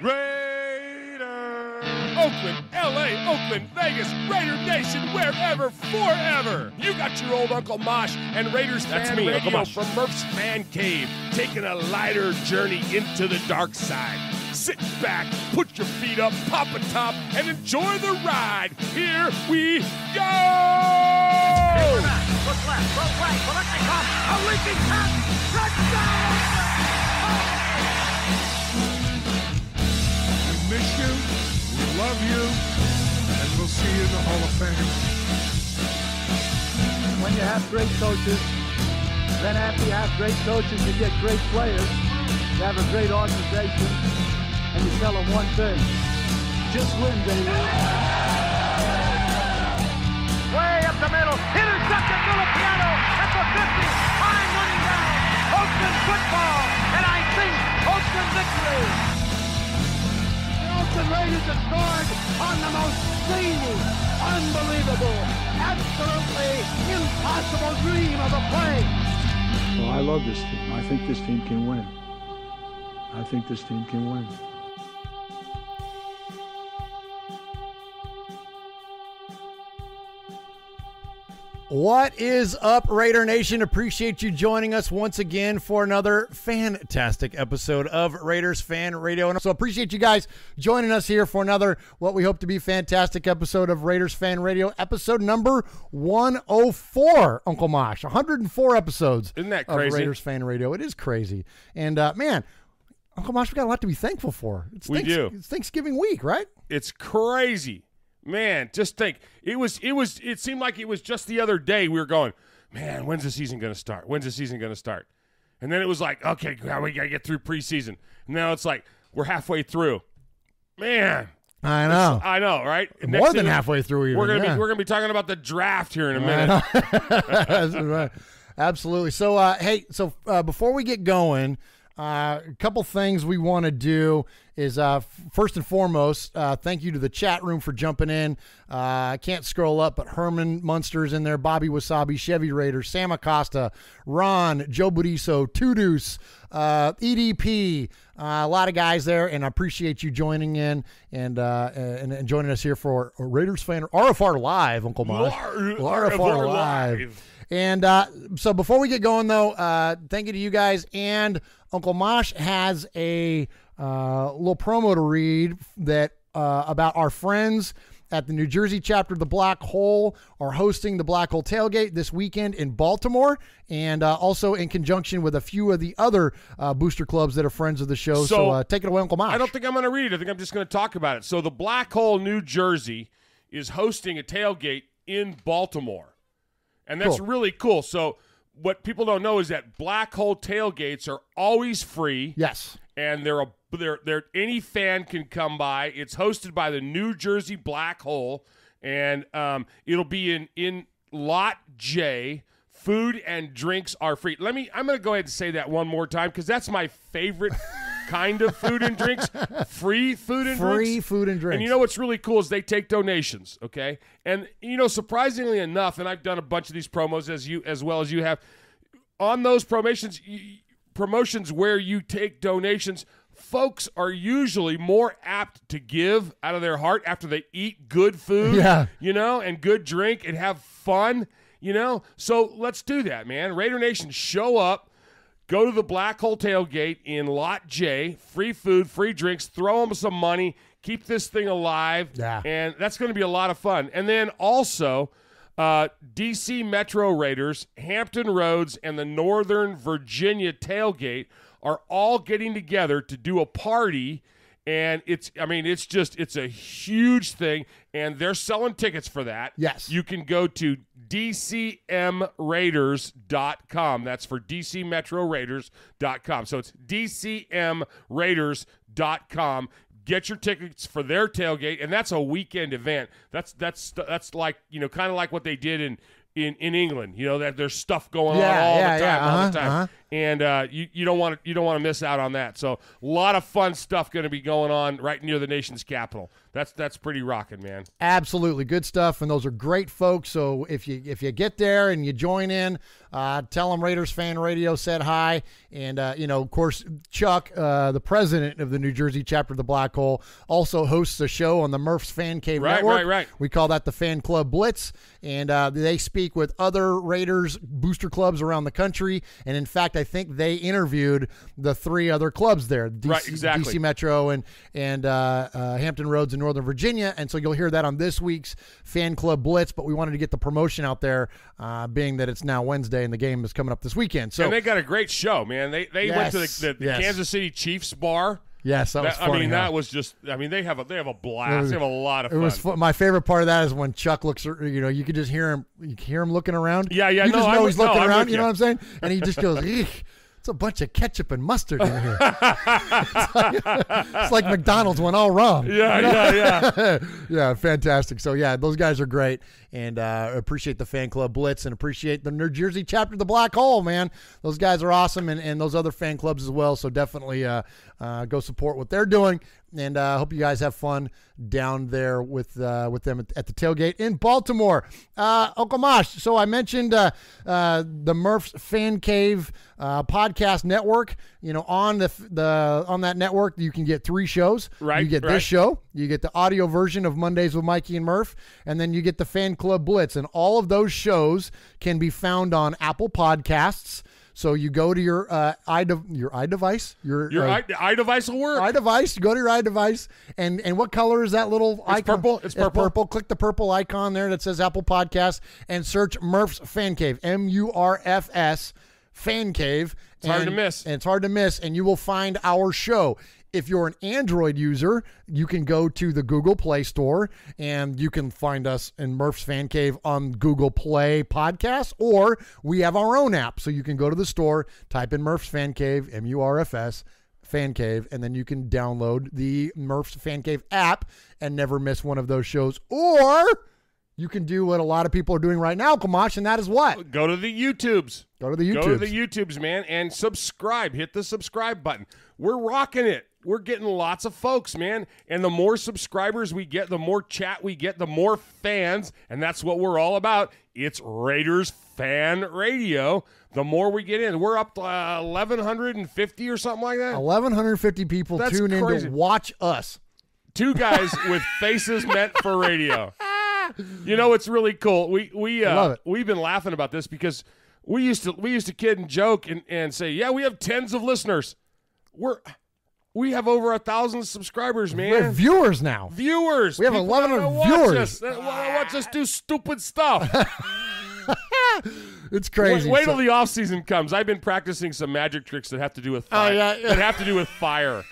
Raider! Oakland, LA, Oakland, Vegas, Raider Nation, wherever, forever! You got your old Uncle Mosh and Raiders Fan Radio from Murph's Man Cave, taking a lighter journey into the dark side. Sit back, put your feet up, pop a top, and enjoy the ride. Here we go! Look left, look right, Veliknikov, a leaping pass, touchdown! We miss you, we love you, and we'll see you in the Hall of Fame. When you have great coaches, then after you have great coaches, you get great players. You have a great organization, and you tell them one thing: just win, baby. Way up the middle, intercepted Filipiano at the 50, time running down. Oakland football, and I think Oakland victory. The Oakland Raiders have scored on the most zany, unbelievable, absolutely impossible dream of a play. Well, I love this team. I think this team can win. I think this team can win. What is up, Raider Nation? Appreciate you joining us once again for another fantastic episode of Raiders Fan Radio. And so appreciate you guys joining us here for another, what we hope to be fantastic episode of Raiders Fan Radio, episode number 104, Uncle Mosh. 104 episodes. Isn't that crazy? Of Raiders Fan Radio. It is crazy. And, man, Uncle Mosh, we got a lot to be thankful for. We do. It's Thanksgiving week, right? It's crazy. Man, just think. It seemed like it was just the other day we were going, man, when's the season going to start? When's the season going to start? And then it was like, okay, we got to get through preseason. And now it's like we're halfway through. Man. I know. I know, right? More than halfway through even. We're going to be talking about the draft here in a minute. That's right. Absolutely. So, before we get going, a couple things we want to do is, first and foremost, thank you to the chat room for jumping in. I can't scroll up, but Herman Munster's in there, Bobby Wasabi, Chevy Raider, Sam Acosta, Ron, Joe Buriso, Tudus, EDP, a lot of guys there, and I appreciate you joining in and joining us here for Raiders Fan RFR Live, Uncle Mosh. RFR Live. And so before we get going, though, thank you to you guys. And Uncle Mosh has a little promo to read that about our friends at the New Jersey chapter of the Black Hole are hosting the Black Hole Tailgate this weekend in Baltimore, and also in conjunction with a few of the other booster clubs that are friends of the show. So take it away, Uncle Mosh. I don't think I'm going to read it. I think I'm just going to talk about it. So the Black Hole, New Jersey, is hosting a tailgate in Baltimore. And that's really cool. So what people don't know is that Black Hole tailgates are always free. Yes. And they're any fan can come by. It's hosted by the New Jersey Black Hole, and it'll be in Lot J. Food and drinks are free. I'm going to go ahead and say that one more time because that's my favorite kind of food and drinks. Free food and drinks. Free food and drinks. And you know what's really cool is they take donations, okay? And, surprisingly enough, and I've done a bunch of these promos as well as you have, on those promotions where you take donations, folks are usually more apt to give out of their heart after they eat good food, and good drink and have fun, So let's do that, man. Raider Nation, show up. Go to the Black Hole Tailgate in Lot J. Free food, free drinks. Throw them some money. Keep this thing alive. Yeah. And that's going to be a lot of fun. And then also, D.C. Metro Raiders, Hampton Roads, and the Northern Virginia Tailgate are all getting together to do a party. And it's a huge thing. And they're selling tickets for that. Yes. You can go to DCMRaiders.com. That's for DCMetroRaiders.com. So it's DCMRaiders.com. Get your tickets for their tailgate, and that's a weekend event. That's like, kind of like what they did in England. That there's stuff going on all the time. and you don't want to miss out on that. So a lot of fun stuff going to be going on right near the nation's capital. That's pretty rocking, man. Absolutely good stuff, and those are great folks. So if you get there and you join in, tell them Raiders Fan Radio said hi, and of course Chuck, the president of the New Jersey chapter of the Black Hole, also hosts a show on the Murph's Fan Cave Network. Right. We call that the Fan Club Blitz, and they speak with other Raiders booster clubs around the country. And in fact, I think they interviewed the 3 other clubs there, DC Metro and Hampton Roads in Northern Virginia. And so you'll hear that on this week's Fan Club Blitz. But we wanted to get the promotion out there, being that it's now Wednesday and the game is coming up this weekend. So and they got a great show, man. They went to the Kansas City Chiefs bar. Yes, that was funny. I mean, that was just. I mean, they have a blast. They have a lot of fun. It was fun. My favorite part of that is when Chuck looks. You could just hear him. You can hear him looking around. Yeah. You just know he's looking around. You know what I'm saying? And he just goes, "Eek, it's a bunch of ketchup and mustard in here." It's like McDonald's went all wrong. Yeah. Yeah, fantastic. So yeah, those guys are great, and appreciate the Fan Club Blitz and appreciate the New Jersey chapter of the Black Hole, man. Those guys are awesome, and those other fan clubs as well. So definitely go support what they're doing, and hope you guys have fun down there with them at the tailgate in Baltimore. Uncle Mosh, so I mentioned the Murph's Fan Cave podcast network. On on that network, you can get 3 shows. Right. You get this show, you get the audio version of Mondays with Mikey and Murph, and then you get the Fan Club Blitz. And all of those shows can be found on Apple Podcasts. So you go to your iDevice. Your iDevice will work. iDevice. You go to your iDevice, and what color is that little icon? Purple. It's purple. Click the purple icon there that says Apple Podcast, and search Murph's Fan Cave. MURFS Fan Cave. It's hard to miss. And it's hard to miss, and you will find our show. If you're an Android user, you can go to the Google Play Store, and you can find us in Murph's Fan Cave on Google Play Podcasts, or we have our own app. So you can go to the store, type in Murph's Fan Cave, MURFS Fan Cave, and then you can download the Murph's Fan Cave app and never miss one of those shows. Or you can do what a lot of people are doing right now, Kamash, and that is what? Go to the YouTubes. Go to the YouTubes, man, and subscribe. Hit the subscribe button. We're rocking it. We're getting lots of folks, man. And the more subscribers we get, the more chat we get, the more fans. And that's what we're all about. It's Raiders Fan Radio. The more we get in, we're up to 1,150 or something like that. 1,150 people tune in to watch us. 2 guys with faces meant for radio. It's really cool. Love it. We've been laughing about this because we used to kid and joke and say, yeah, we have tens of listeners. We have over 1,000 subscribers, man. We have viewers now. We have 1,100 viewers. Watch us do stupid stuff. It's crazy. Wait till the off season comes. I've been practicing some magic tricks that have to do with fire. That have to do with fire.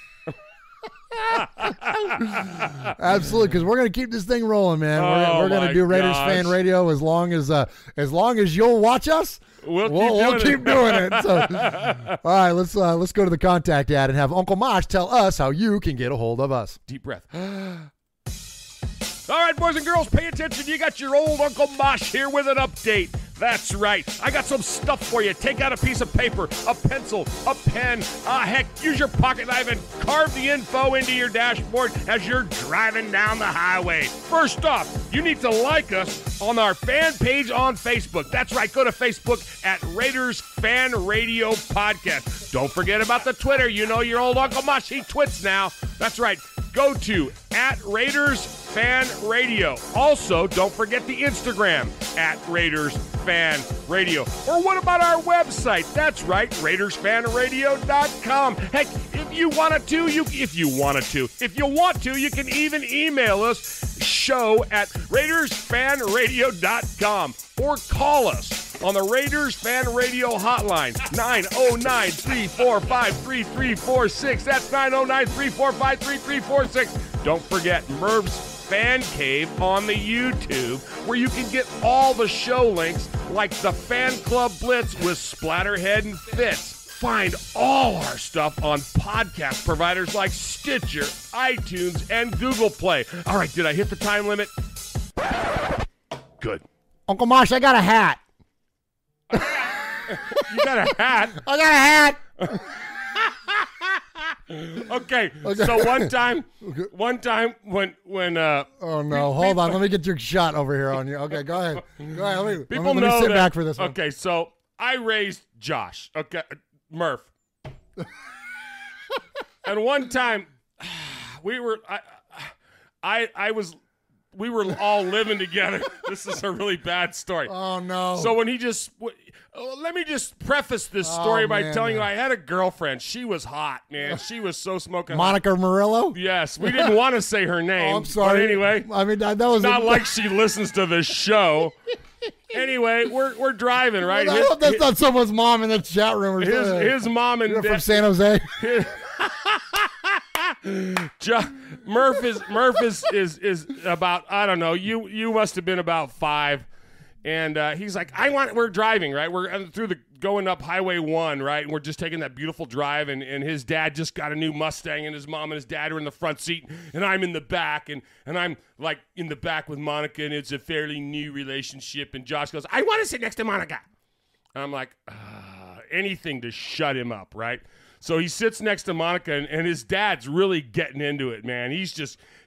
Absolutely, because we're going to keep this thing rolling, man. We're going to do Raiders Fan Radio as long as you'll watch us. We'll keep doing it. So, all right, let's go to the contact ad and have Uncle Mosh tell us how you can get a hold of us. Deep breath. All right, boys and girls, pay attention. You got your old Uncle Mosh here with an update. That's right. I got some stuff for you. Take out a piece of paper, a pencil, a pen. Heck, use your pocket knife and carve the info into your dashboard as you're driving down the highway. First off, you need to like us on our fan page on Facebook. That's right. Go to Facebook at Raiders Fan Radio Podcast. Don't forget about the Twitter. You know your old Uncle Mosh, he twits now. That's right. Go to at Raiders Fan Radio. Also, don't forget the Instagram at Raiders Fan Radio. Or what about our website? That's right, RaidersFanRadio.com. Heck, if you want to, you can even email us, show at RaidersFanRadio.com, or call us on the Raiders Fan Radio hotline, 909-345-3346. That's 909-345-3346. Don't forget Murph's Fan Cave on the YouTube, where you can get all the show links like the Fan Club Blitz with Splatterhead and Fitz. Find all our stuff on podcast providers like Stitcher, iTunes, and Google Play. All right, did I hit the time limit? Good. Uncle Mosh, I got a hat. You got a hat. I got a hat. Okay. So one time when Oh no! Hold on. Let me get your shot over here on you. Okay, go ahead. Go ahead. Let me sit back for this one. Okay, so I raised Josh. Okay, Murph. And one time, we were all living together. This is a really bad story. Oh no! So when let me just preface this story by telling you I had a girlfriend. She was hot, man. She was so smoking Monica hot. Murillo? Yes. We didn't want to say her name. Oh, I'm sorry. But anyway, I mean, that was not like she listens to the show. Anyway, we're driving, right? I hope that's not someone's mom in the chat room. Or his mom and from San Jose. Murph is about, I don't know, you must have been about 5, and he's like, we're driving, right? We're going up Highway 1, right? And we're just taking that beautiful drive, and his dad just got a new Mustang, and his mom and his dad are in the front seat, and I'm in the back, and I'm like in the back with Monica, and it's a fairly new relationship, and Josh goes, I want to sit next to Monica. And I'm like, anything to shut him up, right? So he sits next to Monica, and his dad's really getting into it, man.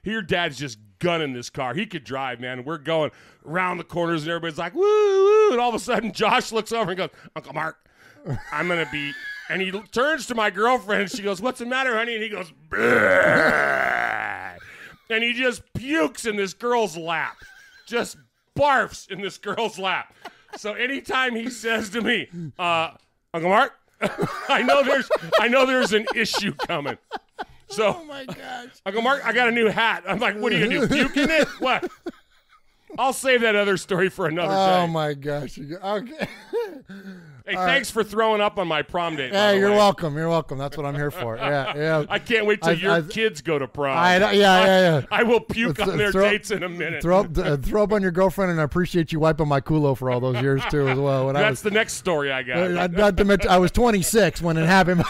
Your dad's just gunning this car. He could drive, man. We're going around the corners, and everybody's like, woo, woo. And all of a sudden, Josh looks over and goes, Uncle Mark, I'm going to be. And he turns to my girlfriend, and she goes, what's the matter, honey? And he goes, bleh. And he just pukes in this girl's lap. Just barfs in this girl's lap. So anytime he says to me, Uncle Mark, I know there's an issue coming. So, oh my gosh, Uncle Mark, I got a new hat. I'm like, what are you gonna do? Puke in it? What? I'll save that other story for another day. Oh my gosh. Okay. Hey, thanks for throwing up on my prom date. Hey, you're welcome. You're welcome. That's what I'm here for. Yeah. I can't wait till your kids go to prom. Yeah. I will puke on their dates in a minute. Throw up on your girlfriend, and I appreciate you wiping my culo for all those years too, as well. That's the next story I got. Not to mention, I was 26 when it happened.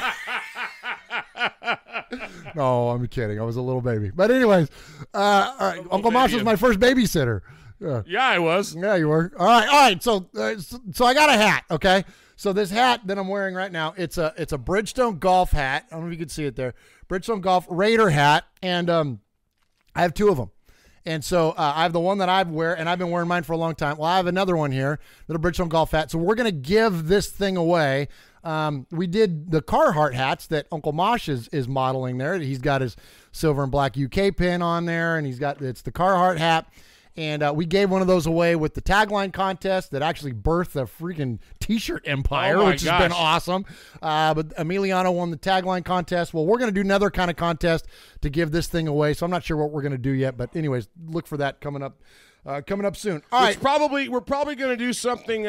No, I'm kidding. I was a little baby. But anyways, all right. Uncle Mosh was my first babysitter. Yeah, I was. Yeah, you were. All right. So I got a hat. Okay. So this hat that I'm wearing right now, it's a Bridgestone golf hat. I don't know if you can see it there. Bridgestone golf Raider hat, and I have 2 of them. And so I have the one that I wear, and I've been wearing mine for a long time. Well, I have another one here, little Bridgestone golf hat. So we're gonna give this thing away. We did the Carhartt hats that Uncle Mosh is modeling there. He's got his silver and black UK pin on there, and it's the Carhartt hat. And we gave one of those away with the tagline contest that actually birthed a freaking T-shirt empire, which has been awesome. But Emiliano won the tagline contest. Well, we're going to do another kind of contest to give this thing away. So I'm not sure what we're going to do yet. But anyways, look for that coming up soon. All right. We're probably going to do something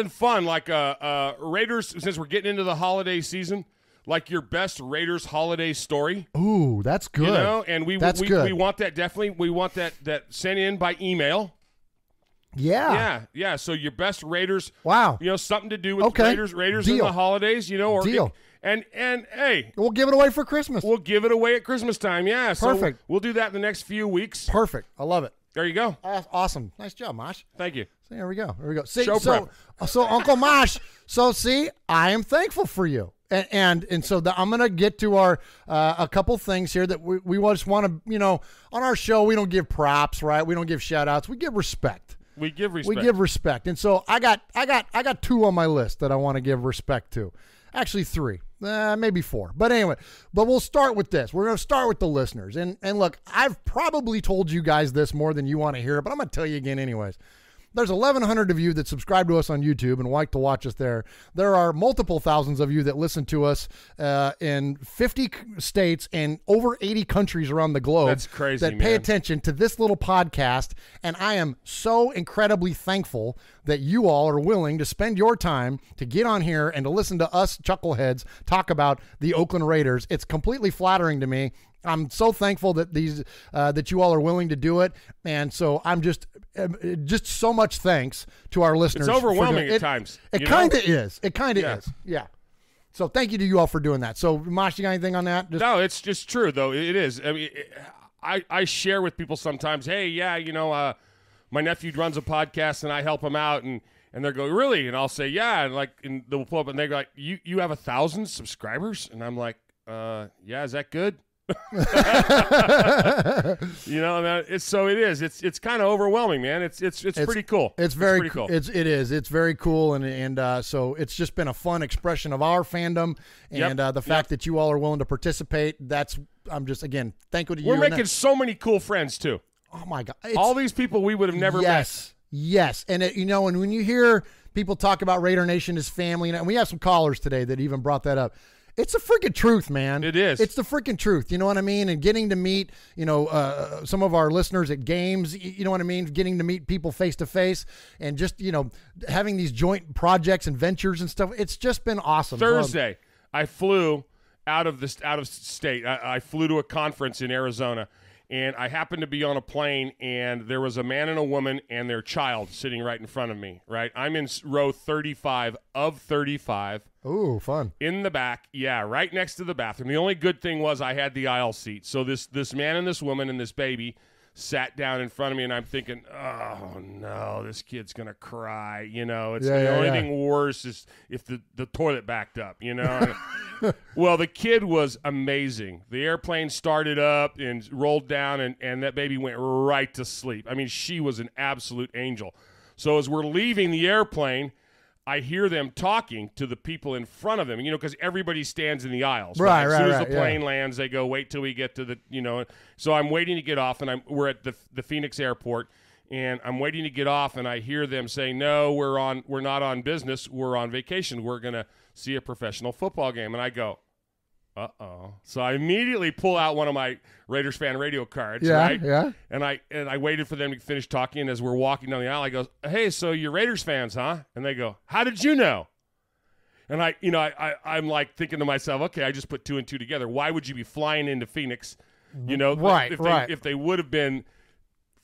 fun like Raiders, since we're getting into the holiday season. Like your best Raiders holiday story. Ooh, that's good. You know, and we good. We want that definitely. We want that sent in by email. Yeah. Yeah. So your best Raiders. Wow. You know, something to do with Raiders in the holidays. You know, or deal. And hey, we'll give it away for Christmas. We'll give it away at Christmas time. Yeah. Perfect. So we'll do that in the next few weeks. Perfect. I love it. There you go. Awesome. Nice job, Mosh. Thank you. So there we go. See, Show prep. So Uncle Mosh. See, I am thankful for you. And so I'm going to get to our a couple things here that we just want to, you know, on our show, we don't give props, right? We don't give shout outs. We give respect. We give respect. And so I got 2 on my list that I want to give respect to. Actually 3, maybe 4. But anyway, we'll start with this. We're going to start with the listeners. And look, I've probably told you guys this more than you want to hear, but I'm going to tell you again anyways. There's 1,100 of you that subscribe to us on YouTube and like to watch us there. There are multiple thousands of you that listen to us in 50 states and over 80 countries around the globe. That's crazy, that pay attention to this little podcast. And I am so incredibly thankful that you all are willing to spend your time to get on here and to listen to us chuckleheads talk about the Oakland Raiders. It's completely flattering to me. I'm so thankful that that you all are willing to do it, and so I'm just so much thanks to our listeners. It's overwhelming at times. It kind of is. It kind of is. Yeah. So thank you to you all for doing that. So Mosh, you got anything on that? No, it's just true though. It is. I mean, I share with people sometimes. Hey, yeah, you know, my nephew runs a podcast, and I help him out, and And they'll go, really? And I'll say, yeah. And they'll pull up and they go like, you have 1,000 subscribers? And I'm like, yeah, is that good? It's kind of overwhelming, man. It's pretty cool. It's very pretty cool. It's very cool, and so it's just been a fun expression of our fandom, and the fact that you all are willing to participate. I'm just again thankful to you. We're making so many cool friends too. Oh my God! All these people we would have never met. Yes, and and when you hear people talk about Raider Nation as family, and we have some callers today that even brought that up. It's the freaking truth, man. It is. It's the freaking truth. You know what I mean? And getting to meet, some of our listeners at games, you know what I mean? Getting to meet people face to face and just, having these joint projects and ventures and stuff. It's just been awesome. Thursday, I flew out of state. I flew to a conference in Arizona, and I happened to be on a plane, and there was a man and a woman and their child sitting right in front of me, right? I'm in row 35 of 35. Ooh, fun. In the back, yeah, right next to the bathroom. The only good thing was I had the aisle seat. So this man and this woman and this baby sat down in front of me, and I'm thinking, oh, no, this kid's going to cry. It's the only thing worse is if the toilet backed up, Well, the kid was amazing. The airplane started up and rolled down, and that baby went right to sleep. I mean, she was an absolute angel. So as we're leaving the airplane, I hear them talking to the people in front of them, because everybody stands in the aisles. Right. As soon as the plane lands, they go, wait till we get to the, So I'm waiting to get off, and we're at the Phoenix airport, and I'm waiting to get off, and I hear them say, no, we're not on business. We're on vacation. We're going to see a professional football game. And I go, uh-oh. So I immediately pull out one of my Raiders fan radio cards, right? Yeah. And I waited for them to finish talking. As we're walking down the aisle, I go, hey, so you're Raiders fans, huh? And they go, how did you know? And I'm like thinking to myself, okay, I just put two and two together. Why would you be flying into Phoenix? Right. If they would have been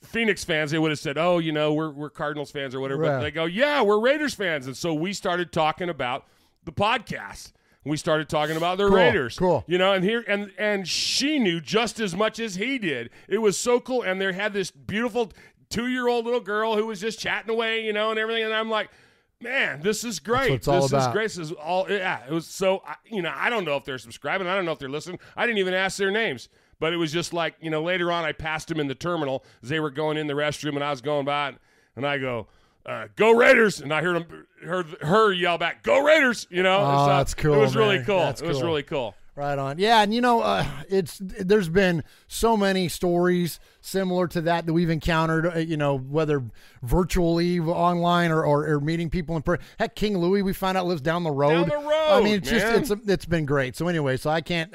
Phoenix fans, they would have said, oh, we're Cardinals fans or whatever. Right. But they go, yeah, we're Raiders fans. And so we started talking about the podcast. We started talking about the Raiders. Cool. And she knew just as much as he did. It was so cool. And they had this beautiful 2-year-old little girl who was just chatting away, and everything. And I'm like, man, this is great. That's what it's all about. Is great. This is all. Yeah. It was so. I don't know if they're subscribing. I don't know if they're listening. I didn't even ask their names. But it was just like, later on, I passed them in the terminal as they were going in the restroom, and I was going by, and I go, go Raiders. And I heard her yell back, go Raiders, Oh, that's cool. It was really cool. That's It was really cool. Right on. Yeah, and there's been so many stories similar to that we've encountered, whether virtually, online, or meeting people in person. Heck, King Louis, we found out, lives down the road. Down the road, I mean, it's been great. So anyway, so I can't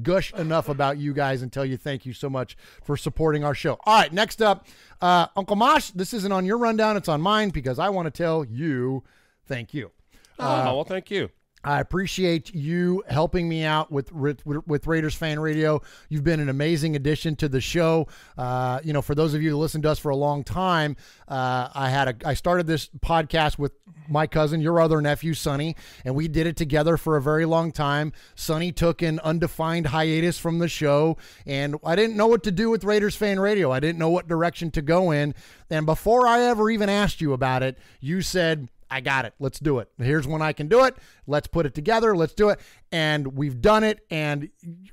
gush enough about you guys and tell you thank you so much for supporting our show. All right, next up, Uncle Mosh, this isn't on your rundown, it's on mine because I want to tell you thank you. Well, thank you. I appreciate you helping me out with Raiders Fan Radio. You've been an amazing addition to the show. For those of you who listened to us for a long time, I started this podcast with my cousin, your other nephew, Sonny, and we did it together for a very long time. Sonny took an undefined hiatus from the show, and I didn't know what to do with Raiders Fan Radio. I didn't know what direction to go in. And before I ever even asked you about it, you said, I got it. Let's do it. Here's when I can do it. Let's put it together. Let's do it. And we've done it. And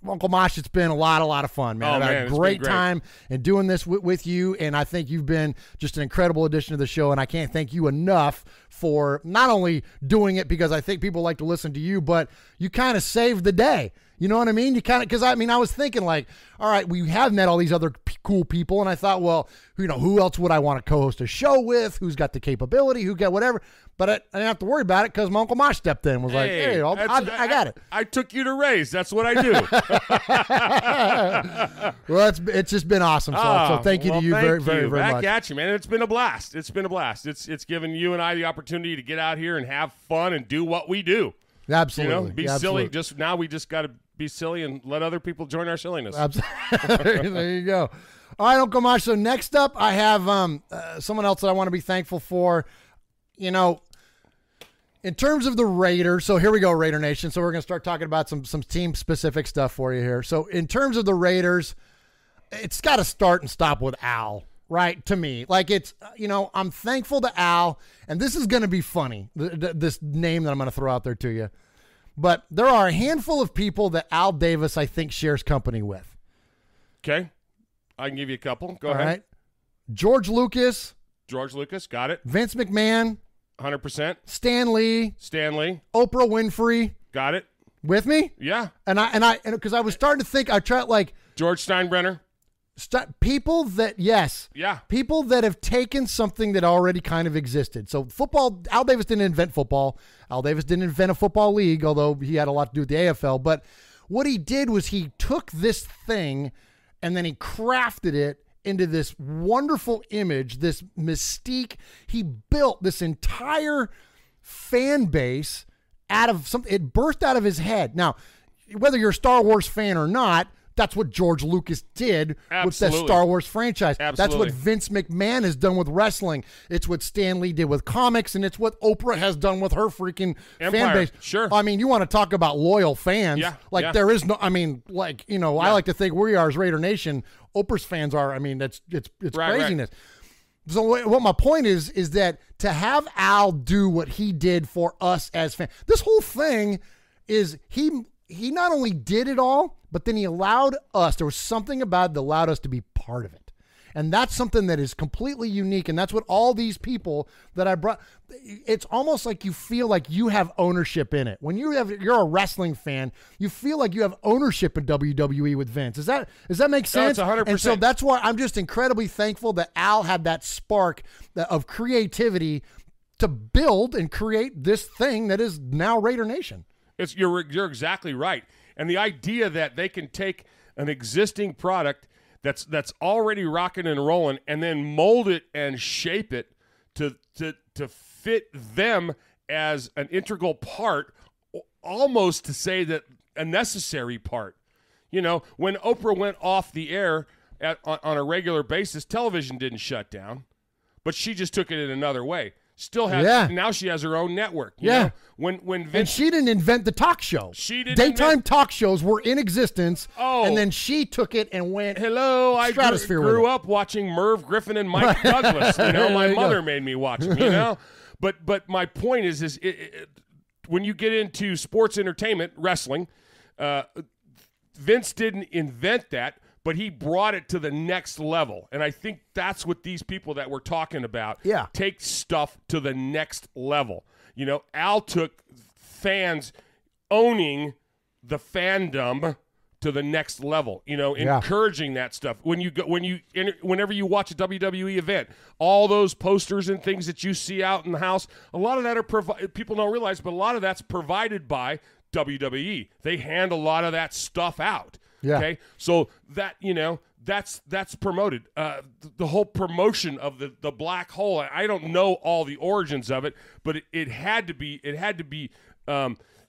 Uncle Mosh, it's been a lot of fun, man. I've had a great time and doing this with you. And I think you've been just an incredible addition to the show. And I can't thank you enough for not only doing it because I think people like to listen to you, but you kind of saved the day. You know what I mean? You kind of, because I was thinking like, all right, we have met all these other cool people, and I thought, well, who else would I want to co-host a show with? Who's got the capability? Who got whatever? But I didn't have to worry about it because my Uncle Mosh stepped in and was like, hey, I got it. I took you to raise. That's what I do. Well, it's just been awesome. So thank you to you very, very, very much. Back at you, man. It's been a blast. It's given you and I the opportunity to get out here and have fun and do what we do. Absolutely. Be silly. Now we just got to be silly and let other people join our silliness. Absolutely. There you go. All right, Uncle Mosh. So next up, I have someone else that I want to be thankful for. In terms of the Raiders, so here we go, Raider Nation. So we're going to start talking about some team-specific stuff for you here. So in terms of the Raiders, it's got to start and stop with Al. right, to me. Like, it's, I'm thankful to Al, and this is going to be funny, this name that I'm going to throw out there to you. But there are a handful of people that Al Davis, I think, shares company with. Okay. I can give you a couple. Go All ahead. right. George Lucas. George Lucas, got it. Vince McMahon. 100%. Stan Lee. Stanley, Oprah Winfrey. got it. With me? Yeah. And because I was starting to think, I tried, like, George Steinbrenner. people that, yes. Yeah. People that have taken something that already kind of existed. So football, Al Davis didn't invent football. Al Davis didn't invent a football league, although he had a lot to do with the AFL. But what he did was he took this thing and then he crafted it into this wonderful image, this mystique. He built this entire fan base out of something. It burst out of his head. Now, whether you're a Star Wars fan or not, that's what George Lucas did with the Star Wars franchise. Absolutely. That's what Vince McMahon has done with wrestling. It's what Stan Lee did with comics, and it's what Oprah has done with her freaking Empire. fan base. Sure. I mean, you want to talk about loyal fans. Yeah, Like, yeah. there is no, I mean, like, I like to think we are as Raider Nation. Oprah's fans are, I mean, it's Right, craziness. So what my point is that to have Al do what he did for us as fans, this whole thing is he not only did it all, but then he allowed us, there was something about it that allowed us to be part of it. And that's something that is completely unique. And that's what all these people that I brought, it's almost like you feel like you have ownership in it. When you're a wrestling fan, you feel like you have ownership in WWE with Vince. Does that make sense? No, it's 100%. And so that's why I'm just incredibly thankful that Al had that spark of creativity to build and create this thing that is now Raider Nation. You're exactly right. And the idea that they can take an existing product that's already rocking and rolling and then mold it and shape it to fit them as an integral part, almost to say that a necessary part. When Oprah went off the air on a regular basis, television didn't shut down, but she just took it in another way. Still has now she has her own network. You know? When Vince, and she didn't invent the talk show. She didn't Daytime talk shows were in existence. Oh. And then she took it and went. Hello, I grew up watching Merv Griffin and Mike Douglas. My mother made me watch them. But my point is when you get into sports entertainment, wrestling, Vince didn't invent that, but he brought it to the next level. And I think that's what these people that we're talking about take stuff to the next level. Al took fans owning the fandom to the next level, encouraging that stuff. Whenever you watch a WWE event, all those posters and things that you see out in the house, a lot of that are people don't realize, but a lot of that's provided by WWE. They hand a lot of that stuff out. Yeah. Okay. So that, that's promoted. The whole promotion of the black hole. I don't know all the origins of it, but it had to be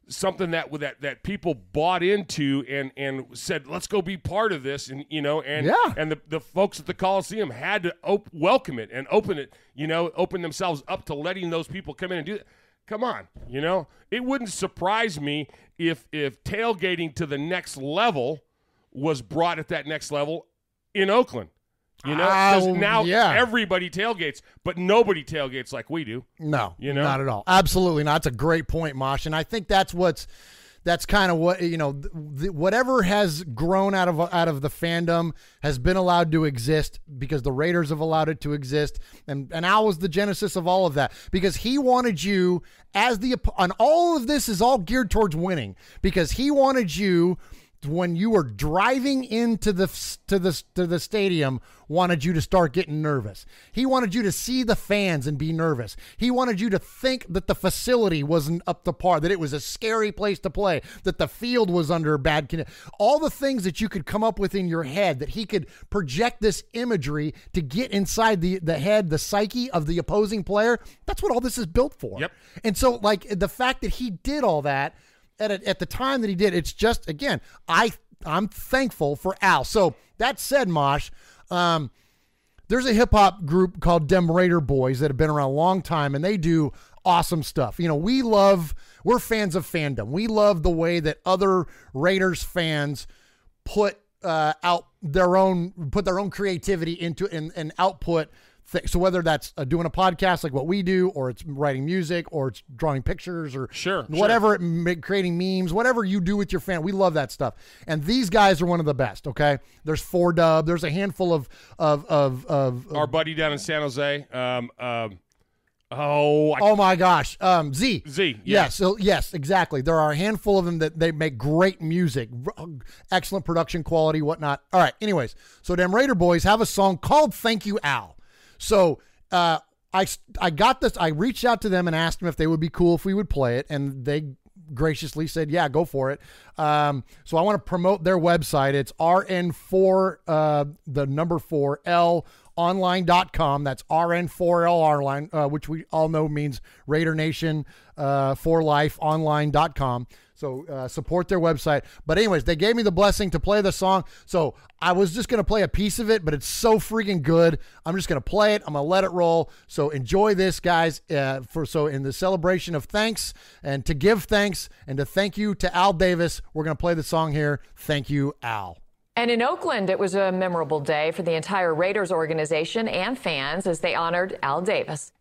something that people bought into and said, let's go be part of this. And, and the folks at the Coliseum had to welcome it and open it, open themselves up to letting those people come in and do it. Come on, it wouldn't surprise me if tailgating to the next level was brought at that next level in Oakland. Because now everybody tailgates, but nobody tailgates like we do. No, not at all. Absolutely not. That's a great point, Mosh. And I think that's kind of what, whatever has grown out of the fandom has been allowed to exist because the Raiders have allowed it to exist. And Al was the genesis of all of that because he wanted you and all of this is all geared towards winning because he wanted you when you were driving into the stadium, wanted you to start getting nervous. He wanted you to see the fans and be nervous. He wanted you to think that the facility wasn't up to par, that it was a scary place to play, that the field was under bad conditions. All the things that you could come up with in your head, that he could project this imagery to get inside the head, the psyche of the opposing player. That's what all this is built for. Yep. And so, like, the fact that he did all that at the time that he did, it's just, again, I'm thankful for Al. So that said, Mosh, there's a hip hop group called Dem Raider Boys that have been around a long time, and they do awesome stuff. We're fans of fandom. We love the way that other Raiders fans put put their own creativity into and output. So whether that's doing a podcast like what we do, or it's writing music, or it's drawing pictures, or whatever, creating memes, whatever you do with your fan, we love that stuff. And these guys are one of the best. Okay, there's 4Dub. There's a handful of our buddy down in San Jose. Oh my gosh, Z. Yeah. Yes, yes, exactly. There are a handful of them that they make great music, excellent production quality, whatnot. All right. Anyways, so them Raider boys have a song called "Thank You, Al." So I got this. I reached out to them and asked them if they would be cool if we would play it, and they graciously said, "Yeah, go for it." So I want to promote their website. It's RN4 the number 4L online.com. That's RN4L online, which we all know means Raider Nation for Life online.com. So support their website. But anyways, they gave me the blessing to play the song. So I was just going to play a piece of it, but it's so freaking good. I'm just going to play it. I'm going to let it roll. So enjoy this, guys. So in the celebration of thanks and to give thanks and to thank you to Al Davis, we're going to play the song here. Thank you, Al. And in Oakland, it was a memorable day for the entire Raiders organization and fans as they honored Al Davis.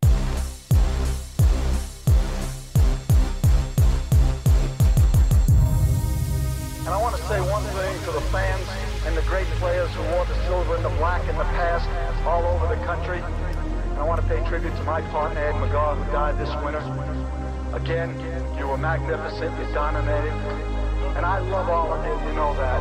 And I want to say one thing to the fans and the great players who wore the silver and the black in the past all over the country. And I want to pay tribute to my partner, Ed McGaw, who died this winter. Again, you were magnificent, you dominated. And I love all of you, you know that.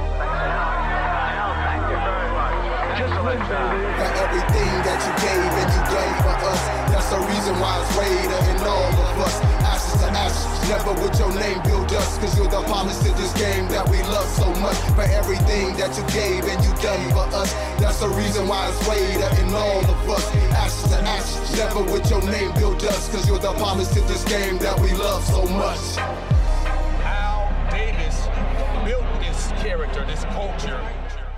Thank you very much. Just for everything that you gave and you gave for us. That's the reason why it's Raider and all of us. Ashes to ashes, never would your name build us. Cause you're the polish to this game that we love so much. For everything that you gave and you done for us. That's the reason why it's Raider and all of us. Ashes to ashes, never would your name build us. Cause you're the polish to this game that we love so much. Al Davis built this character, this culture.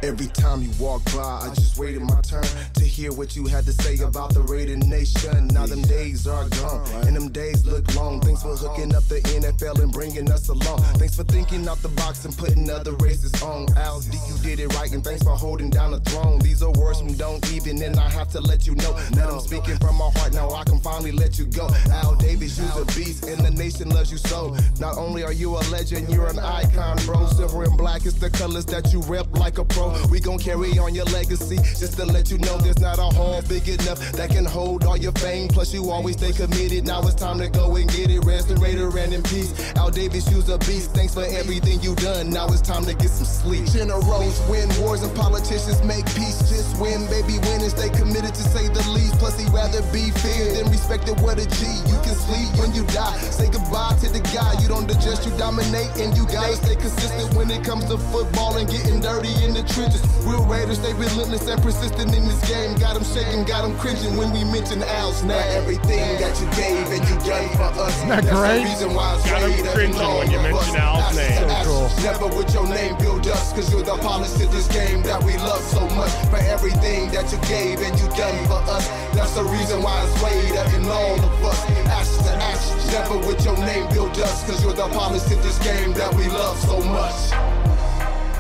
Every time you walk by, I just waited my turn to hear what you had to say about the Raider Nation. Now them days are gone, and them days look long. Thanks for hooking up the NFL and bringing us along. Thanks for thinking out the box and putting other races on. Al D, you did it right, and thanks for holding down the throne. These are words from Don't Even, and I have to let you know that I'm speaking from my heart. Now I can finally let you go. Al Davis, you're a beast, and the nation loves you so. Not only are you a legend, you're an icon, bro. Silver and black is the colors that you rep like a pro. We gon' carry on your legacy, just to let you know there's not a hall big enough that can hold all your fame. Plus you always stay committed, now it's time to go and get it. Rest the Raider and in peace. Al Davis, you's a beast, thanks for everything you done. Now it's time to get some sleep. Generals win wars and politicians make peace. Just win, baby, win and stay committed to say the least. Plus he'd rather be feared than respected. What a G, you can sleep when you die. Say goodbye to the guy, you don't digest, you dominate. And you gotta stay consistent when it comes to football and getting dirty in the trenches. Real Raiders, stay relentless and persistent in this game. Got them shaking, got them cringing when we mention Al's name. Everything that you gave and you done for us. Isn't that great? That's the reason why it's Got them cringing when you mention Al's name. So cool. Never would your name build us, cause you're the polish to this game that we love so much. For everything that you gave and you done for us. That's the reason why it's Raider and all of us. Ashes to ashes, never would your name build us, cause you're the polish to this game that we love so much.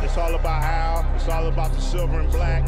It's all about Al. It's all about the silver and black.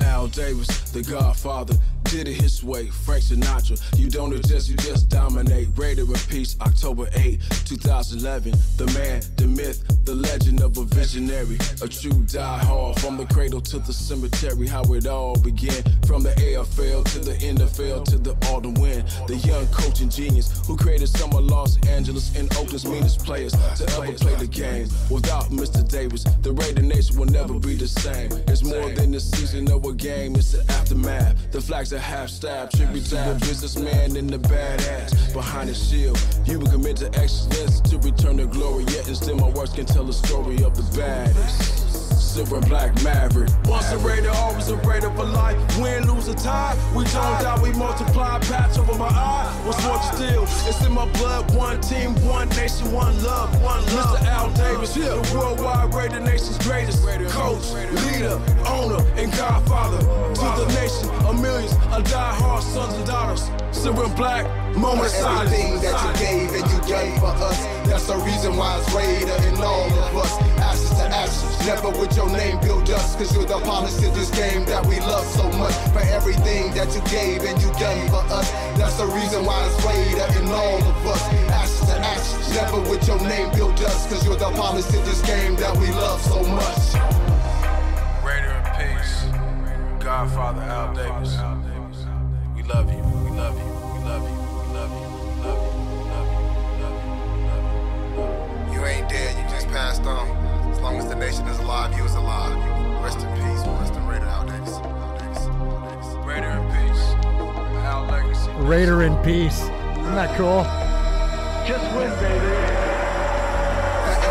Al Davis, the Godfather, did it his way. Frank Sinatra, you don't adjust, you just dominate. Raider in peace, October 8, 2011. The man, the myth, the legend of a visionary. A true diehard, from the cradle to the cemetery. How it all began, from the AFL to the NFL to the autumn win. The young coaching genius who created some of Los Angeles and Oakland's meanest players to ever play the game. Without Mr. Davis, the Raider Nation will never be the same. It's more than the season of a game, it's the aftermath. The flags are half stab, tribute to the businessman and the badass behind the shield. You were committed to excellence to return to glory, yet instead my words can tell the story of the baddest. Silver and black maverick. Once a Raider, always a Raider for life. Win, lose, or tie, we don't die, we multiply. Patch over my eye, what's more to steal? It's in my blood, one team, one nation, one love, one love. Mr. Al Davis, the worldwide Raider Nation's greatest coach, leader, owner, and godfather to the nation of millions of die-hard sons and daughters. Silver and black, moment of silence. Everything that you gave and you done for us. That's the reason why it's Raider and all of us. Ashes to ashes. action. Never with your name build us, cause you're the promise to this game that we love so much. For everything that you gave and you done for us, that's the reason why it's Raider in all of us. Action to action, never with your name build us, cause you're the promise to this game that we love so much. Raider in peace, Godfather Al Davis. We love you, we love you, we love you, we love you, we love you, we love you, we love you, we love you. You ain't dead, you just passed on. As long as the nation is alive, you is alive. Rest in peace, rest in Raider Al Davis. Raider in peace, Al Legacy. Raider in peace. Isn't that cool? Just win, baby.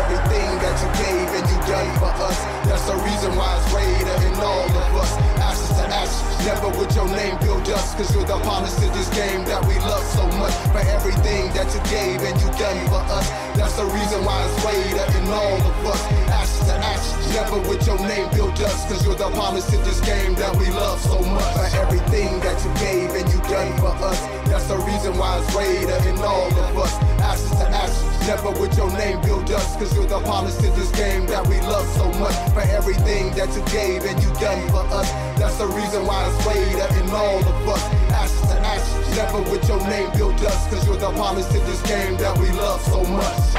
Everything that you gave and you done for us, that's the reason why it's Raider in all of us. Ashes to ashes, never with your name build us, cause you're the promise to this game that we love so much. For everything that you gave and you done for us, that's the reason why it's Raider in all of us. Ashes to ashes, never with your name build us, cause you're the promise to this game that we love so much. For everything that you gave and you done for us, that's the reason why it's Raider in all of us. Ashes to ashes, never with your name build us, cause you're the promise to this game that we love so much. For everything that you gave and you done for us, that's the reason why it's Raider in all of us. Ashes to ashes, never with your name build us, cause you're the promise to this game that we love so much.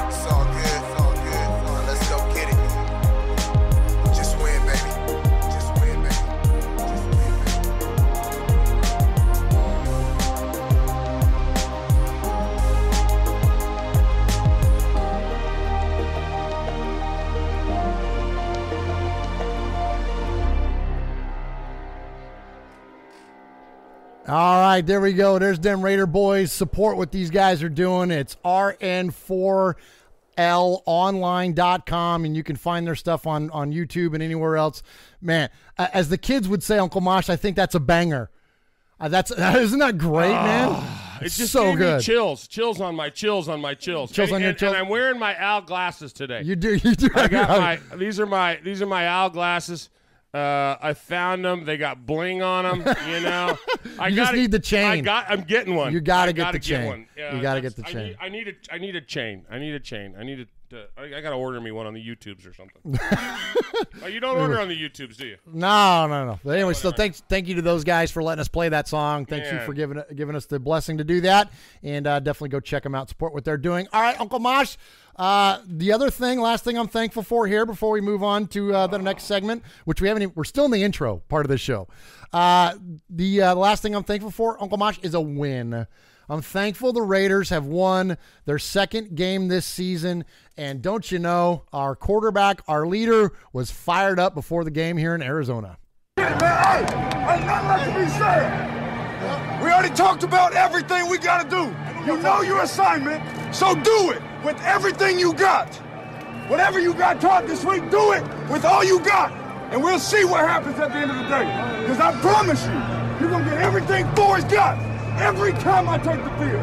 It's all good, now let's go get it. Just win, baby. Just win, baby. Just win, All right, there we go. There's them Raider boys. Support what these guys are doing. It's rn4lonline.com, and you can find their stuff on YouTube and anywhere else. Man, as the kids would say, Uncle Mosh, I think that's a banger. Isn't that great, man? It just so gave good. me chills on my chills. Chills on your chills. And I'm wearing my Al glasses today. You do. I got these are my Al glasses. I found them. They got bling on them. You know, You just need the chain. I'm getting one. You gotta get the chain. You gotta get the I chain. I need a chain. I gotta order me one on the YouTubes or something. Oh, you don't order on the YouTubes, do you? No. But anyway, so thank you to those guys for letting us play that song. Thank you for giving us the blessing to do that, and definitely go check them out, support what they're doing. All right, Uncle Mosh. The other thing, last thing I'm thankful for here before we move on to the next segment, which we're still in the intro part of the show. The last thing I'm thankful for, Uncle Mosh, is a win. I'm thankful the Raiders have won their second game this season. And don't you know, our quarterback, our leader, was fired up before the game here in Arizona. Hey, nothing left to be said. We already talked about everything we got to do. You know your assignment, so do it with everything you got. Whatever you got taught this week, do it with all you got. And we'll see what happens at the end of the day. Because I promise you, you're going to get everything Forrest got every time I take the field.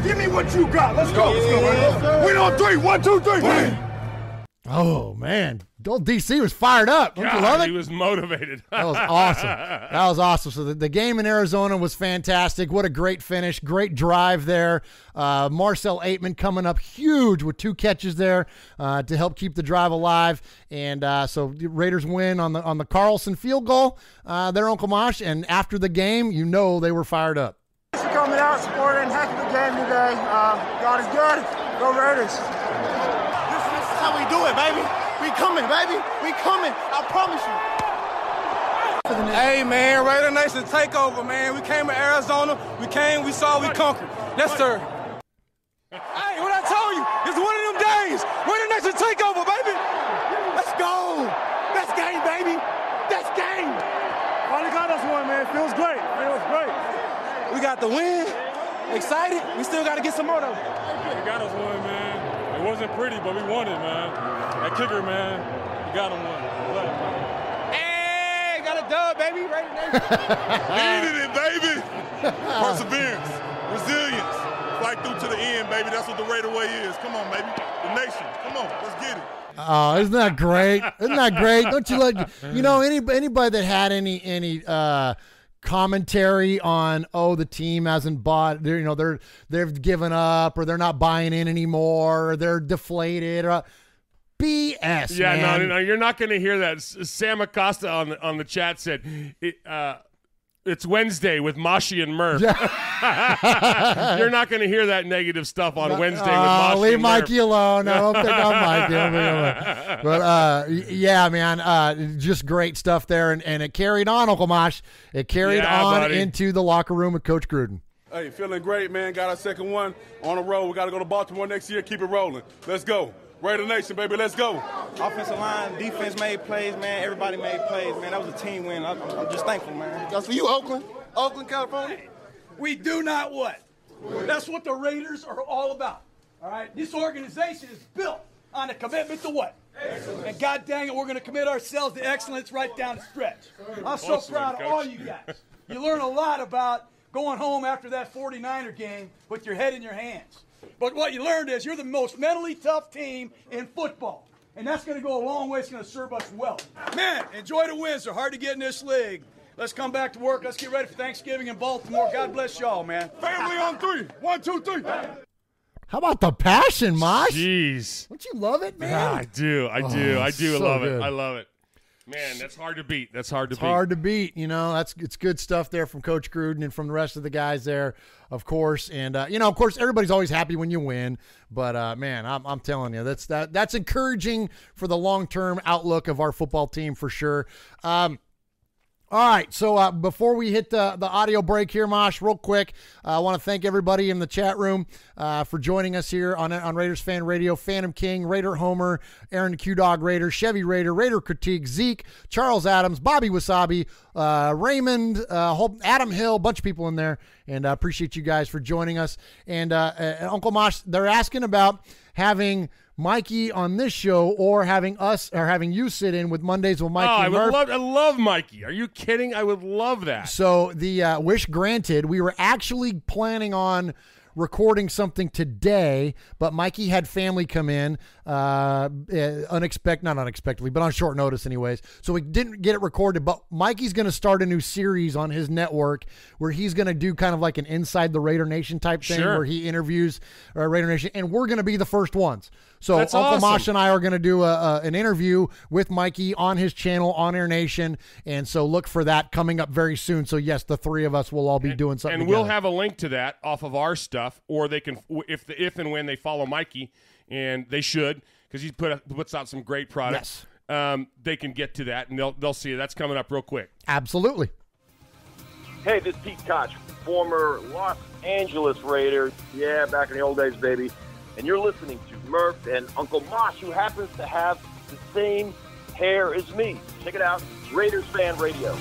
Give me what you got. Let's go. Win on three. 1, 2, 3. Win. Oh, man. Old DC was fired up. Don't you love it? He was motivated. That was awesome. So the game in Arizona was fantastic. What a great finish. Great drive there. Marcel Aitman coming up huge with 2 catches there to help keep the drive alive. And so the Raiders win on the Carlson field goal there, Uncle Mosh. And after the game, you know they were fired up. Thanks for coming out, supporting. Heck of a game today. God is good. Go Raiders. This is how we do it, baby. We coming, baby. We coming. I promise you. Hey, man, Raider Nation takeover, man. We came to Arizona. We came, we saw, we conquered. Yes, sir. Hey, what I told you, it's one of them days. Raider Nation takeover, baby. Let's go. That's game, baby. That's game. Finally got us one, man. Feels great. It was great. We got the win. Excited. We still got to get some more, though. We got us one, man. It wasn't pretty, but we won it, man. That kicker, man, we got him one. Hey, got a dub, baby. Raider Nation. Needed it, baby. Perseverance, resilience, fight through to the end, baby. That's what the Raider way is. Come on, baby. The nation. Come on, let's get it. Oh, isn't that great? Isn't that great? Don't you anybody that had any commentary on the team hasn't bought, they've given up, or they're not buying in anymore, or they're deflated, or BS. Yeah, man. no, you're not going to hear that. Sam Acosta on the chat said it's Wednesday with Mashi and Murph. You're not going to hear that negative stuff on Wednesday with Mashi leave and Mikey Murph. alone. I don't pick on Mikey. But yeah, man, just great stuff there, and it carried on, Uncle Mosh. It carried on buddy. into the locker room with Coach Gruden. Hey, feeling great, man. Got our second one on the road. We got to go to Baltimore next year. Keep it rolling. Let's go. Raider Nation, baby. Let's go. Offensive line, defense made plays, man. Everybody made plays, man. That was a team win. I'm just thankful, man. That's for you, Oakland. Oakland, California. We do not what? That's what the Raiders are all about. All right? This organization is built on a commitment to what? Excellence. And God dang it, we're going to commit ourselves to excellence right down the stretch. I'm so proud of all you guys. You learn a lot about going home after that 49er game with your head in your hands. But what you learned is you're the most mentally tough team in football. And that's going to go a long way. It's going to serve us well. Man, enjoy the wins. They're hard to get in this league. Let's come back to work. Let's get ready for Thanksgiving in Baltimore. God bless y'all, man. Family on three. 1, 2, 3. How about the passion, Mosh? Jeez. Don't you love it, man? Yeah, I do. I do so love good. it. I love it. Man, that's hard to beat. It's hard to beat. You know, it's good stuff there from Coach Gruden and from the rest of the guys there, of course. And of course, everybody's always happy when you win. But man, I'm telling you, that's encouraging for the long-term outlook of our football team for sure. All right, so before we hit the audio break here, Mosh, real quick, I want to thank everybody in the chat room for joining us here on Raiders Fan Radio. Phantom King, Raider Homer, Aaron the Q-Dog Raider, Chevy Raider, Raider Critique, Zeke, Charles Adams, Bobby Wasabi, Raymond, Adam Hill, a bunch of people in there, and I appreciate you guys for joining us. And Uncle Mosh, they're asking about having Mikey on this show or having you sit in with Mondays with Mikey and Murph. I love Mikey. Are you kidding? I would love that. So the wish granted. We were actually planning on recording something today, but Mikey had family come in not unexpectedly, but on short notice anyways. So we didn't get it recorded, but Mikey's going to start a new series on his network where he's going to do kind of like an Inside the Raider Nation type thing where he interviews Raider Nation, and we're going to be the first ones. So That's Uncle awesome. Mosh and I are going to do an interview with Mikey on his channel, On Air Nation, and so look for that coming up very soon. So yes, the three of us will all be doing something and together. we'll have a link to that off of our stuff, or they can, if and when they follow Mikey, and they should, because he puts out some great products. Yes. They can get to that, and they'll see it. That's coming up real quick. Absolutely. Hey, this is Pete Koch, former Los Angeles Raider. Yeah, back in the old days, baby. And you're listening to Murph and Uncle Mosh, who happens to have the same hair as me. Check it out, Raiders Fan Radio.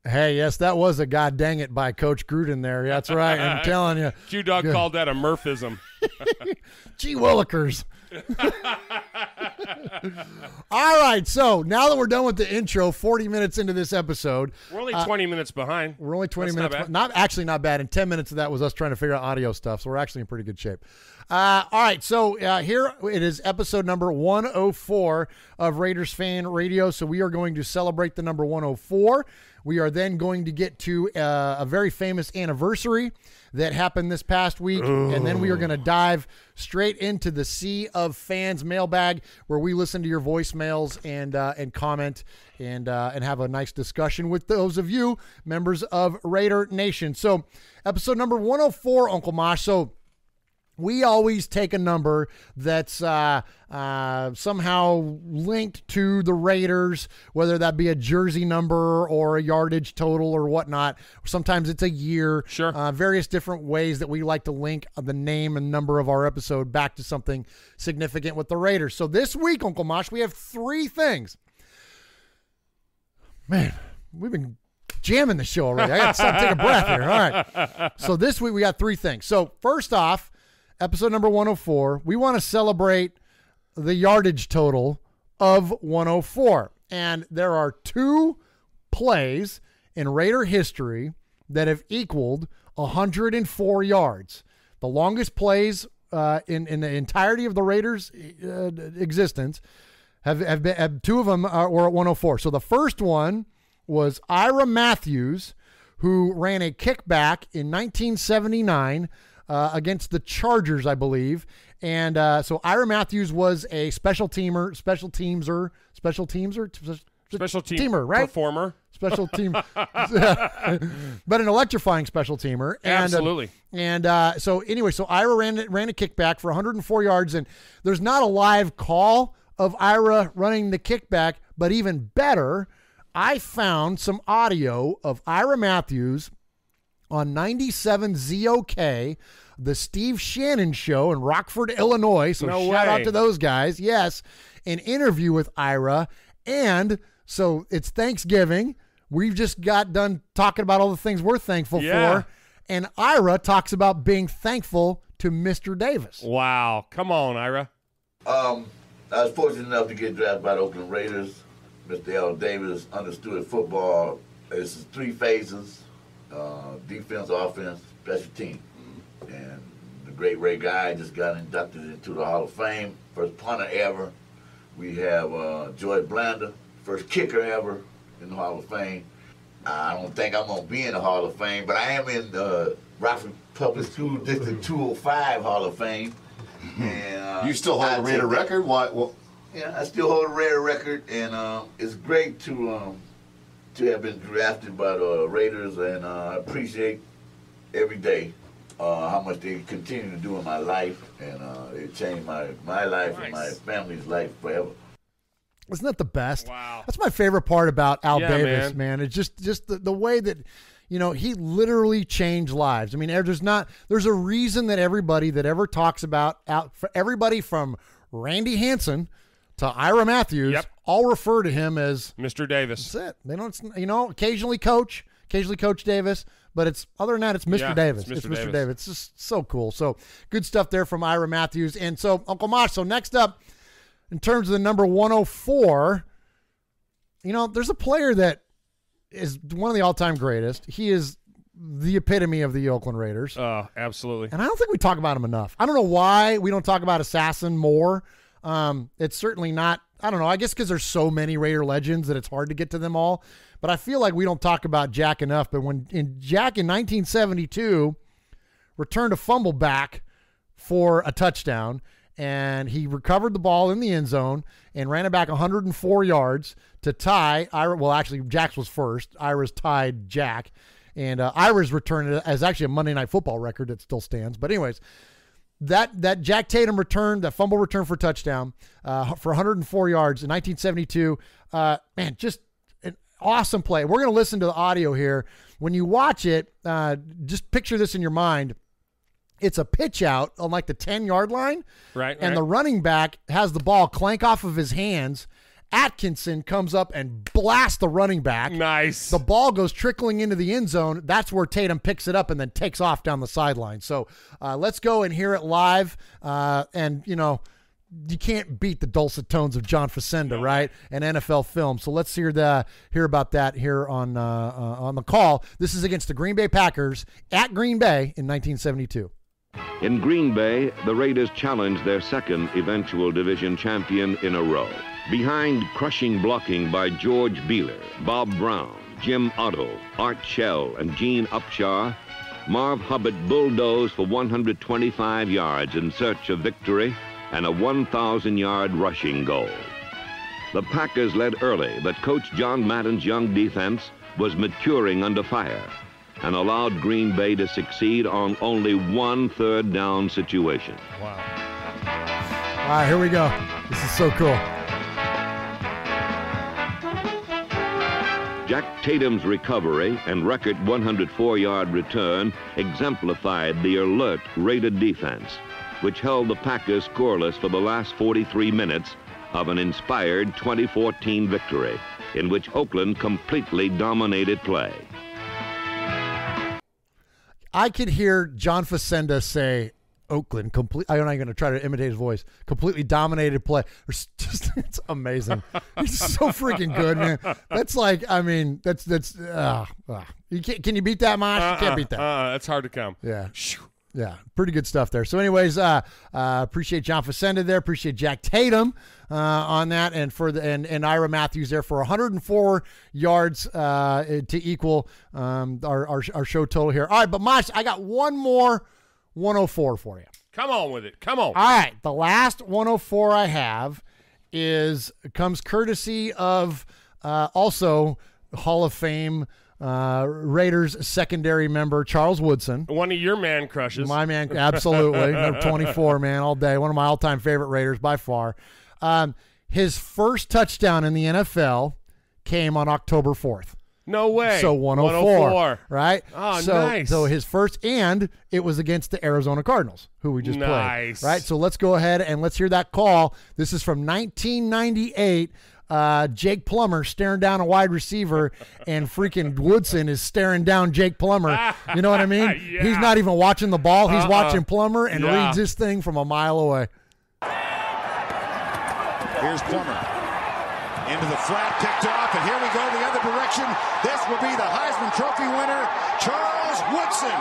Hey, yes, that was a god dang it by Coach Gruden there. That's right. I'm telling you. Q-Dog called that a Murphism. Gee willikers. All right, so now that we're done with the intro, 40 minutes into this episode. We're only 20 minutes behind. We're only 20 That's minutes. not bad. Not bad. And 10 minutes of that was us trying to figure out audio stuff, so we're actually in pretty good shape. All right, so here it is, episode number 104 of Raiders Fan Radio. So we are going to celebrate the number 104. We are then going to get to a very famous anniversary that happened this past week, and then we are going to dive straight into the Sea of Fans mailbag, where we listen to your voicemails and comment and have a nice discussion with those of you members of Raider Nation. So, episode number 104, Uncle Mosh. So, we always take a number that's somehow linked to the Raiders, whether that be a jersey number or a yardage total or whatnot. Sometimes it's a year. Sure. Various different ways that we like to link the name and number of our episode back to something significant with the Raiders. So this week, Uncle Mosh, we have three things. Man, we've been jamming the show already. I got to stop taking a breath here. All right. So this week we got three things. So first off, episode number 104, we want to celebrate the yardage total of 104. And there are two plays in Raider history that have equaled 104 yards. The longest plays in the entirety of the Raiders' existence have been, two of them were at 104. So the first one was Ira Matthews, who ran a kickback in 1979 against the Chargers, I believe. And so Ira Matthews was a special teamer, right? Performer. Special team, but an electrifying special teamer. And, Absolutely. So Ira ran a kickback for 104 yards, and there's not a live call of Ira running the kickback, but even better, I found some audio of Ira Matthews on 97 ZOK, the Steve Shannon Show in Rockford, Illinois. So shout out to those guys. Yes, an interview with Ira. And so it's Thanksgiving. We've just got done talking about all the things we're thankful for. And Ira talks about being thankful to Mr. Davis. Wow. Come on, Ira. I was fortunate enough to get drafted by the Oakland Raiders. Mr. Al Davis understood football. It's 3 phases, defense, offense, special team. And the great Ray Guy just got inducted into the Hall of Fame. First punter ever. We have Joy Blanda, first kicker ever in the Hall of Fame. I don't think I'm going to be in the Hall of Fame, but I am in the Rockford Public School District 205 Hall of Fame. And, you still hold a Raider record? Why? Well, yeah, I still hold a Raider record, and it's great to have been drafted by the Raiders, and I appreciate every day how much they continue to do in my life, and it changed my life and my family's life forever. Isn't that the best? Wow. That's my favorite part about Al Davis, man. It's just the way that, he literally changed lives. I mean, there's a reason that everybody that ever talks about for everybody from Randy Hansen to Ira Matthews all refer to him as Mr. Davis. That's it. They don't, occasionally Coach Davis, but other than that, it's Mr. Davis. It's Mr. Davis. It's just so cool. So good stuff there from Ira Matthews. And so Uncle Mosh, so next up, in terms of the number 104, there's a player that is one of the all-time greatest. He is the epitome of the Oakland Raiders. Oh, absolutely. And I don't think we talk about him enough. I don't know why we don't talk about Assassin more. It's certainly not, I don't know, I guess because there's so many Raider legends that it's hard to get to them all. But I feel like we don't talk about Jack enough. But Jack in 1972 returned a fumble back for a touchdown, and he recovered the ball in the end zone and ran it back 104 yards to tie Ira. Well, actually, Jack's was first. Ira's tied Jack. And Ira's returned as actually a Monday Night Football record that still stands. But anyways, that Jack Tatum return, that fumble return for touchdown for 104 yards in 1972, man, just an awesome play. We're going to listen to the audio here. When you watch it, just picture this in your mind. It's a pitch out on like the 10-yard line. Right. And the running back has the ball clank off of his hands. Atkinson comes up and blasts the running back. Nice. The ball goes trickling into the end zone. That's where Tatum picks it up and then takes off down the sideline. So let's go and hear it live. And, you can't beat the dulcet tones of John Facenda, right? And NFL film. So let's hear about that here on the call. This is against the Green Bay Packers at Green Bay in 1972. In Green Bay, the Raiders challenged their second eventual division champion in a row. Behind crushing blocking by George Beeler, Bob Brown, Jim Otto, Art Shell, and Gene Upshaw, Marv Hubbard bulldozed for 125 yards in search of victory and a 1,000-yard rushing goal. The Packers led early, but Coach John Madden's young defense was maturing under fire and allowed Green Bay to succeed on only one third down situation. Wow. All right, here we go. This is so cool. Jack Tatum's recovery and record 104-yard return exemplified the alert Raider defense, which held the Packers scoreless for the last 43 minutes of an inspired 2014 victory, in which Oakland completely dominated play. I could hear John Facenda say, Oakland, I'm not going to try to imitate his voice, completely dominated play. It's amazing. He's so freaking good, man. That's like, I mean, can you beat that, Mosh? You can't beat that. That's hard to come. Yeah. Yeah, pretty good stuff there. So anyways, appreciate John Facenda there. Appreciate Jack Tatum on that, and and Ira Matthews there for 104 yards to equal our show total here. All right, but Mosh, I got one more 104 for you. Come on with it. Come on. All right, the last 104 I have comes courtesy of also Hall of Fame Raiders secondary member Charles Woodson. One of your man crushes. My man, absolutely. Number 24, man, all day. One of my all-time favorite Raiders by far. His first touchdown in the NFL came on October 4th. No way. So 104. Right? Oh, so, nice. So his first, and it was against the Arizona Cardinals, who we just played. Right? So let's go ahead and let's hear that call. This is from 1998. Jake Plummer staring down a wide receiver, and freaking Woodson is staring down Jake Plummer. You know what I mean? Yeah. He's not even watching the ball. He's watching Plummer and reads this thing from a mile away. Here's Plummer. Into the flat, picked off, and here we go the other direction. This will be the Heisman Trophy winner, Charles Woodson.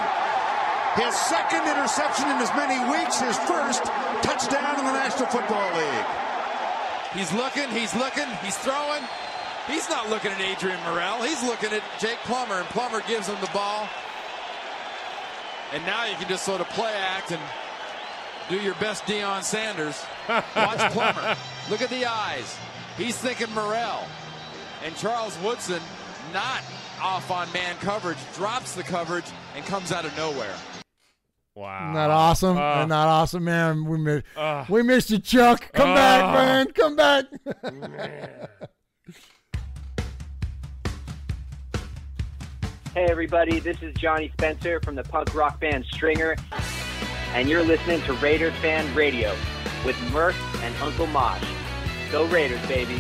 His second interception in as many weeks, his first touchdown in the National Football League. He's looking, he's throwing. He's not looking at Adrian Morrell. He's looking at Jake Plummer, and Plummer gives him the ball. And now you can just sort of play act and do your best Deion Sanders. Watch Plummer. Look at the eyes. He's thinking Morrell. And Charles Woodson, not off on man coverage, drops the coverage and comes out of nowhere. Wow. Isn't that awesome? Isn't that awesome, man? We missed you, Chuck. Come back, man. Come back. Hey, everybody. This is Johnny Spencer from the punk rock band Stringer, and you're listening to Raiders Fan Radio with Murph and Uncle Mosh. Go Raiders, baby.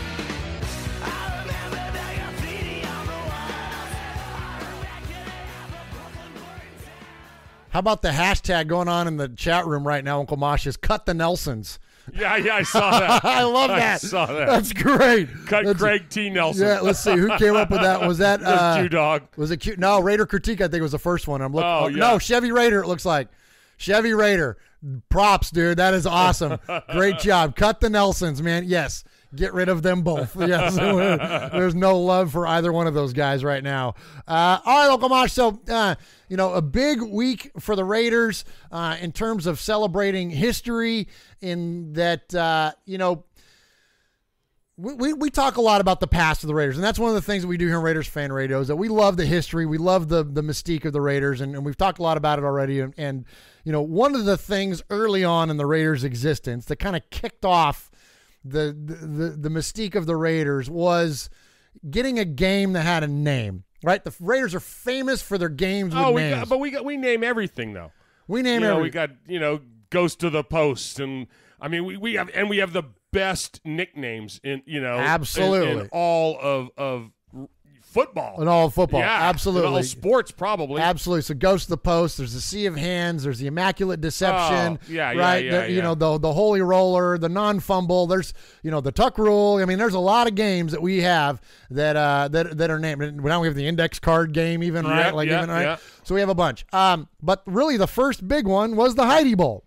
How about the hashtag going on in the chat room right now, Uncle Mosh, is cut the Nelsons. Yeah, I saw that. I love that. I saw that. That's great. Cut Craig T. Nelson. Yeah, let's see. Who came up with that? Was that Q-Dog? Was it cute? No, Raider Critique, I think, was the first one. I'm looking. Yeah. No, Chevy Raider, it looks like. Chevy Raider. Props, dude. That is awesome. Great job. Cut the Nelsons, man. Yes. Get rid of them both. Yes. There's no love for either one of those guys right now. All right, Uncle Mosh. So, a big week for the Raiders in terms of celebrating history in that, we talk a lot about the past of the Raiders, and that's one of the things that we do here on Raiders Fan Radio is that we love the history. We love the mystique of the Raiders, and we've talked a lot about it already. And one of the things early on in the Raiders' existence that kind of kicked off the mystique of the Raiders was getting a game that had a name, right? The Raiders are famous for their games with names. We name everything, though. We name everything. We got, Ghost to the Post, and I mean, we have the best nicknames in absolutely in all of football. In all of football, yeah, absolutely. In all sports, probably. Absolutely. So Ghost to the Post, there's the Sea of Hands, there's the Immaculate Deception, the Holy Roller, the non-fumble, there's, the Tuck Rule. I mean, there's a lot of games that we have that are named. Now we have the index card game even, right? Yeah. So we have a bunch. But really the first big one was the Heidi Bowl.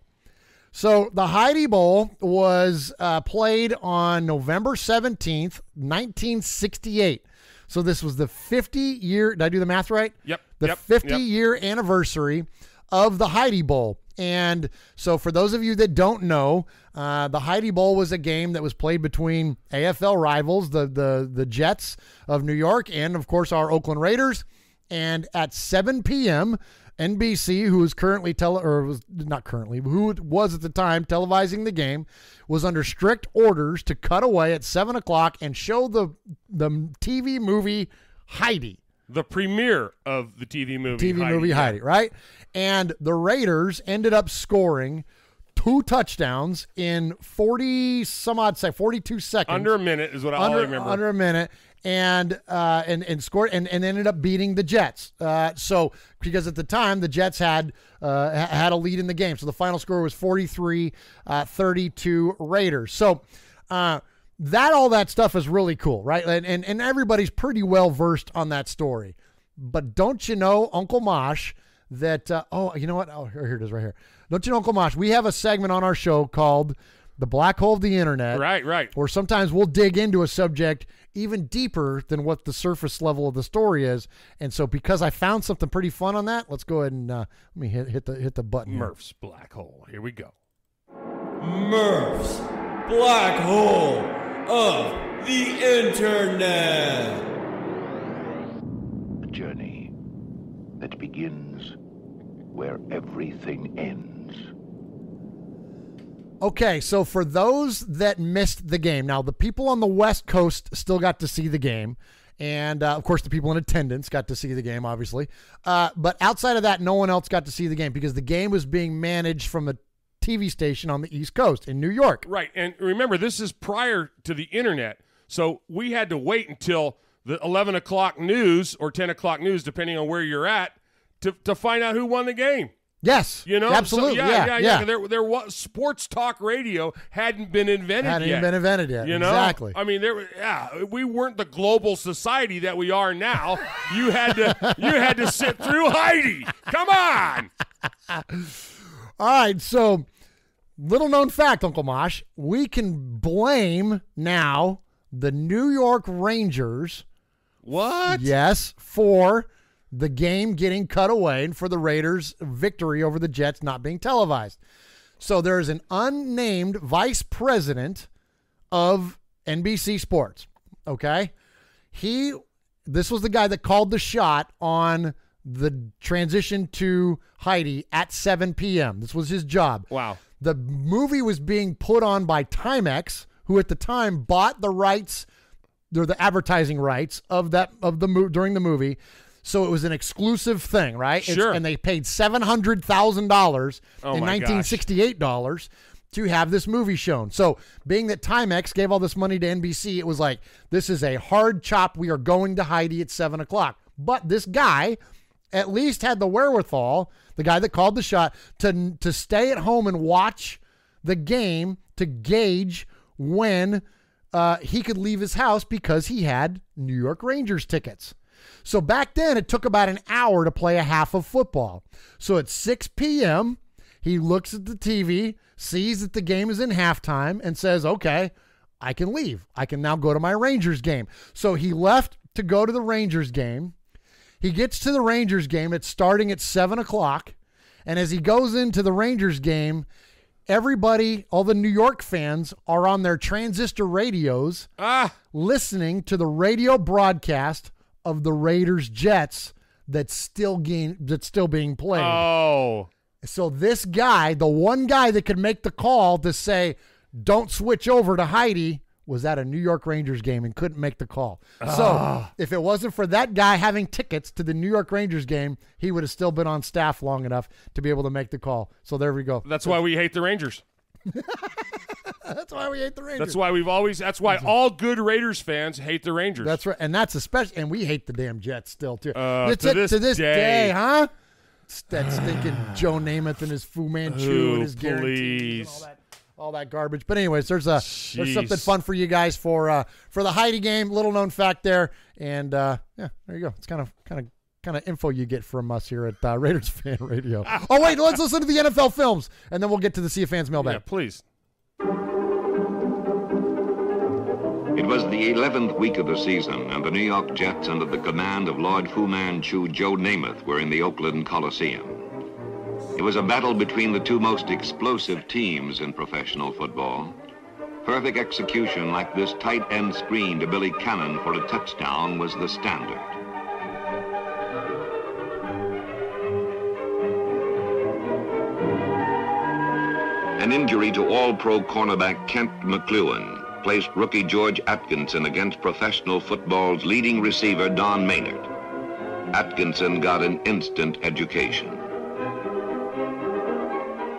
So the Heidi Bowl was played on November 17th, 1968. So this was the 50-year, did I do the math right? Yep. The 50-year anniversary of the Heidi Bowl. And so for those of you that don't know, the Heidi Bowl was a game that was played between AFL rivals, the Jets of New York, and, of course, our Oakland Raiders. And at 7 p.m., NBC, who was who was at the time televising the game, was under strict orders to cut away at 7 o'clock and show the TV movie Heidi. The premiere of the TV movie Heidi, right? And the Raiders ended up scoring 2 touchdowns in 42 seconds. Under a minute is what I remember. Under a minute. And scored and ended up beating the Jets. So because at the time the Jets had a lead in the game, so the final score was 43-32 Raiders. So all that stuff is really cool, right? And everybody's pretty well versed on that story. But don't you know, Uncle Mosh, that, you know what? Oh, here it is right here. Don't you know, Uncle Mosh, we have a segment on our show called The Black Hole of the Internet. Right. Where sometimes we'll dig into a subject even deeper than what the surface level of the story is. And so because I found something pretty fun on that, let's go ahead and let me hit the button. Murph's Black Hole. Here we go. Murph's Black Hole of the Internet. A journey that begins where everything ends. Okay, so for those that missed the game, now the people on the West Coast still got to see the game, and of course the people in attendance got to see the game, obviously. But outside of that, no one else got to see the game because the game was being managed from a TV station on the East Coast in New York. Right, and remember, this is prior to the internet, so we had to wait until the 11 o'clock news or 10 o'clock news, depending on where you're at, to find out who won the game. Yes, you know, absolutely. So, yeah. There was sports talk radio hadn't been invented yet. Hadn't been invented yet. You know, exactly. I mean, we weren't the global society that we are now. You had to sit through Heidi. Come on. All right, so little known fact, Uncle Mosh, we can blame now the New York Rangers. What? Yes, for the game getting cut away and for the Raiders' victory over the Jets not being televised. So there's an unnamed vice president of NBC Sports, okay? This was the guy that called the shot on the transition to Heidi at 7 p.m. This was his job. Wow. The movie was being put on by Timex, who at the time bought the rights, the advertising rights during the movie. So it was an exclusive thing, right? Sure. And they paid $700,000 in $1968 to have this movie shown. So being that Timex gave all this money to NBC, it was like, this is a hard chop. We are going to Heidi at 7 o'clock. But this guy at least had the wherewithal, the guy that called the shot, to stay at home and watch the game to gauge when he could leave his house because he had New York Rangers tickets. So back then, it took about an hour to play a half of football. So at 6 p.m., he looks at the TV, sees that the game is in halftime, and says, okay, I can leave. I can now go to my Rangers game. So he left to go to the Rangers game. He gets to the Rangers game. It's starting at 7 o'clock. And as he goes into the Rangers game, everybody, all the New York fans, are on their transistor radios listening to the radio broadcast of the Raiders Jets that's still being played. Oh. So this guy, the one guy that could make the call to say, don't switch over to Heidi, was at a New York Rangers game and couldn't make the call. So if it wasn't for that guy having tickets to the New York Rangers game, he would have still been on staff long enough to be able to make the call. So there we go. That's why we hate the Rangers. That's why we hate the Rangers. That's why all good Raiders fans hate the Rangers. That's right. And that's especially, and we hate the damn Jets still too. To this day, huh? That stinking Joe Namath and his Fu Manchu and his guarantees and all that garbage. But anyways, there's something fun for you guys for the Heidi game. Little known fact there, and there you go. It's kind of info you get from us here at Raiders Fan Radio. Oh wait, let's listen to the NFL films, and then we'll get to the Sea of Fans mailbag. Yeah, please. It was the 11th week of the season, and the New York Jets, under the command of Lord Fu Manchu Joe Namath, were in the Oakland Coliseum. It was a battle between the two most explosive teams in professional football. Perfect execution like this tight end screen to Billy Cannon for a touchdown was the standard. An injury to all-pro cornerback Kent McLuhan placed rookie George Atkinson against professional football's leading receiver Don Maynard. Atkinson got an instant education.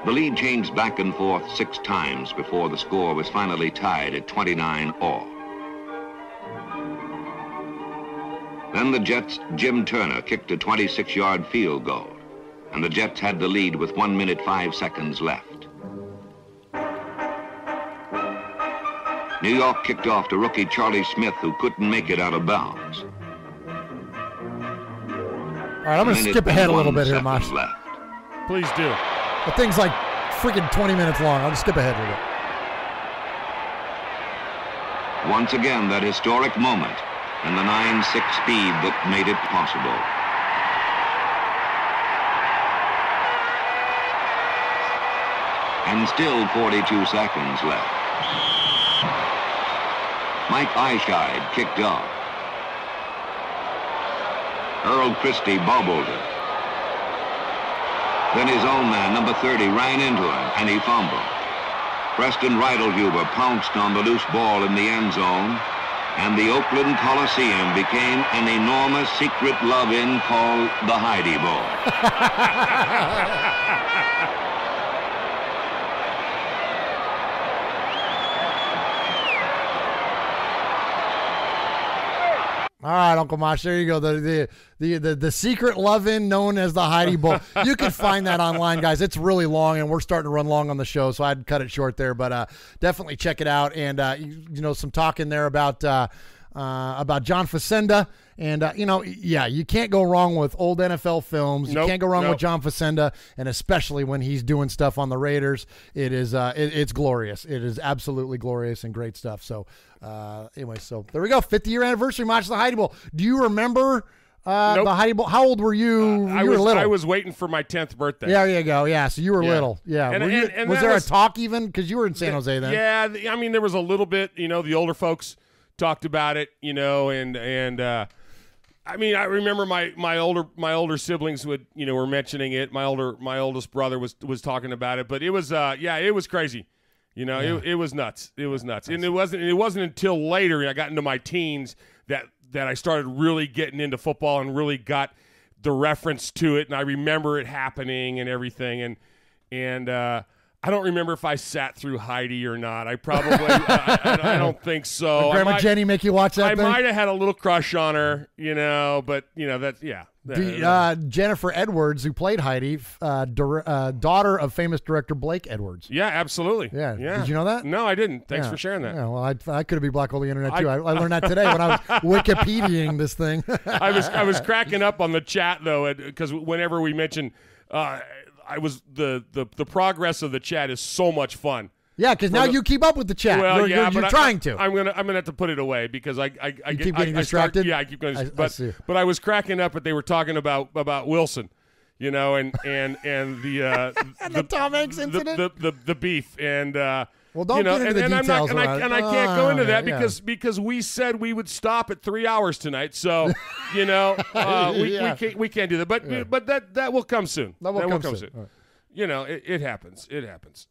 The lead changed back and forth 6 times before the score was finally tied at 29-all. Then the Jets' Jim Turner kicked a 26-yard field goal, and the Jets had the lead with 1 minute 5 seconds left. New York kicked off to rookie Charlie Smith, who couldn't make it out of bounds. All right, I'm going to skip ahead a little bit here, Mosh. Please do. The thing's like freaking 20 minutes long. I'll just skip ahead with it. Once again, that historic moment and the 9.6 speed that made it possible. And still 42 seconds left. Mike Eischeid kicked off. Earl Christie bobbled it. Then his own man, number 30, ran into him, and he fumbled. Preston Reitelhuber pounced on the loose ball in the end zone, and the Oakland Coliseum became an enormous secret love-in called the Heidi Bowl. All right, Uncle Mosh, there you go. The secret love-in known as the Heidi Bowl. You can find that online, guys. It's really long, and we're starting to run long on the show, so I'd cut it short there. But definitely check it out. And some talk in there about John Facenda. And, you can't go wrong with old NFL films. You can't go wrong with John Facenda, and especially when he's doing stuff on the Raiders. It is it's glorious. It is absolutely glorious and great stuff. So, anyway, so there we go. 50-year anniversary match of the Heidi Bowl. Do you remember the Heidi Bowl? How old were you? You were little. I was waiting for my 10th birthday. Yeah, there you go. Yeah, so you were little. Yeah. And was there a talk even? Because you were in San Jose then. Yeah, I mean, there was a little bit. The older folks talked about it, and I mean, I remember my older siblings were mentioning it. My oldest brother was talking about it, but it was it was crazy. It was nuts. It was nuts. And it wasn't until later I got into my teens that I started really getting into football and really got the reference to it, and I remember it happening and everything, and I don't remember if I sat through Heidi or not. I probably I don't think so. Did Grandma Jenny make you watch that thing? I might have had a little crush on her, but that's Jennifer Edwards, who played Heidi, daughter of famous director Blake Edwards. Yeah, absolutely. Yeah. Did you know that? No, I didn't. Thanks for sharing that. Yeah, well, I could have been black on the internet too. I learned that today when I was Wikipediaing this thing. I was cracking up on the chat though, because whenever we mention. The progress of the chat is so much fun. Yeah, because now you keep up with the chat. Well, you're trying to. I'm gonna have to put it away because I keep getting distracted. I keep going. But I was cracking up, but they were talking about Wilson, and the the Tom Hanks incident, the beef, and well, don't get into the details. I can't go into that because we said we would stop at 3 hours tonight. So we can't do that. But that will come soon. That will come soon. Right. It happens. It happens.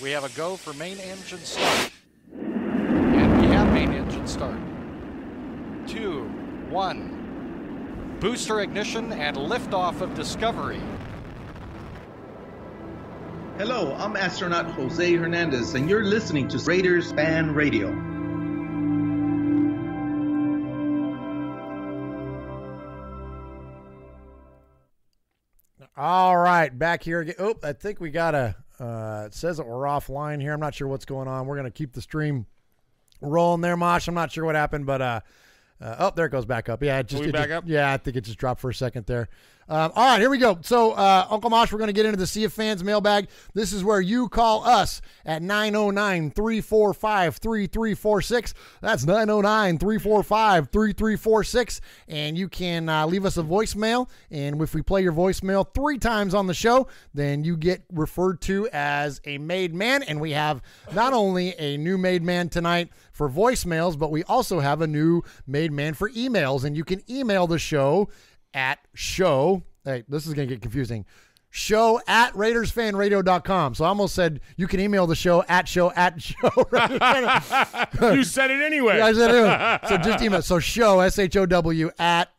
We have a go for main engine start, and we have main engine start. 2, 1. Booster ignition and liftoff of Discovery. Hello, I'm astronaut Jose Hernandez, and you're listening to Raiders Fan Radio. All right, back here again. Oh, I think we got it says that we're offline here. I'm not sure what's going on. We're going to keep the stream rolling there, Mosh. I'm not sure what happened, but there it goes back up. Yeah, back up? Yeah, I think it just dropped for a second there. All right, here we go. So, Uncle Mosh, we're going to get into the Sea of Fans mailbag. This is where you call us at 909-345-3346. That's 909-345-3346. And you can leave us a voicemail. And if we play your voicemail 3 times on the show, then you get referred to as a made man. And we have not only a new made man tonight for voicemails, but we also have a new made man for emails. And you can email the show at hey, this is going to get confusing, show at RaidersFanRadio.com. So I almost said you can email the show at show. You said it anyway. Yeah, I said it anyway. So just email. So show, SHOW, at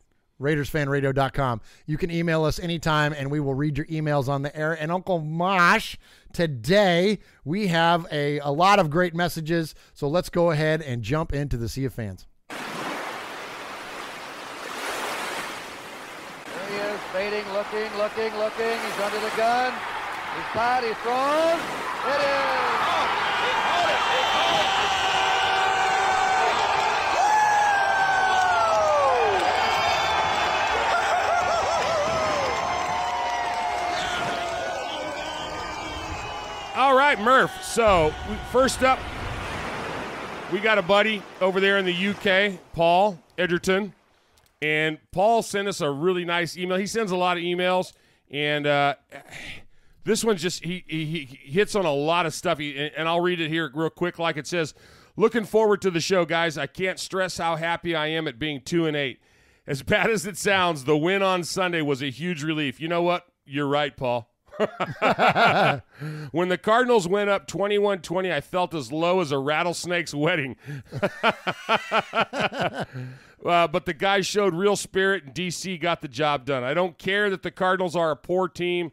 RaidersFanRadio.com. You can email us anytime, and we will read your emails on the air. And Uncle Mosh, today we have a lot of great messages. So let's go ahead and jump into the Sea of Fans. Fading, looking. He's under the gun. He's caught. He throws. It is. right, Murph. So, first up, we got a buddy over there in the UK, Paul Edgerton. And Paul sent us a really nice email. He sends a lot of emails, and this one just he hits on a lot of stuff. And I'll read it here real quick. Like it says, looking forward to the show, guys. I can't stress how happy I am at being 2-8. As bad as it sounds, the win on Sunday was a huge relief. You know what? You're right, Paul. When the Cardinals went up 21-20, I felt as low as a rattlesnake's wedding. But the guys showed real spirit, and DC got the job done. I don't care that the Cardinals are a poor team.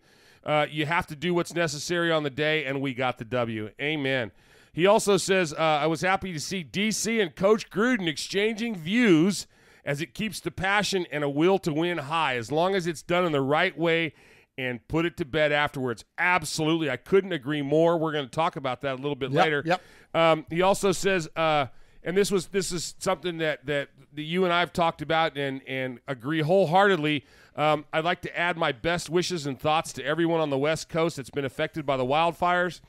You have to do what's necessary on the day, and we got the W. Amen. He also says, I was happy to see DC and Coach Gruden exchanging views as it keeps the passion and a will to win high, as long as it's done in the right way and put it to bed afterwards. Absolutely. I couldn't agree more. We're going to talk about that a little bit later. Yep. He also says, and this is something that you and I have talked about and agree wholeheartedly. I'd like to add my best wishes and thoughts to everyone on the West Coast that's been affected by the wildfires.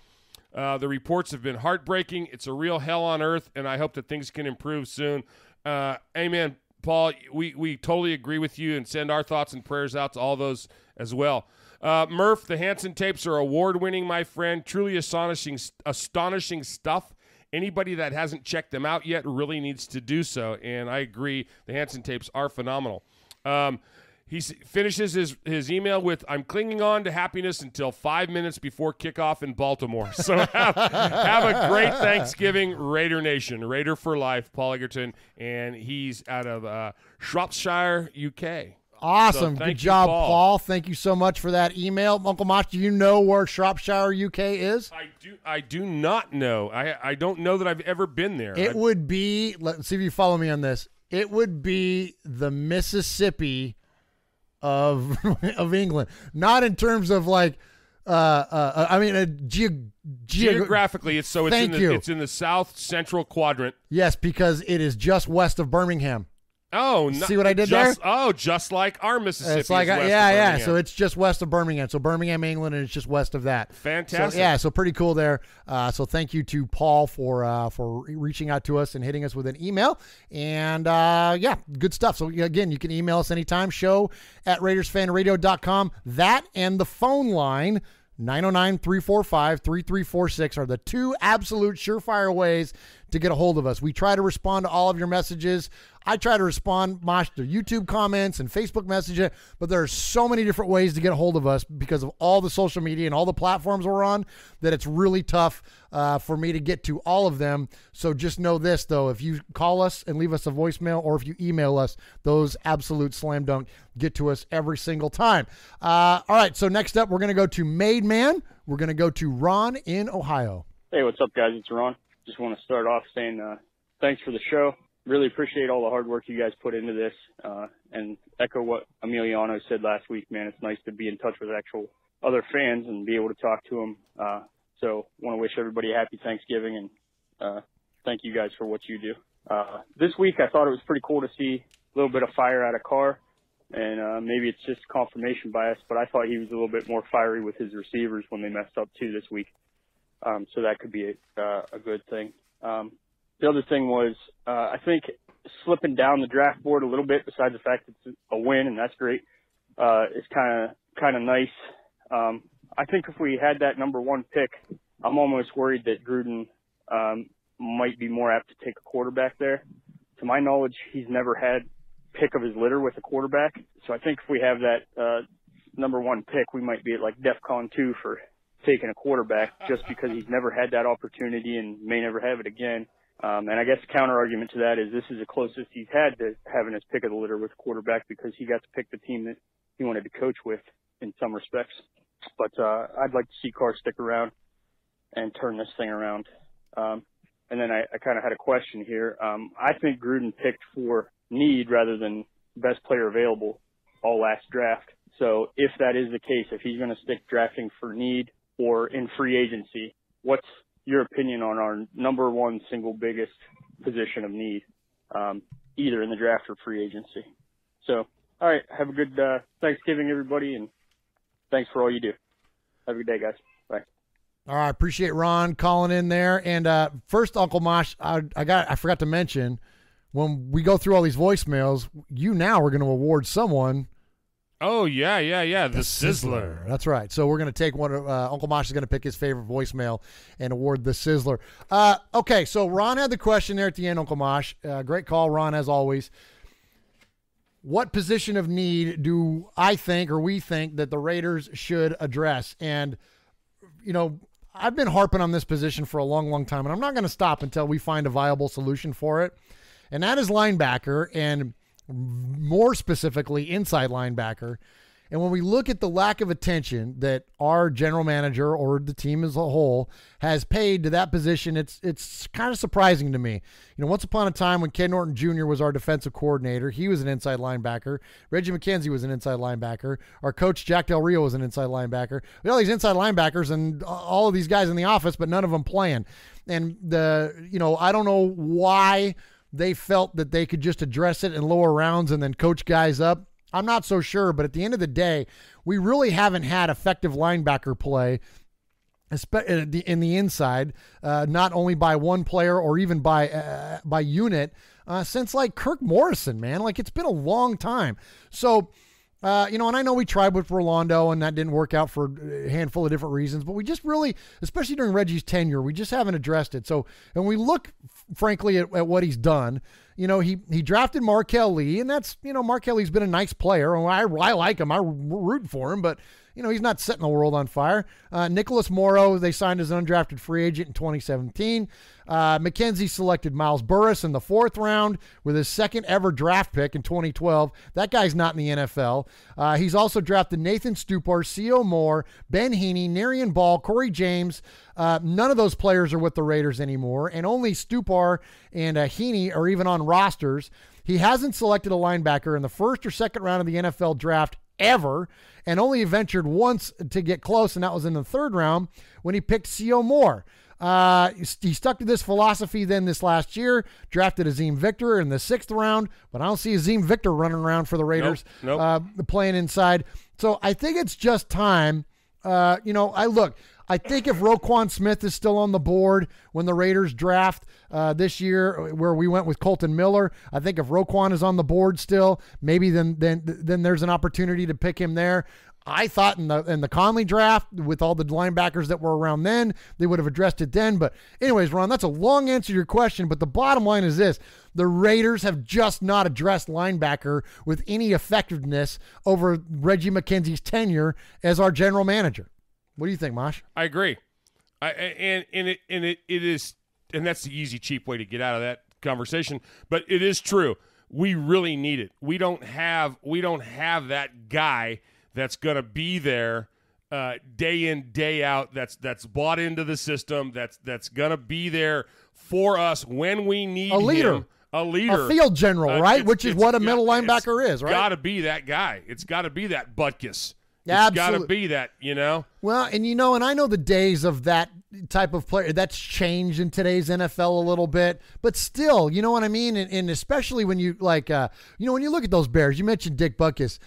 The reports have been heartbreaking. It's a real hell on earth, and I hope that things can improve soon. Amen, Paul. We totally agree with you and send our thoughts and prayers out to all those as well. Murph, the Hansen tapes are award-winning, my friend. Truly astonishing stuff. Anybody that hasn't checked them out yet really needs to do so, and I agree. The Hansen tapes are phenomenal. He finishes his email with, I'm clinging on to happiness until 5 minutes before kickoff in Baltimore. So have a great Thanksgiving, Raider Nation. Raider for life, Paul Egerton, and he's out of Shropshire, UK. Awesome. So good job, Paul. Thank you so much for that email. Uncle Mosh, do you know where Shropshire, UK is? I do not know. I don't know that I've ever been there. It would be, let's see if you follow me on this. It would be the Mississippi of England. Not in terms of like, geographically, it's in the south central quadrant. Yes, because it is just west of Birmingham. Oh, see what I did there? Oh, just like our Mississippi. It's like is west of Birmingham. So it's just west of Birmingham. So Birmingham, England, and it's just west of that. Fantastic. So pretty cool there. So thank you to Paul for reaching out to us and hitting us with an email. And good stuff. So again, you can email us anytime. show@RaidersFanRadio.com. That and the phone line 909-345-3346 are the two absolute surefire ways to get a hold of us. We try to respond to all of your messages. I try to respond, Mosh, to YouTube comments and Facebook messages, but there are so many different ways to get a hold of us because of all the social media and all the platforms we're on that it's really tough for me to get to all of them. So just know this, though. If you call us and leave us a voicemail or if you email us, those absolute slam dunk get to us every single time. All right, so next up, we're going to go to Made Man. We're going to go to Ron in Ohio. Hey, what's up, guys? It's Ron. Just want to start off saying thanks for the show. Really appreciate all the hard work you guys put into this, and echo what Emiliano said last week, man. It's nice to be in touch with actual other fans and be able to talk to them. So want to wish everybody a happy Thanksgiving, and thank you guys for what you do. This week I thought it was pretty cool to see a little bit of fire out of Carr, and maybe it's just confirmation bias, but I thought he was a little bit more fiery with his receivers when they messed up too this week. So that could be a good thing. The other thing was, I think slipping down the draft board a little bit, besides the fact it's a win, and that's great, is kind of nice. I think if we had that number one pick, I'm almost worried that Gruden might be more apt to take a quarterback there. To my knowledge, he's never had pick of his litter with a quarterback. So I think if we have that number one pick, we might be at like DEFCON 2 for taking a quarterback, just because he's never had that opportunity and may never have it again. And I guess the counter argument to that is this is the closest he's had to having his pick of the litter with a quarterback, because he got to pick the team that he wanted to coach with in some respects. But I'd like to see Carr stick around and turn this thing around. And then I kind of had a question here. I think Gruden picked for need rather than best player available all last draft. So if that is the case, if he's going to stick drafting for need or in free agency, what's your opinion on our number one single biggest position of need, either in the draft or free agency? So, all right, have a good Thanksgiving, everybody, and thanks for all you do. Have a good day, guys. Bye. All right, appreciate Ron calling in there. And first, Uncle Mosh, I forgot to mention, when we go through all these voicemails, you now are going to award someone. Oh, yeah. The Sizzler. That's right. So we're going to take one. Uncle Mosh is going to pick his favorite voicemail and award the Sizzler. Okay, so Ron had the question there at the end, Uncle Mosh. Great call, Ron, as always. What position of need do I think, or we think, that the Raiders should address? And, you know, I've been harping on this position for a long, long time, and I'm not going to stop until we find a viable solution for it. And that is linebacker, and more specifically, inside linebacker. And when we look at the lack of attention that our general manager or the team as a whole has paid to that position, it's kind of surprising to me. You know, once upon a time when Ken Norton Jr. was our defensive coordinator, he was an inside linebacker. Reggie McKenzie was an inside linebacker. Our coach, Jack Del Rio, was an inside linebacker. We had all these inside linebackers and all of these guys in the office, but none of them playing. And, I don't know why they felt that they could just address it in lower rounds and then coach guys up. I'm not so sure, but at the end of the day, we really haven't had effective linebacker play in the inside, not only by one player or even by unit, since like Kirk Morrison, man. Like, it's been a long time. So, and I know we tried with Rolando and that didn't work out for a handful of different reasons, but we just really, especially during Reggie's tenure, we just haven't addressed it. So, and we look, frankly, at what he's done. You know, he drafted Markel Lee, and that's, Markel Lee's been a nice player. I like him. I root for him, but, he's not setting the world on fire. Nicholas Morrow, they signed as an undrafted free agent in 2017. McKenzie selected Miles Burris in the 4th round with his second ever draft pick in 2012. That guy's not in the NFL. He's also drafted Nathan Stupar, C.O. Moore, Ben Heaney, Narian Ball, Corey James. None of those players are with the Raiders anymore, and only Stupar and Heaney are even on rosters. He hasn't selected a linebacker in the 1st or 2nd round of the NFL draft ever, and only ventured once to get close, and that was in the 3rd round when he picked C.O. Moore. He stuck to this philosophy then this last year, drafted Azim Victor in the 6th round, but I don't see Azim Victor running around for the Raiders playing inside. So I think it's just time. I think if Roquan Smith is still on the board when the Raiders draft this year, where we went with Colton Miller, I think if Roquan is on the board still, maybe then there's an opportunity to pick him there. I thought in the Conley draft, with all the linebackers that were around then, they would have addressed it then. But anyways, Ron, that's a long answer to your question, but the bottom line is this. The Raiders have just not addressed linebacker with any effectiveness over Reggie McKenzie's tenure as our general manager. What do you think, Mosh? I agree. It is, and that's the easy, cheap way to get out of that conversation. But it is true. We really need it. We don't have that guy that's going to be there day in, day out. That's bought into the system. That's going to be there for us when we need a leader. Him. A leader, a field general, right? Which is what a middle linebacker is, right? It's got to be that guy. It's got to be that Butkus. It's got to be that, Well, and I know the days of that type of player, that's changed in today's NFL a little bit, but still, you know what I mean? And especially when you when you look at those Bears, you mentioned Dick Butkus.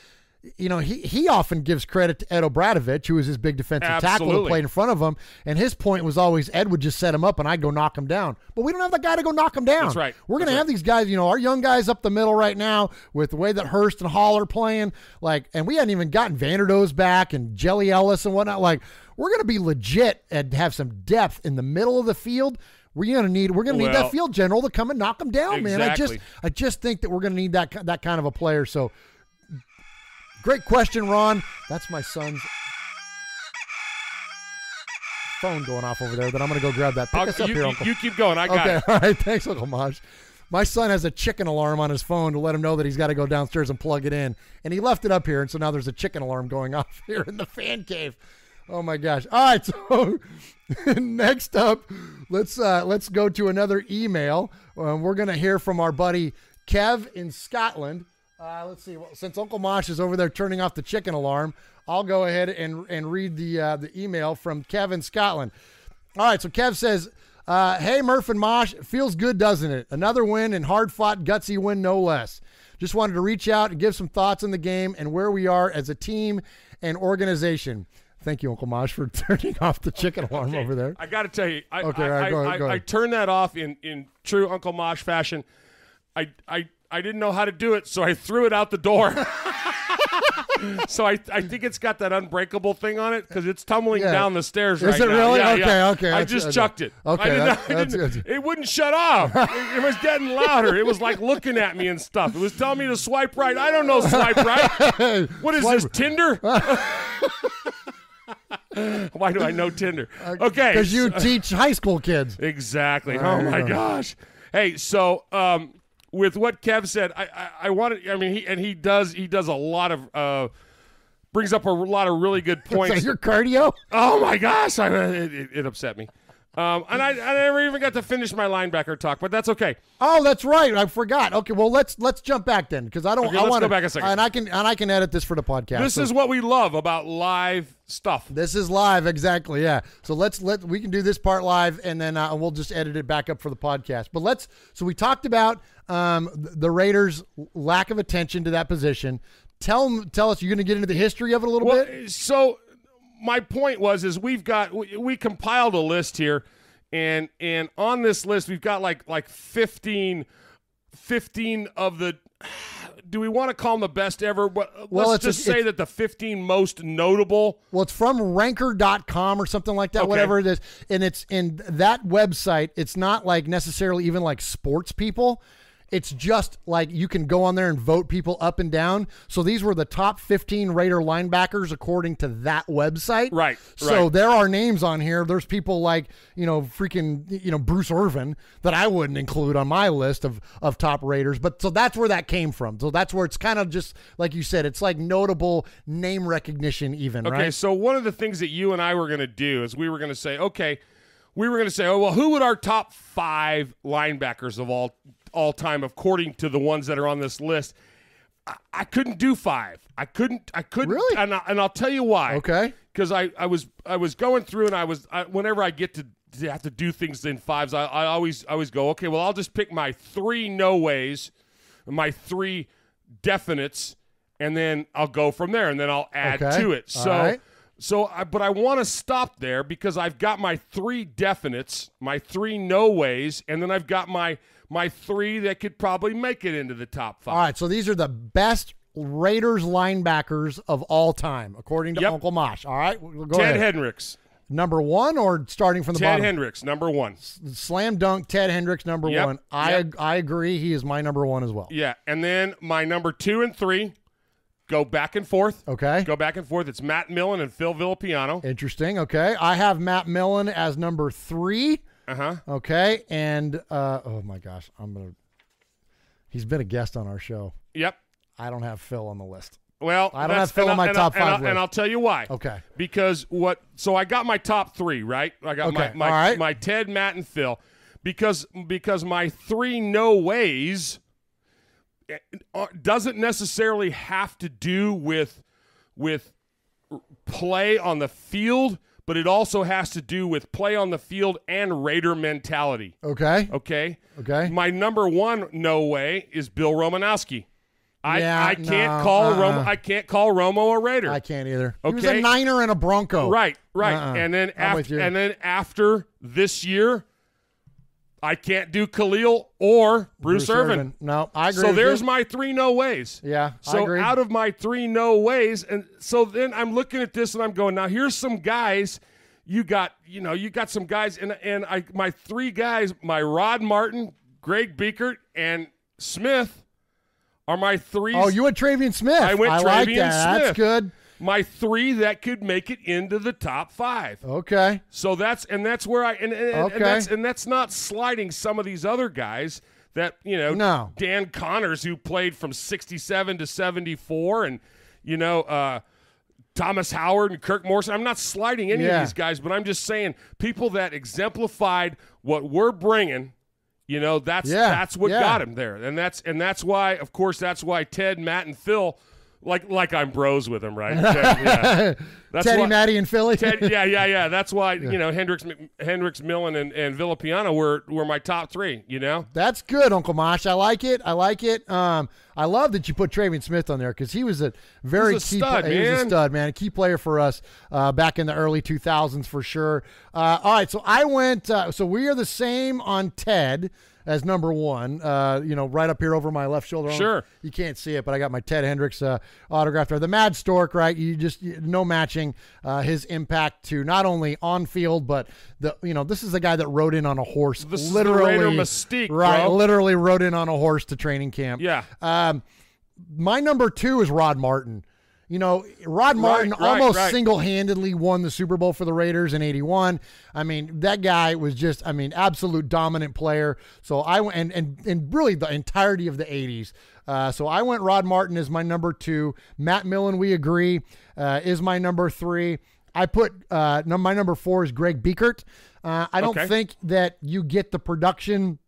He often gives credit to Ed Obradovich, who was his big defensive tackle that played in front of him, and his point was always Ed would just set him up and I'd go knock him down. But we don't have that guy to go knock him down. That's right. We're going to have these guys, our young guys up the middle right now with the way that Hurst and Hall are playing, and we hadn't even gotten Vanderdoes back and Jelly Ellis and whatnot. We're going to be legit and have some depth in the middle of the field. We're gonna need that field general to come and knock him down, exactly. man. I just think that we're gonna need that kind of a player. So, great question, Ron. That's my son's phone going off over there. That I'm gonna go grab that. Pick us up here, Uncle. You keep going. I got it. All right. Thanks, Uncle Maj. My son has a chicken alarm on his phone to let him know that he's got to go downstairs and plug it in, and he left it up here, and so now there's a chicken alarm going off here in the fan cave. Oh my gosh! All right, so next up, let's go to another email. We're gonna hear from our buddy Kev in Scotland. Let's see. Well, since Uncle Mosh is over there turning off the chicken alarm, I'll go ahead and read the email from Kev in Scotland. All right, so Kev says, "Hey Murph and Mosh, feels good, doesn't it? Another win and hard-fought, gutsy win, no less. Just wanted to reach out and give some thoughts on the game and where we are as a team and organization. Thank you, Uncle Mosh, for turning off the chicken alarm over there. I got to tell you, All right, go ahead. I turned that off in true Uncle Mosh fashion. I didn't know how to do it, so I threw it out the door. So I think it's got that unbreakable thing on it because it's tumbling down the stairs right now. Is it really? Yeah, Okay. I just chucked it. Okay. It wouldn't shut off. It was getting louder. It was like looking at me and stuff. It was telling me to swipe right. I don't know swipe right. What is this, Tinder? Why do I know Tinder? Okay. Because you teach high school kids. Exactly. Oh, my gosh. Hey, so with what Kev said, I wanted. I mean, he does a lot of brings up a lot of really good points. Is that your cardio? Oh my gosh, it upset me. And I never even got to finish my linebacker talk, but that's okay. Oh, that's right. I forgot. Okay, well let's jump back then because I don't. Okay, I want to go back a second. and I can edit this for the podcast. This is what we love about live stuff. This is live, exactly. Yeah. So we can do this part live, and then we'll just edit it back up for the podcast. But so we talked about the Raiders' lack of attention to that position. Tell us, you're going to get into the history of it a little bit. So my point is we compiled a list here, and on this list we've got like 15 of the. Do we want to call them the best ever? Let's just say that the 15 most notable. Well, it's from ranker.com or something like that, whatever it is. And it's in that website. It's not like necessarily even like sports people. It's just like you can go on there and vote people up and down. So these were the top 15 Raider linebackers according to that website. Right. So there are names on here. There's people like, freaking, Bruce Irvin that I wouldn't include on my list of top Raiders. But so that's where that came from. So that's where it's kind of just, like you said, it's like notable name recognition even, right? Okay, so one of the things that you and I were going to do is we were going to say, oh, well, who would our top 5 linebackers of all time according to the ones that are on this list? I couldn't do 5. I couldn't really, and I'll tell you why. Okay, because I was going through and whenever I get to have to do things in 5s, I always go, okay, well, I'll just pick my 3 no ways, my 3 definites, and then I'll go from there, and then I'll add to it. All right. But I want to stop there because I've got my 3 definites, my 3 no ways, and then I've got my 3 that could probably make it into the top 5. All right, so these are the best Raiders linebackers of all time, according to Uncle Mosh. All right, we'll go ahead. Ted Hendricks. Number 1 or starting from the bottom? Ted Hendricks, number 1. Slam dunk, Ted Hendricks, number 1. I agree. He is my number 1 as well. Yeah, and then my number 2 and 3 go back and forth. Okay. Go back and forth. It's Matt Millen and Phil Villapiano. Interesting. Okay. I have Matt Millen as number 3. Uh-huh. Okay. And, oh, my gosh. He's been a guest on our show. Yep. I don't have Phil on the list. Well, I don't have Phil on my top 5 list. And I'll tell you why. Okay. Because so I got my top 3, right? I got my Ted, Matt, and Phil. Because my 3 no ways doesn't necessarily have to do with play on the field, but it also has to do with play on the field and Raider mentality. Okay. My number 1 no way is Bill Romanowski. I can't call Romo a Raider. I can't either. Okay? He was a Niner and a Bronco. Right. And then after this year, I can't do Khalil or Bruce Irvin. No, I agree. So there's my 3 no ways. Yeah, so I agree. Out of my 3 no ways, and so then I'm looking at this and I'm going, now here's some guys. You got some guys, and my 3 guys, my Rod Martin, Greg Biekert, and Smith are my 3. Oh, you went Travian Smith. I went Travian like that. Smith. That's good. My 3 that could make it into the top 5. Okay. So that's where and that's not sliding some of these other guys that, No. Dan Connors, who played from 67 to 74, and Thomas Howard and Kirk Morrison. I'm not sliding any of these guys, but I'm just saying people that exemplified what we're bringing. That's what got him there, and that's why, of course, that's why Ted, Matt, and Phil. Like I'm bros with him, right? That's Teddy, Matty, and Philly. Yeah. That's why Hendricks, Millen, and Villapiano were my top 3. That's good, Uncle Mosh. I like it. I love that you put Travian Smith on there because he was a very He's a key stud, He was a man. stud, man. A key player for us back in the early 2000s for sure. All right, so I went. So we are the same on Ted as number one. Right up here over my left shoulder. Sure. You can't see it, but I got my Ted Hendricks autograph there. The Mad Stork, right? No matching his impact to not only on field, but this is the guy that rode in on a horse. This is literally, the Raider mystique, right? bro. Literally rode in on a horse to training camp. Yeah. My number 2 is Rod Martin. Rod Martin almost single-handedly won the Super Bowl for the Raiders in '81. I mean, that guy was just, absolute dominant player. So I went, and really the entirety of the '80s. So I went Rod Martin as my number 2. Matt Millen, we agree, is my number 3. I put my number 4 is Greg Biekert. I don't think that you get the production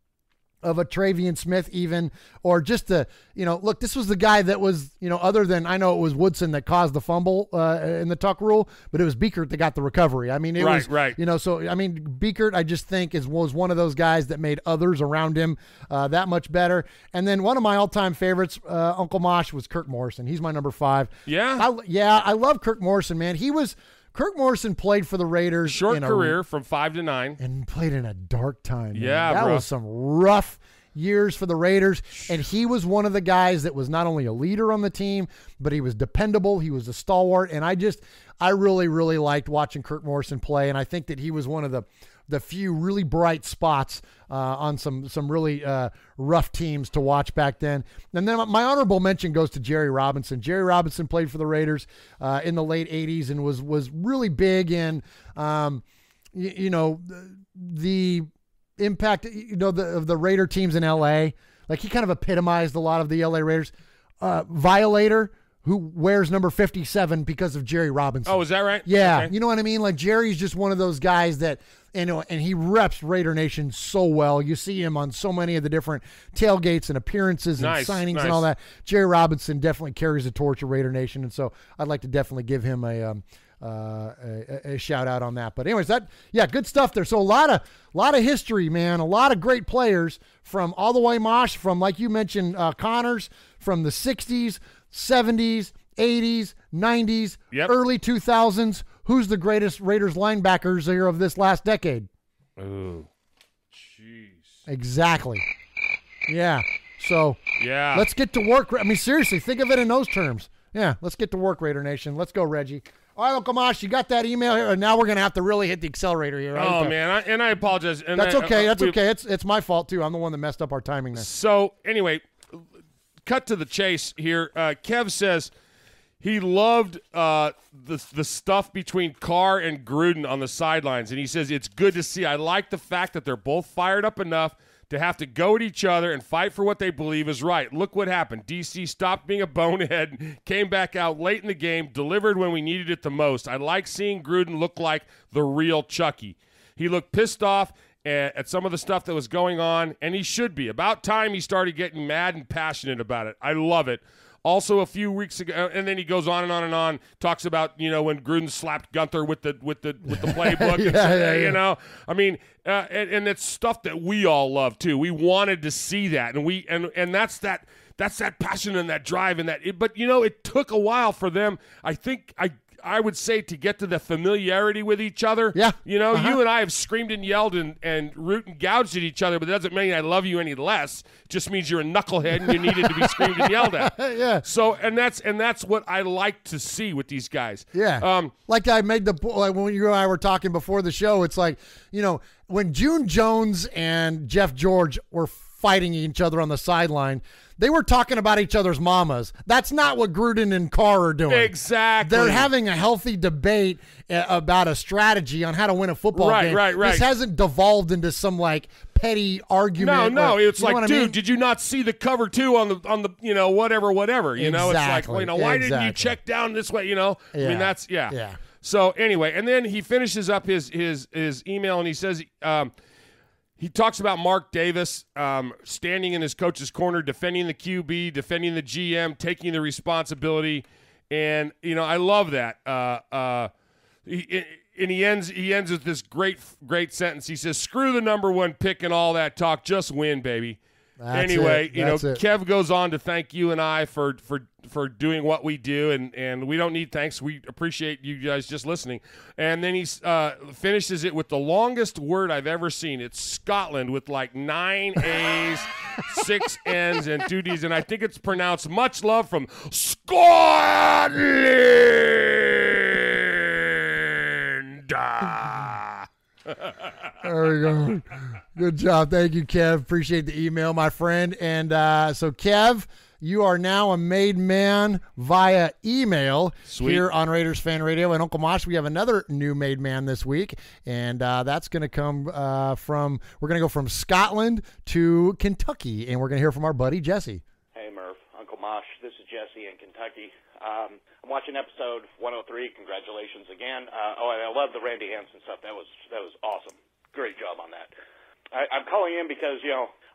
of a Travian Smith even, or just look, this was the guy that was, other than, I know it was Woodson that caused the fumble in the tuck rule, but it was Biekert that got the recovery. I mean, it was, Biekert, I just think was one of those guys that made others around him that much better. And then one of my all-time favorites, Uncle Mosh, was Kirk Morrison. He's my number 5. Yeah? I love Kirk Morrison, man. Kirk Morrison played for the Raiders. Short career from 5 to 9. And played in a dark time. Man. Yeah, that bro. was some rough years for the Raiders. And he was one of the guys that was not only a leader on the team, but he was dependable. He was a stalwart. And I really, really liked watching Kirk Morrison play. And I think that he was one of the few really bright spots on some really rough teams to watch back then. And then my honorable mention goes to Jerry Robinson. Jerry Robinson played for the Raiders in the late 80s and was really big in, the impact, of the Raider teams in LA. Like, he kind of epitomized a lot of the LA Raiders. Violator, who wears number 57 because of Jerry Robinson. Oh, is that right? Yeah. Okay. You know what I mean? Like, Jerry's just one of those guys that, and he reps Raider Nation so well. You see him on so many of the different tailgates and appearances and signings and all that. Jerry Robinson definitely carries the torch of Raider Nation, and so I'd like to definitely give him a shout out on that. But anyways, good stuff there. So a lot of history, man. A lot of great players from all the way, Mosh, from, like you mentioned, Connors, from the 60s, 70s, 80s, 90s, early 2000s. Who's the greatest Raiders linebackers here of this last decade? Oh, jeez. Exactly. Yeah. So let's get to work. I mean, seriously, think of it in those terms. Yeah, let's get to work, Raider Nation. Let's go, Reggie. All right, Uncle Mosh, you got that email here, and now we're going to have to really hit the accelerator here. Right? Oh, man, I apologize. And that's okay. That's okay. It's my fault, too. I'm the one that messed up our timing there. So, anyway, cut to the chase here. Kev says he loved the stuff between Carr and Gruden on the sidelines, and he says it's good to see. I like the fact that they're both fired up enough to have to go at each other and fight for what they believe is right. Look what happened. DC stopped being a bonehead, came back out late in the game, delivered when we needed it the most. I like seeing Gruden look like the real Chucky. He looked pissed off at some of the stuff that was going on, and he should be. About time he started getting mad and passionate about it. I love it. Also, a few weeks ago, and then he goes on and on and on, talks about, when Gruden slapped Gunther with the playbook. I mean, and it's stuff that we all love too. We wanted to see that, and that's that passion and that drive and that. But it took a while for them. I would say to get to the familiarity with each other. Yeah. You and I have screamed and yelled and root and gouged at each other, but it doesn't mean I love you any less. It just means you're a knucklehead and you needed to be screamed and yelled at. Yeah. So, and that's what I like to see with these guys. Yeah. Like I made when you and I were talking before the show, it's like, when June Jones and Jeff George were fighting each other on the sideline, they were talking about each other's mamas. That's not what Gruden and Carr are doing. Exactly. They're having a healthy debate about a strategy on how to win a football game. Right. This hasn't devolved into some petty argument. No. It's like, dude, did you not see the cover 2 on the whatever? Exactly. It's like, why didn't you check down this way? I mean, that's yeah. So anyway, and then he finishes up his email and he says. He talks about Mark Davis standing in his coach's corner, defending the QB, defending the GM, taking the responsibility, and I love that. He ends with this great sentence. He says, "Screw the number 1 pick and all that talk. Just win, baby." Anyway, That's it. Kev goes on to thank you and I for doing what we do, and we don't need thanks. We appreciate you guys just listening. And then he finishes it with the longest word I've ever seen. It's Scotland with like 9 A's, 6 N's, and 2 D's, and I think it's pronounced much love from Scotland. There we go. Good job. Thank you, Kev. Appreciate the email, my friend. And so, Kev, you are now a made man via email. Sweet. Here on Raiders Fan Radio. And Uncle Mosh, we have another new made man this week. And that's going to come we're going to go from Scotland to Kentucky. And we're going to hear from our buddy, Jesse. Hey, Murph. Uncle Mosh, this is Jesse in Kentucky. I'm watching episode 103. Congratulations again. I love the Randy Hansen stuff. That was awesome. Great job on that. I'm calling in because,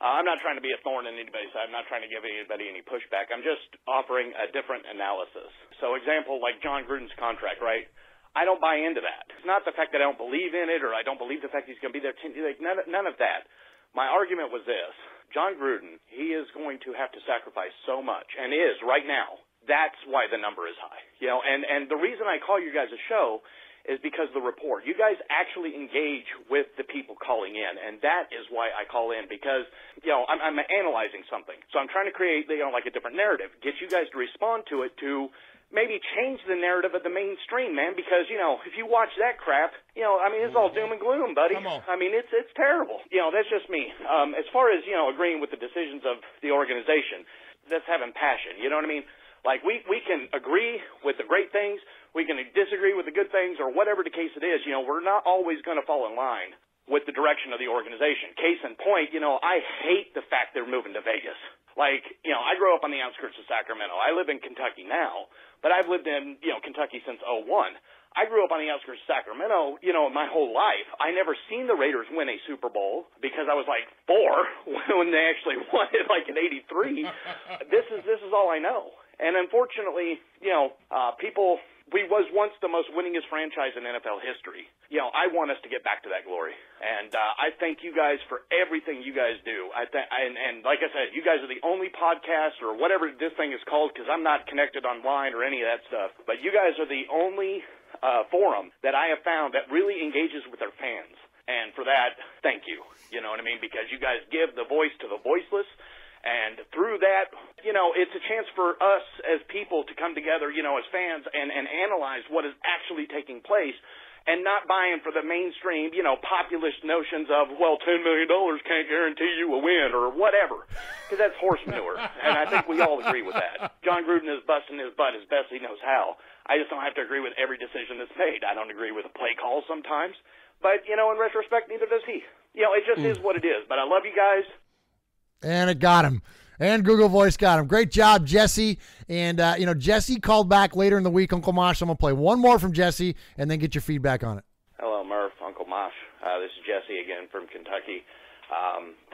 I'm not trying to be a thorn in anybody's side. I'm not trying to give anybody any pushback. I'm just offering a different analysis. So, example, like John Gruden's contract, right? I don't buy into that. It's not the fact that I don't believe in it or I don't believe the fact he's going to be there. None of that. My argument was this. John Gruden, he is going to have to sacrifice so much, and is right now. That's why the number is high. And the reason I call you guys a show is because the report. You guys actually engage with the people calling in, and that is why I call in because, I'm analyzing something. So I'm trying to create, like a different narrative, get you guys to respond to it to maybe change the narrative of the mainstream, man, because, if you watch that crap, it's all doom and gloom, buddy. Come on. It's terrible. That's just me. As far as, agreeing with the decisions of the organization, that's having passion. You know what I mean? Like, we can agree with the great things, we can disagree with the good things, or whatever the case it is. We're not always going to fall in line with the direction of the organization. Case in point, I hate the fact they're moving to Vegas. Like, I grew up on the outskirts of Sacramento. I live in Kentucky now, but I've lived in, Kentucky since 2001. I grew up on the outskirts of Sacramento, my whole life. I never seen the Raiders win a Super Bowl because I was like 4 when they actually won it, like in '83. This is all I know. And unfortunately, we was once the most winningest franchise in NFL history. I want us to get back to that glory. And I thank you guys for everything you guys do. And like I said, you guys are the only podcast or whatever this thing is called, because I'm not connected online or any of that stuff. But you guys are the only forum that I have found that really engages with their fans. And for that, thank you. You know what I mean? Because you guys give the voice to the voiceless. And through that, it's a chance for us as people to come together, as fans and analyze what is actually taking place and not buying for the mainstream, populist notions of, well, $10 million can't guarantee you a win or whatever, because that's horse manure. And I think we all agree with that. John Gruden is busting his butt as best he knows how. I just don't have to agree with every decision that's made. I don't agree with a play call sometimes. But, in retrospect, neither does he. It just is what it is. But I love you guys. And it got him. And Google Voice got him. Great job, Jesse. And, Jesse called back later in the week, Uncle Mosh. I'm going to play one more from Jesse and then get your feedback on it. Hello, Murph, Uncle Mosh. This is Jesse again from Kentucky.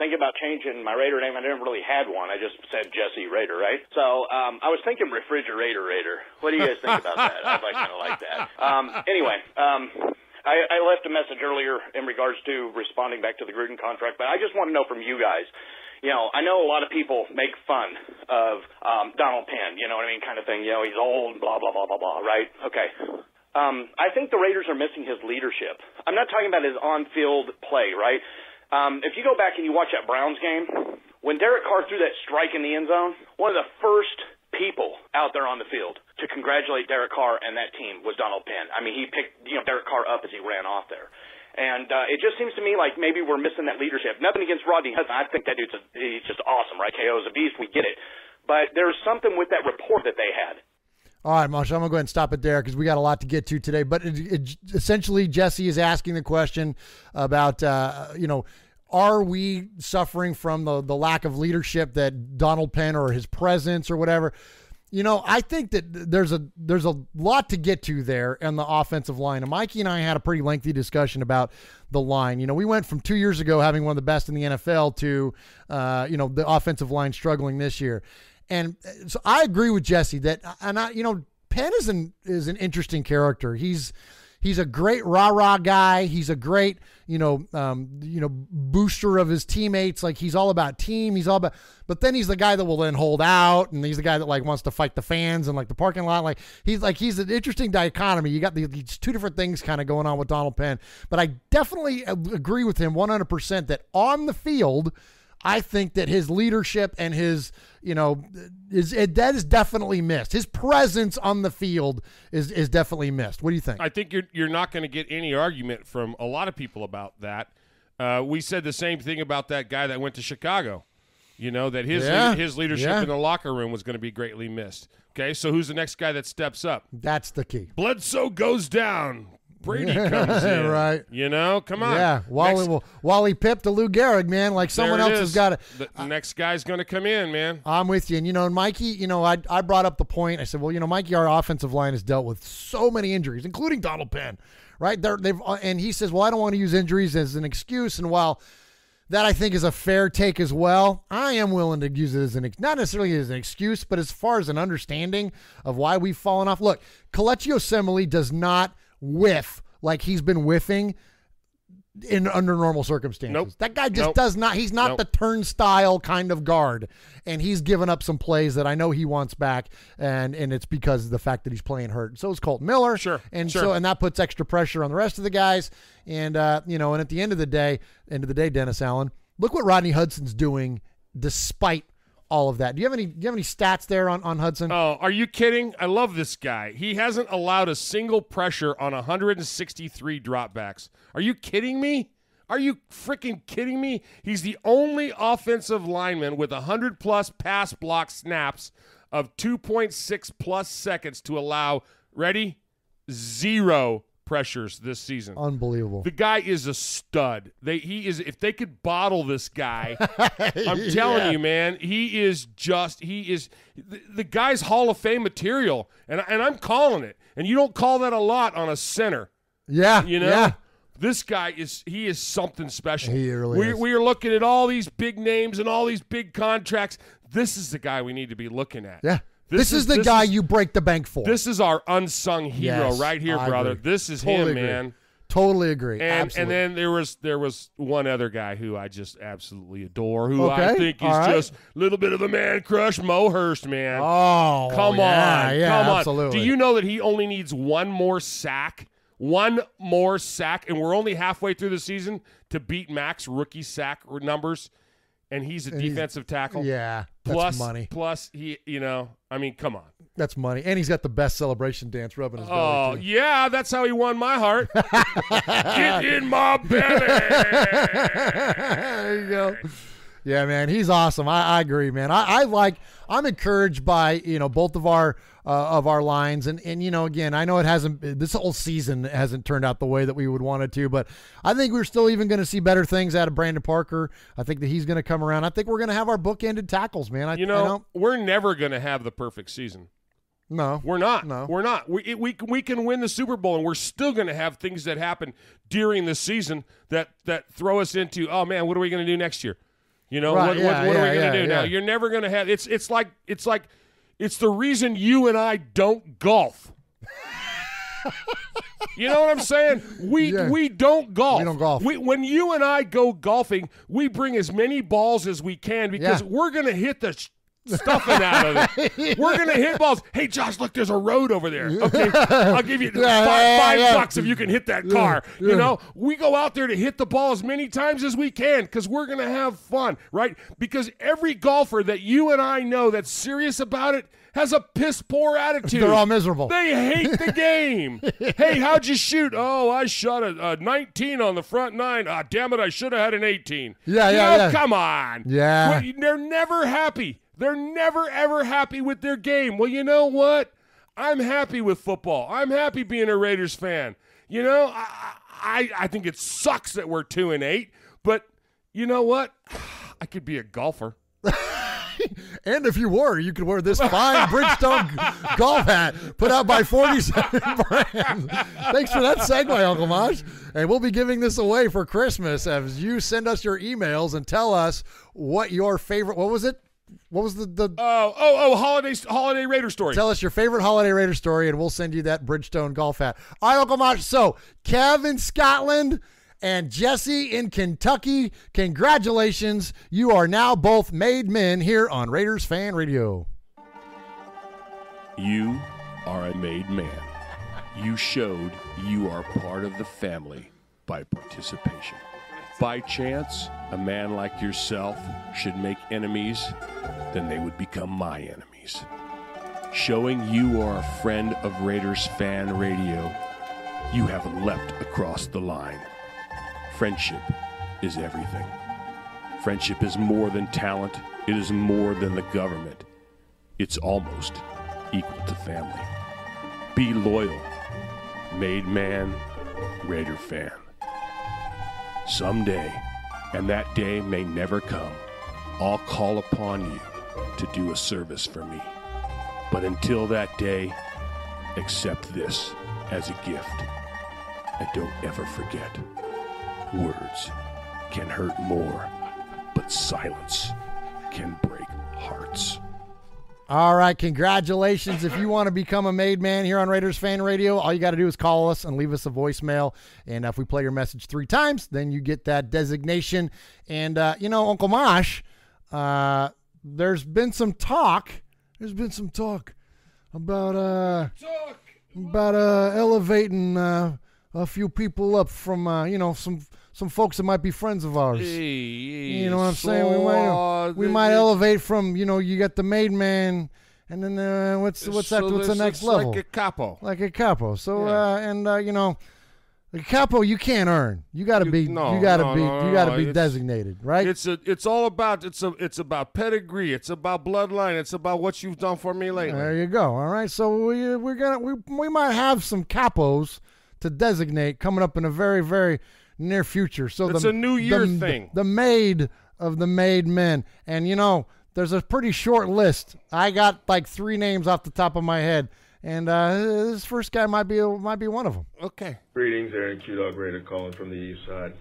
Thinking about changing my Raider name. I didn't really have one. I just said Jesse Raider, right? So I was thinking Refrigerator Raider. What do you guys think about that? I'd kind of like that. Anyway, I left a message earlier in regards to responding back to the Gruden contract, but I just want to know from you guys. I know a lot of people make fun of Donald Penn, kind of thing. He's old, blah, blah, blah, blah, blah, right? Okay. I think the Raiders are missing his leadership. I'm not talking about his on-field play, right? If you go back and you watch that Browns game, when Derek Carr threw that strike in the end zone, one of the first people out there on the field to congratulate Derek Carr and that team was Donald Penn. I mean, he picked Derek Carr up as he ran off there. And it just seems to me like maybe we're missing that leadership. Nothing against Rodney Hudson. I think that he's just awesome, right? KO's a beast. We get it. But there's something with that report that they had. All right, Mosh, I'm going to go ahead and stop it there because we got a lot to get to today. But essentially, Jesse is asking the question about, are we suffering from the lack of leadership that Donald Penn or his presence or whatever? I think that there's a lot to get to there in the offensive line. And Mikey and I had a pretty lengthy discussion about the line. We went from 2 years ago having one of the best in the NFL to, the offensive line struggling this year. And so I agree with Jesse that, Penn is an interesting character. He's He's a great rah-rah guy. He's a great, booster of his teammates. Like, he's all about team. He's all about, but then he's the guy that will then hold out, and he's the guy that like wants to fight the fans and like the parking lot. Like he's an interesting dichotomy. You got these two different things kind of going on with Donald Penn. But I definitely agree with him 100% that on the field, I think that his leadership and his, that is definitely missed. His presence on the field is definitely missed. What do you think? I think you're not going to get any argument from a lot of people about that. We said the same thing about that guy that went to Chicago. That his leadership in the locker room was going to be greatly missed. Okay, so who's the next guy that steps up? That's the key. Bledsoe goes down. Brady comes in. Right. Come on. Yeah, Wally Pip to Lou Gehrig, man. Like someone else has got to. The next guy's going to come in, man. I'm with you. And, Mikey, I brought up the point. I said, well, Mikey, our offensive line has dealt with so many injuries, including Donald Penn, right? And he says, well, I don't want to use injuries as an excuse. And while that I think is a fair take as well, I am willing to use it as not necessarily as an excuse, but as far as an understanding of why we've fallen off. Look, Kelechi Osemele does not whiff like he's been whiffing under normal circumstances. Nope. That guy just does not. He's not the turnstile kind of guard, and he's given up some plays that I know he wants back, and it's because of the fact that he's playing hurt. So is Colton Miller, and that puts extra pressure on the rest of the guys. And and at the end of the day, Dennis Allen, look what Rodney Hudson's doing despite all of that. Do you have any stats there on Hudson? Oh, are you kidding? I love this guy. He hasn't allowed a single pressure on 163 dropbacks. Are you kidding me? Are you freaking kidding me? He's the only offensive lineman with 100-plus pass block snaps of 2.6 plus seconds to allow, ready, 0 pressures this season. Unbelievable. The guy is a stud. If they could bottle this guy, I'm telling you, man, he is the guy's Hall of Fame material, and I'm calling it. And you don't call that a lot on a center. Yeah. Yeah. This guy is something special. He really is. We are looking at all these big names and all these big contracts. This is the guy we need to be looking at. Yeah. This is the guy you break the bank for. This is our unsung hero right here, brother. Agree. This is totally him, agree. man. Totally agree. And then there was one other guy who I just absolutely adore, who I think is just a little bit of a man crush, Mo Hurst, man. Oh, come on. Absolutely. Do you know that he only needs one more sack? One more sack, and we're only halfway through the season to beat Mac's rookie sack numbers, and he's a defensive tackle. Yeah, that's money. Plus, come on. That's money. And he's got the best celebration dance rubbing his belly. Oh, yeah, that's how he won my heart. Get in my belly. There you go. Yeah, man, he's awesome. I agree, man. I'm encouraged by, both of our lines. And again, I know this whole season hasn't turned out the way that we would want it to, but I think we're still even going to see better things out of Brandon Parker. I think that he's going to come around. I think we're going to have our bookended tackles, man. We're never going to have the perfect season. No, we're not. No, we're not. We can win the Super Bowl, and we're still going to have things that happen during the season that throw us into, oh man, what are we going to do next year? What are we going to do now? You're never going to have. It's like it's the reason you and I don't golf. You know what I'm saying? We don't golf. We don't golf. When you and I go golfing, we bring as many balls as we can because we're going to hit the stuffing out of it. We're going to hit balls. Hey, Josh, look, there's a road over there. Okay, I'll give you $5 if you can hit that car. We go out there to hit the ball as many times as we can because we're going to have fun, right? Because every golfer that you and I know that's serious about it has a piss-poor attitude. They're all miserable. They hate the game. Hey, how'd you shoot? Oh, I shot a 19 on the front nine. Ah, damn it, I should have had an 18. Yeah. Come on. Yeah. They're never happy. They're never, ever happy with their game. Well, you know what? I'm happy with football. I'm happy being a Raiders fan. I think it sucks that we're 2-8, but you know what? I could be a golfer. And if you were, you could wear this fine Bridgestone golf hat put out by 47 Brands. Thanks for that segue, Uncle Mosh. And we'll be giving this away for Christmas as you send us your emails and tell us what your favorite, what was it? what was the holiday Raider story. Tell us your favorite holiday Raider story, and we'll send you that Bridgestone golf hat. All right, Uncle Mosh. So Kev in Scotland and Jesse in Kentucky, congratulations. You are now both made men here on Raiders Fan Radio. You are a made man. You showed you are part of the family by participation. By chance, a man like yourself should make enemies, then they would become my enemies. Showing you are a friend of Raiders Fan Radio, you have leapt across the line. Friendship is everything. Friendship is more than talent. It is more than the government. It's almost equal to family. Be loyal. Made man, Raider fan. Someday, and that day may never come, I'll call upon you to do a service for me. But until that day, accept this as a gift. And don't ever forget, words can hurt more, but silence can break hearts. All right, congratulations. If you want to become a made man here on Raiders Fan Radio, all you got to do is call us and leave us a voicemail. And if we play your message 3 times, then you get that designation. And, Uncle Mosh, there's been some talk. About elevating a few people up from, some folks that might be friends of ours. You know what I'm saying? We might elevate from, you got the made man, and then what's the next level? Like a capo. So the capo you can't earn. You got to be designated, right? It's all about it's about pedigree. It's about bloodline. It's about what you've done for me lately. There you go. All right. So we might have some capos to designate coming up in a very, very near future. So it's a New Year thing. The maid of the made men. And, there's a pretty short list. I got like 3 names off the top of my head. And this first guy might be one of them. Okay. Greetings, Aaron Q-Dog Raider calling from the east side.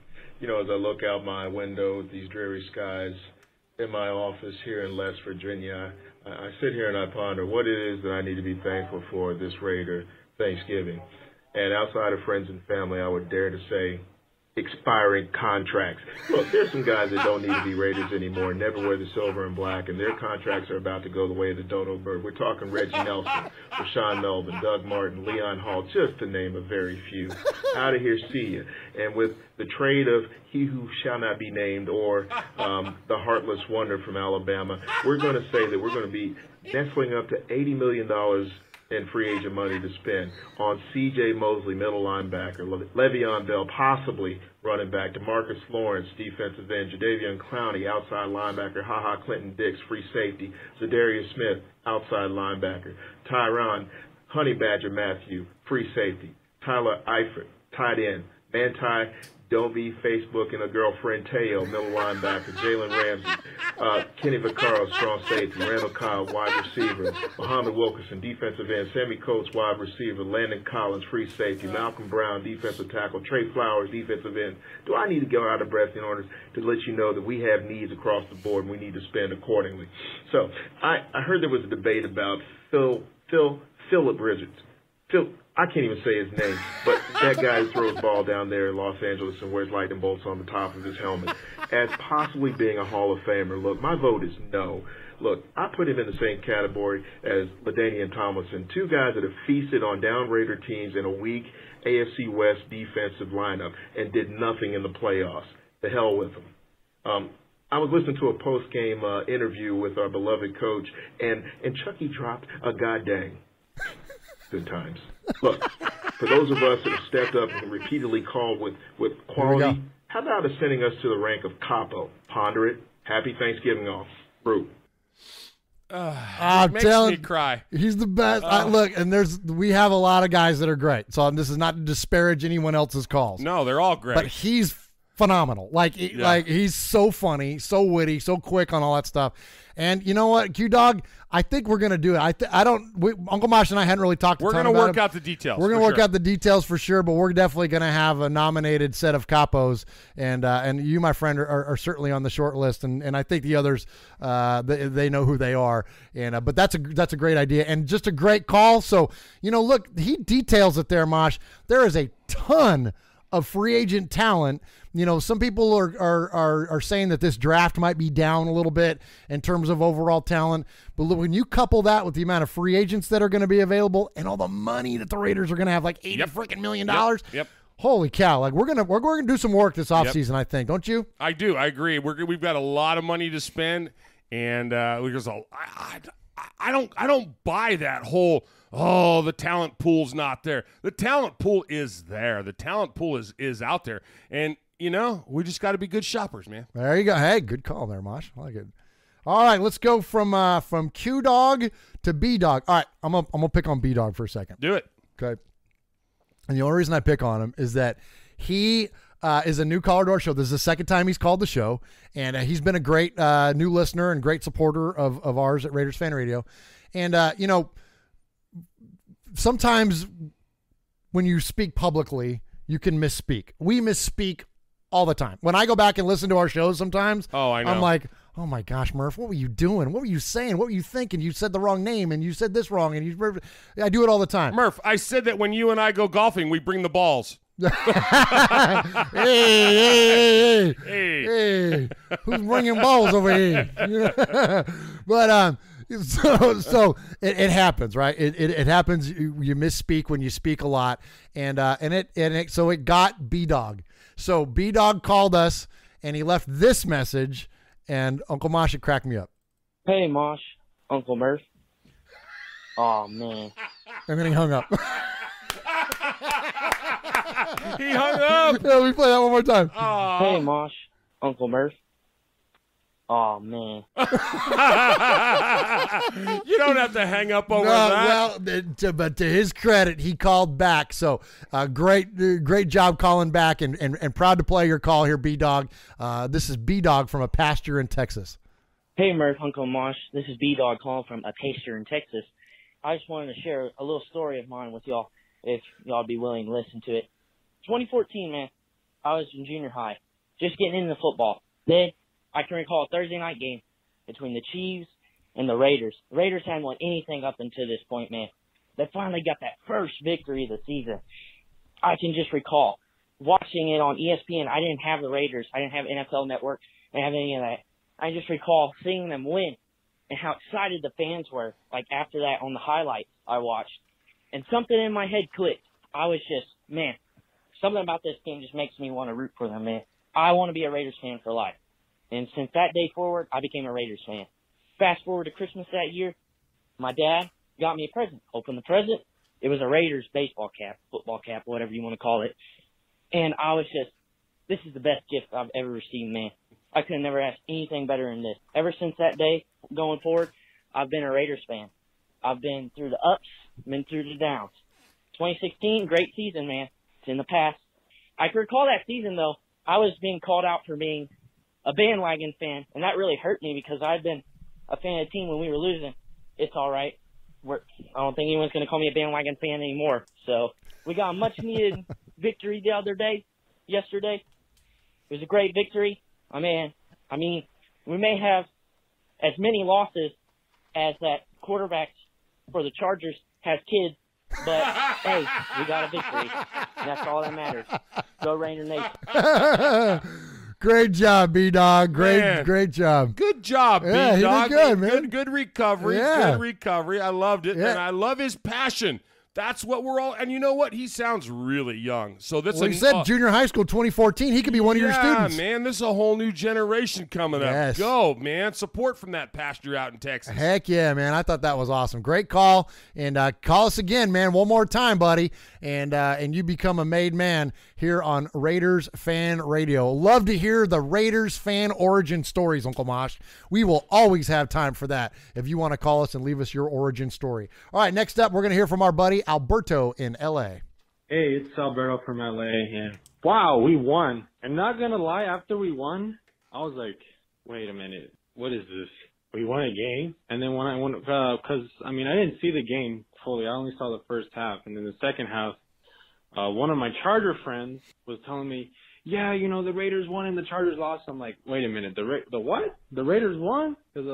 As I look out my window at these dreary skies in my office here in West Virginia, I sit here and I ponder what it is that I need to be thankful for this Raider Thanksgiving. And outside of friends and family, I would dare to say expiring contracts. Look, there's some guys that don't need to be Raiders anymore, never wear the silver and black, and their contracts are about to go the way of the dodo bird. We're talking Reggie Nelson, Rashawn Melvin, Doug Martin, Leon Hall, just to name a very few. Out of here, see ya. And with the trade of he who shall not be named or the heartless wonder from Alabama, we're going to say that we're going to be nestling up to $80 million in free agent money to spend on C.J. Mosley, middle linebacker, Le'Veon Bell, possibly running back, DeMarcus Lawrence, defensive end, Jadeveon Clowney, outside linebacker, HaHa Clinton Dix, free safety, Zadarius Smith, outside linebacker, Tyron, Honey Badger Matthew, free safety, Tyler Eifert, tight end, Manti, don't be Facebooking a girlfriend, Teo, middle linebacker, Jalen Ramsey, Kenny Vaccaro, strong safety, Randall Cobb, wide receiver, Muhammad Wilkerson, defensive end, Sammy Coates, wide receiver, Landon Collins, free safety, Malcolm Brown, defensive tackle, Trey Flowers, defensive end. Do I need to go out of breath in order to let you know that we have needs across the board and we need to spend accordingly? So I heard there was a debate about Philip Richards. I can't even say his name, but that guy who throws ball down there in Los Angeles and wears lightning bolts on the top of his helmet as possibly being a Hall of Famer. Look, my vote is no. Look, I put him in the same category as LaDainian Tomlinson, 2 guys that have feasted on down Raider teams in a weak AFC West defensive lineup and did nothing in the playoffs. The hell with them. I was listening to a post-game interview with our beloved coach, and Chucky dropped a goddamn. Good times. Look, for those of us that have stepped up and repeatedly called with quality, how about ascending us to the rank of capo? Ponder it. Happy Thanksgiving all. Brute. It makes me cry. He's the best. Look, and we have a lot of guys that are great. So this is not to disparage anyone else's calls. No, they're all great. But he's phenomenal. Like he's so funny, so witty, so quick on all that stuff. And you know what, Q-Dog, I think we're going to do it. Uncle Mosh and I hadn't really talked a ton about it. We're going to work out the details. We're going to work out the details for sure, but we're definitely going to have a nominated set of capos. And you, my friend, are certainly on the short list. And I think the others, they know who they are. And but that's a great idea and just a great call. So, look, he details it there, Mosh. There is a ton of free agent talent. Some people are saying that this draft might be down a little bit in terms of overall talent. But look, when you couple that with the amount of free agents that are going to be available and all the money that the Raiders are going to have, like $80 freaking million. Yep. Holy cow! Like we're gonna do some work this offseason, I think, don't you? I do. I agree. We've got a lot of money to spend, and I don't buy that whole. Oh, the talent pool's not there. The talent pool is there. The talent pool is out there, and we just got to be good shoppers, man. There you go. Hey, good call there, Mosh. I like it. All right, let's go from Q Dog to B Dog. All right, I'm gonna pick on B Dog for a second. Do it. Okay. And the only reason I pick on him is that he is a new caller to our show. This is the second time he's called the show, and he's been a great new listener and great supporter of ours at Raiders Fan Radio. And sometimes when you speak publicly, you can misspeak. We misspeak all the time. When I go back and listen to our shows sometimes, I know. I'm like, oh my gosh, Murph, what were you doing? What were you saying? What were you thinking? You said the wrong name and you said this wrong. And I do it all the time. Murph, I said that when you and I go golfing, we bring the balls. Hey, who's bringing balls over here? But so it happens, right? It happens. You misspeak when you speak a lot, and so it got B Dog. So B Dog called us and he left this message, and Uncle Mosh, it cracked me up. Hey Mosh, Uncle Murph. Oh man. And then he hung up. He hung up. Yeah, we play that one more time. Hey Mosh, Uncle Murph. Oh man. You don't have to hang up over that. Well, but to his credit, he called back. So great job calling back, and proud to play your call here, B Dog. This is B Dog from a pasture in Texas. Hey Murph, Uncle Mosh. This is B Dog calling from a pasture in Texas. I just wanted to share a little story of mine with y'all, if y'all be willing to listen to it. 2014, man. I was in junior high, just getting into football. Then I can recall a Thursday night game between the Chiefs and the Raiders. The Raiders hadn't won anything up until this point, man. They finally got that first victory of the season. I can just recall watching it on ESPN. I didn't have the Raiders. I didn't have NFL Network. I didn't have any of that. I just recall seeing them win and how excited the fans were, like after that on the highlights I watched. And something in my head clicked. I was just, man, something about this game just makes me want to root for them, man. I want to be a Raiders fan for life. And since that day forward, I became a Raiders fan. Fast forward to Christmas that year, my dad got me a present. Opened the present. It was a Raiders baseball cap, football cap, whatever you want to call it. And I was just, this is the best gift I've ever received, man. I could have never asked anything better than this. Ever since that day, going forward, I've been a Raiders fan. I've been through the ups, been through the downs. 2016, great season, man. It's in the past. I can recall that season, though. I was being called out for being a bandwagon fan, and that really hurt me because I've been a fan of the team when we were losing. It's all right. I don't think anyone's going to call me a bandwagon fan anymore. So we got a much-needed victory yesterday. It was a great victory. I mean, we may have as many losses as that quarterback for the Chargers has kids, but hey, we got a victory. And that's all that matters. Go Raider Nation. Great job, B-Dog. Great job. Good job, yeah, B-Dog. He did good, man. Good recovery. Yeah. Good recovery. I loved it, and I love his passion. That's what we're all. And you know what? He sounds really young. So that's he said junior high school 2014. He could be one of your students. Yeah, man. This is a whole new generation coming up. Go, man. Support from that pasture out in Texas. Heck yeah, man. I thought that was awesome. Great call. And call us again, man. One more time, buddy. And you become a made man here on Raiders Fan Radio. Love to hear the Raiders fan origin stories, Uncle Mosh. We will always have time for that if you want to call us and leave us your origin story. All right, next up, we're going to hear from our buddy Alberto in L.A. Hey, it's Alberto from LA, and wow, we won. And not going to lie, after we won, I was like, wait a minute, what is this? We won a game? And then when I went, because, I didn't see the game fully. I only saw the first half. And then the second half, one of my Charger friends was telling me, yeah, the Raiders won and the Chargers lost. I'm like, wait a minute, the what? The Raiders won? Because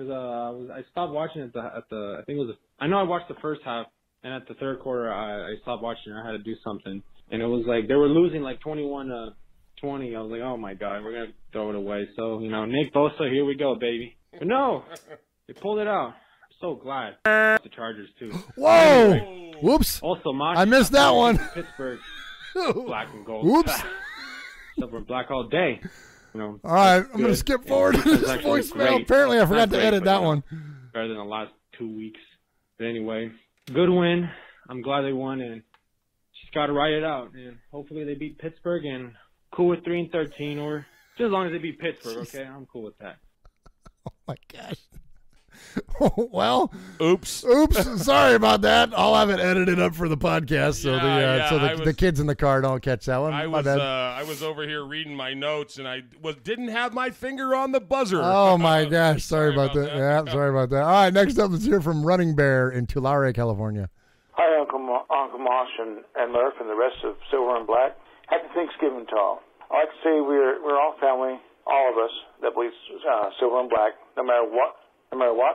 I stopped watching at the I think it was I know I watched the first half, and at the third quarter I stopped watching. I had to do something, and it was like they were losing like 21-20. I was like, oh my God, we're gonna throw it away. So Nick Bosa, here we go, baby. But no, they pulled it out. I'm so glad. The Chargers too. Whoa! Anyway, Whoops! Also, I missed that one. Pittsburgh, black and gold. Whoops! So we're black all day. All right, I'm going to skip forward to this voicemail. Apparently, I forgot to edit that one. Better than the last 2 weeks. But anyway, good win. I'm glad they won, and just got to ride it out. And hopefully they beat Pittsburgh, and cool with 3-13, or just as long as they beat Pittsburgh, okay? I'm cool with that. Oh, my gosh. Well, oops. Sorry about that. I'll have it edited up for the podcast, so the kids in the car don't catch that one. I was over here reading my notes, and I didn't have my finger on the buzzer. Oh my gosh, sorry about that. Yeah, sorry about that. All right, next up, let's hear from Running Bear in Tulare, California. Hi, Uncle Mosh and Murph and the rest of Silver and Black. Happy Thanksgiving to all. I like to say we're all family, all of us that believes Silver and Black, no matter what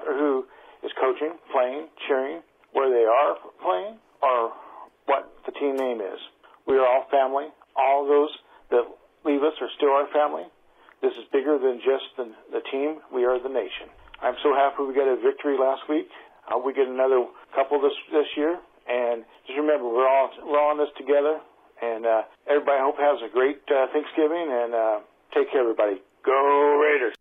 or who is coaching, playing, cheering, where they are playing, or what the team name is. We are all family. All those that leave us are still our family. This is bigger than just the team. We are the nation. I'm so happy we got a victory last week. We get another couple this year. And just remember, we're all in this together. And everybody, I hope has a great Thanksgiving. And take care, everybody. Go Raiders!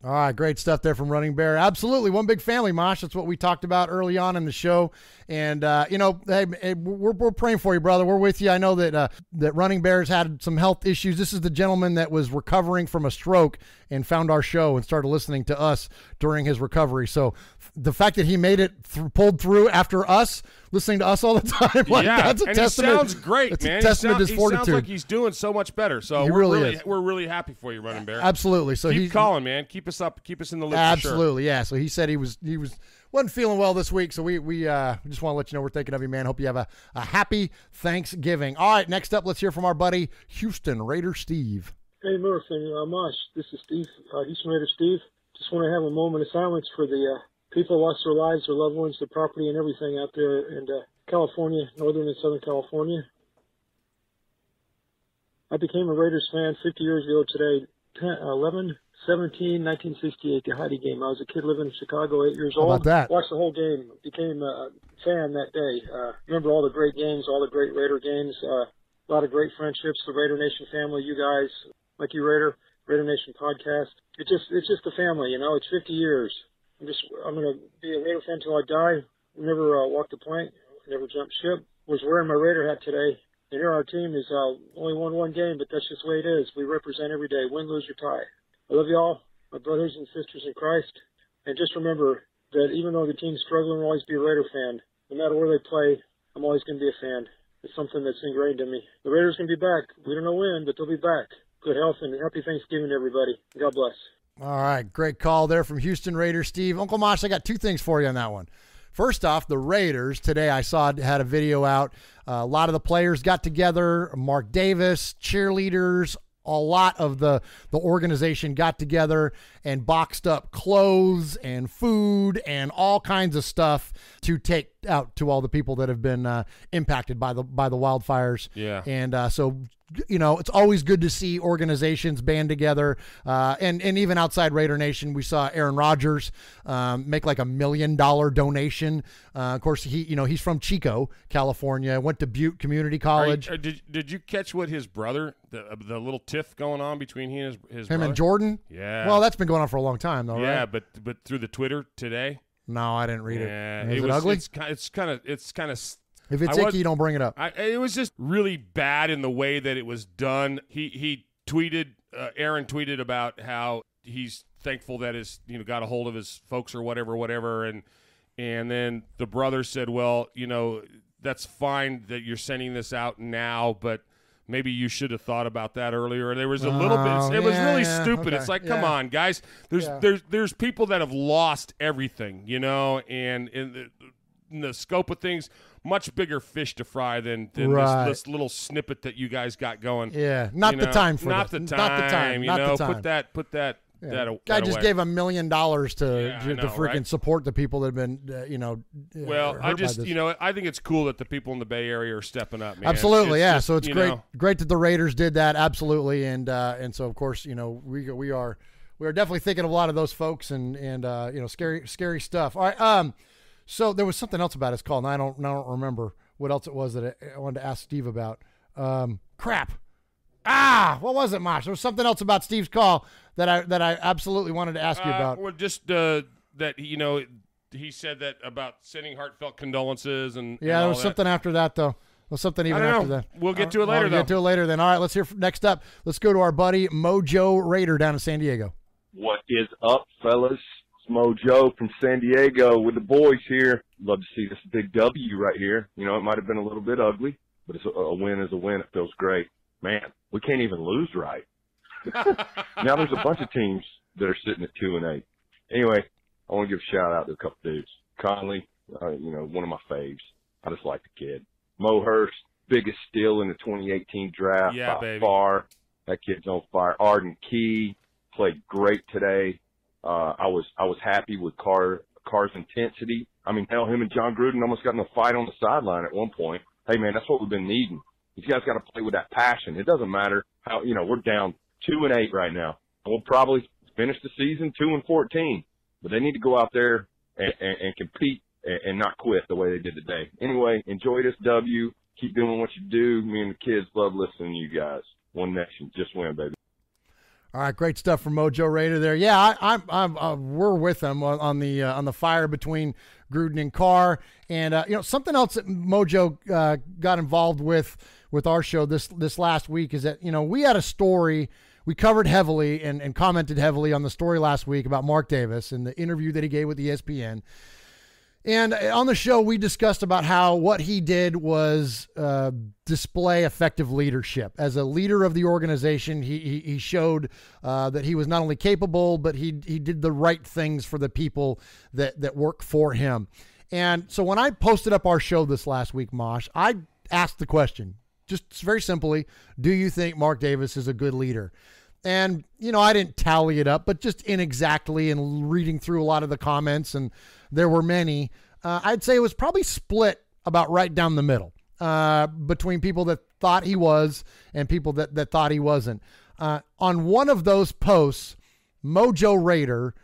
All right, great stuff there from Running Bear. Absolutely, one big family, Mosh. That's what we talked about early on in the show. And hey, we're praying for you, brother. We're with you. I know that Running Bear's had some health issues. This is the gentleman that was recovering from a stroke and found our show and started listening to us during his recovery. So the fact that he made it pulled through after us, listening to us all the time, that's a testament. He sounds great, man. It's a testament to his fortitude. He sounds like he's doing so much better. So we're really happy for you, Running Bear. Absolutely. So keep calling, man. Keep us up. Keep us in the loop. Absolutely, yeah. So he said he wasn't feeling well this week. So we just want to let you know we're thinking of you, man. Hope you have a happy Thanksgiving. All right, next up, let's hear from our buddy Houston Raider Steve. Hey, Murph and Mosh. This is Steve, Houston Raider Steve. Just want to have a moment of silence for the people who lost their lives, their loved ones, their property, and everything out there in California, Northern and Southern California. I became a Raiders fan 50 years ago today, 11/17/1968, the Heidi game. I was a kid living in Chicago, 8 years old. How about that? Watched the whole game. Became a fan that day. Remember all the great games, all the great Raider games. A lot of great friendships. The Raider Nation family, you guys, like you, Raider Nation podcast. It's just a family, It's 50 years. I'm gonna be a Raider fan till I die. Never walked the plank. Never jumped ship. Was wearing my Raider hat today. And here our team is only won one game, but that's just the way it is. We represent every day, win, lose, or tie. I love y'all, my brothers and sisters in Christ. And just remember that even though the team's struggling, I'll always be a Raider fan. No matter where they play, I'm always going to be a fan. It's something that's ingrained in me. The Raiders can be back. We don't know when, but they'll be back. Good health and happy Thanksgiving, everybody. God bless. All right, great call there from Houston Raider Steve. Uncle Mosh, I got two things for you on that one. First off, the Raiders today, I saw had a video out. A lot of the players got together. Mark Davis, cheerleaders, a lot of the organization got together and boxed up clothes and food and all kinds of stuff to take out to all the people that have been impacted by the wildfires. Yeah. And so, it's always good to see organizations band together. And even outside Raider Nation, we saw Aaron Rodgers make like $1 million donation. Of course, he's from Chico, California, went to Butte Community College. Did you catch what his brother, the little tiff going on between he and his him brother? and Jordan? Yeah. Well, that's been going on for a long time, though, right? Yeah, but through the Twitter today? No, I didn't read it. Is it ugly? It's kind of. If it's icky, don't bring it up. It was just really bad in the way that it was done. He tweeted, Aaron tweeted about how he's thankful that his got a hold of his folks or whatever, and then the brother said, well, that's fine that you're sending this out now, but maybe you should have thought about that earlier. There was a little bit. It was really stupid. Okay, It's like, come on, guys. There's people that have lost everything, and in the scope of things, much bigger fish to fry than this little snippet that you guys got going. Yeah, not the time for not this. the time. Not the time. Not the time. Put that. Yeah. Guy just gave $1 million to freaking right? support the people that have been, Well, hurt I by just, this. I think it's cool that the people in the Bay Area are stepping up, man. Absolutely, It's yeah. just, So it's great that the Raiders did that, absolutely, and so of course, we are definitely thinking of a lot of those folks, and scary stuff. All right, so there was something else about his call, and I don't remember what else it was that I wanted to ask Steve about. Crap. What was it, Mosh? There was something else about Steve's call that I absolutely wanted to ask you about. Well, just that he said that about sending heartfelt condolences and there was something after that though. Well, something even after that. We'll get to it later. We'll get to it later then. All right, let's hear next up. Let's go to our buddy Mojo Raider down in San Diego. What is up, fellas? It's Mojo from San Diego with the boys here. Love to see this big W right here. It might have been a little bit ugly, but a win is a win. It feels great. Man, we can't even lose right. Now there's a bunch of teams that are sitting at 2-8. Anyway, I want to give a shout out to a couple dudes. Conley, one of my faves. I just like the kid. Mo Hurst, biggest steal in the 2018 draft by far. That kid's on fire. Arden Key played great today. I was happy with Carr's intensity. I mean, hell, him and John Gruden almost got in a fight on the sideline at one point. Hey, man, that's what we've been needing. These guys got to play with that passion. It doesn't matter how, we're down 2-8 right now. We'll probably finish the season 2-14, but they need to go out there and compete and not quit the way they did today. Anyway, enjoy this W. Keep doing what you do. Me and the kids love listening to you guys. One Nation, just win, baby. All right, great stuff from Mojo Raider there. Yeah, we're with them on the fire between Gruden and Carr, and something else that Mojo got involved with our show this last week is that we had a story we covered heavily and commented heavily on the story last week about Mark Davis and the interview that he gave with ESPN. And on the show, we discussed about how what he did was display effective leadership. As a leader of the organization, he showed that he was not only capable, but he did the right things for the people that work for him. And so when I posted up our show this last week, Mosh, I asked the question, just very simply, do you think Mark Davis is a good leader? And, I didn't tally it up, but just inexactly and reading through a lot of the comments, and there were many, I'd say it was probably split about right down the middle between people that thought he was and people that thought he wasn't. On one of those posts, Mojo Raider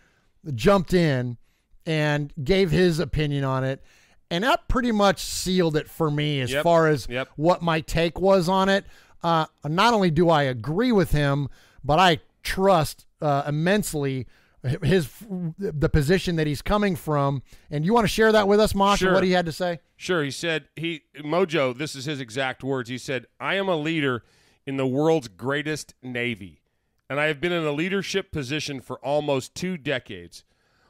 jumped in and gave his opinion on it, and that pretty much sealed it for me as far as what my take was on it. Not only do I agree with him, but I trust immensely the position that he's coming from. And you want to share that with us, Mosh, what he had to say? Sure. He said, Mojo, this is his exact words. He said, I am a leader in the world's greatest Navy, and I have been in a leadership position for almost 2 decades.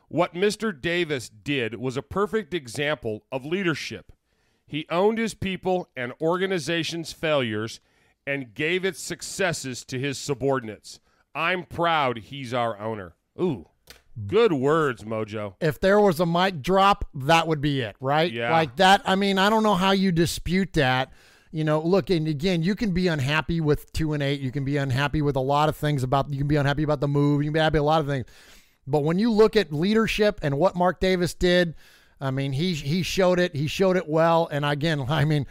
What Mr. Davis did was a perfect example of leadership. He owned his people and organization's failures and gave its successes to his subordinates. I'm proud he's our owner. Ooh, good words, Mojo. If there was a mic drop, that would be it, right? Yeah. Like that. I mean, I don't know how you dispute that. Look, and again, you can be unhappy with 2-8. You can be unhappy with a lot of things you can be unhappy about the move. You can be happy with a lot of things. But when you look at leadership and what Mark Davis did, I mean, he showed it. He showed it well. And again, I mean,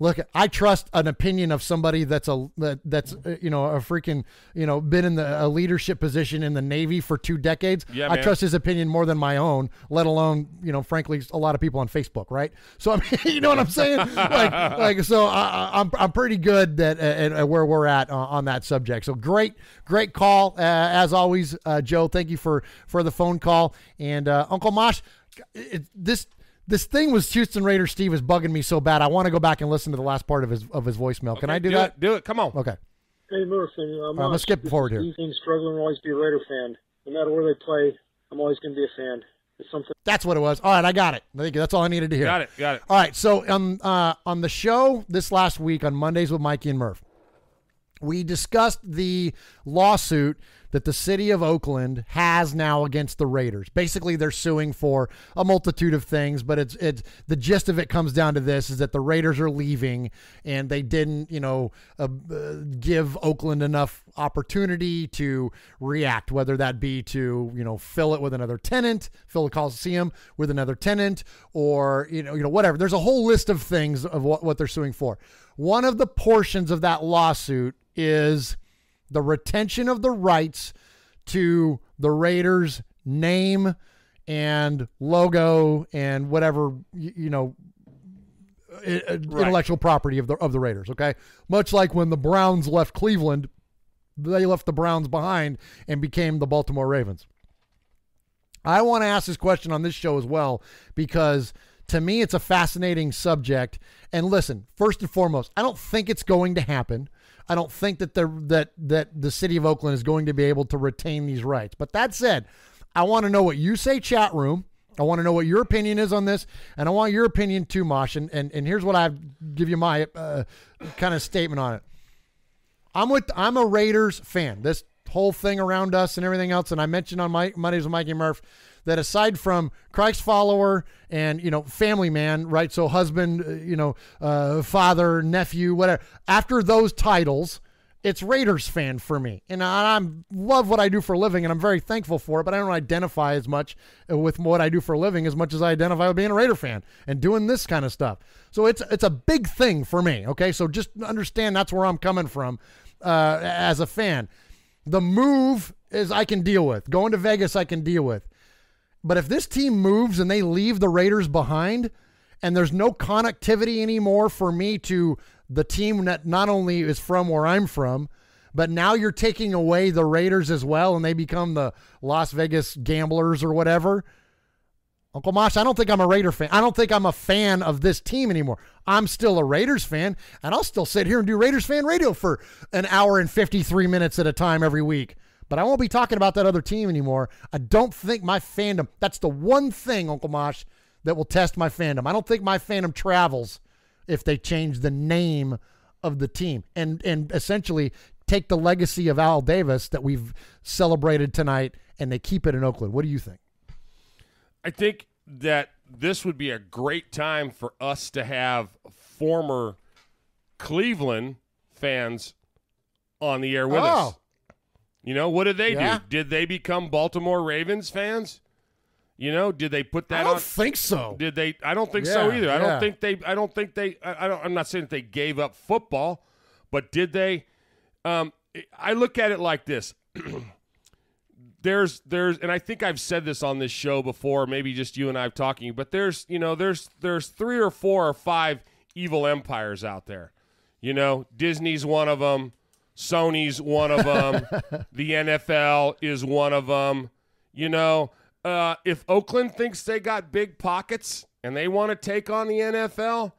look, I trust an opinion of somebody that's a freaking, been in a leadership position in the Navy for 2 decades. Yeah, I man. trust his opinion more than my own, let alone, frankly, a lot of people on Facebook, right? So, I mean, you know what I'm saying? So I'm pretty good at where we're at on that subject. So great call. As always, Joe, thank you for the phone call. And Uncle Mosh, this thing with Houston Raiders Steve is bugging me so bad. I want to go back and listen to the last part of his voicemail. Can I do that? Do it. Come on. Okay. Hey, Murph. Let's skip forward here. Team struggling, will always be a Raider fan. No matter where they play, I'm always going to be a fan. It's something. That's what it was. All right, I got it. I think that's all I needed to hear. Got it. All right, so on the show this last week on Mondays with Mikey and Murph, we discussed the lawsuit that the city of Oakland has now against the Raiders. Basically, they're suing for a multitude of things, but it's the gist of it comes down to this: is that the Raiders are leaving and they didn't, give Oakland enough opportunity to react, whether that be to, fill it with another tenant, fill the Coliseum with another tenant, or, whatever. There's a whole list of things of what they're suing for. One of the portions of that lawsuit is the retention of the rights to the Raiders name and logo and whatever, intellectual property of the Raiders. Okay. Much like when the Browns left Cleveland, they left the Browns behind and became the Baltimore Ravens. I want to ask this question on this show as well, because to me, it's a fascinating subject. And listen, first and foremost, I don't think it's going to happen. I don't think that the city of Oakland is going to be able to retain these rights. But that said, I want to know what you say, chat room. I want to know what your opinion is on this, and I want your opinion too, Mosh. And here's what I give you my kind of statement on it. I'm a Raiders fan. This whole thing around us and everything else, and I mentioned on Mondays with Mikey Murph that aside from Christ follower and, family man, right? So husband, father, nephew, whatever. After those titles, it's Raiders fan for me. And I love what I do for a living, and I'm very thankful for it, but I don't identify as much with what I do for a living as much as I identify with being a Raider fan and doing this kind of stuff. So it's a big thing for me, okay? So just understand that's where I'm coming from as a fan. The move is I can deal with. Going to Vegas, I can deal with. But if this team moves and they leave the Raiders behind and there's no connectivity anymore for me to the team that not only is from where I'm from, but now you're taking away the Raiders as well and they become the Las Vegas Gamblers or whatever. Uncle Mosh, I don't think I'm a Raider fan. I don't think I'm a fan of this team anymore. I'm still a Raiders fan, and I'll still sit here and do Raiders fan radio for an hour and 53 minutes at a time every week. But I won't be talking about that other team anymore. I don't think my fandom, that's the one thing, Uncle Mosh, that will test my fandom. I don't think my fandom travels if they change the name of the team and essentially take the legacy of Al Davis that we've celebrated tonight and they keep it in Oakland. What do you think? I think that this would be a great time for us to have former Cleveland fans on the air with us. What did they do? Did they become Baltimore Ravens fans? Did they put that on? I don't think so. Did they? I don't think so either. I don't think they I'm not saying that they gave up football, but did they? I look at it like this. There's and I think I've said this on this show before, maybe just you and I talking, but there's 3 or 4 or 5 evil empires out there. Disney's one of them. Sony's one of them. The NFL is one of them. If Oakland thinks they got big pockets and they want to take on the NFL,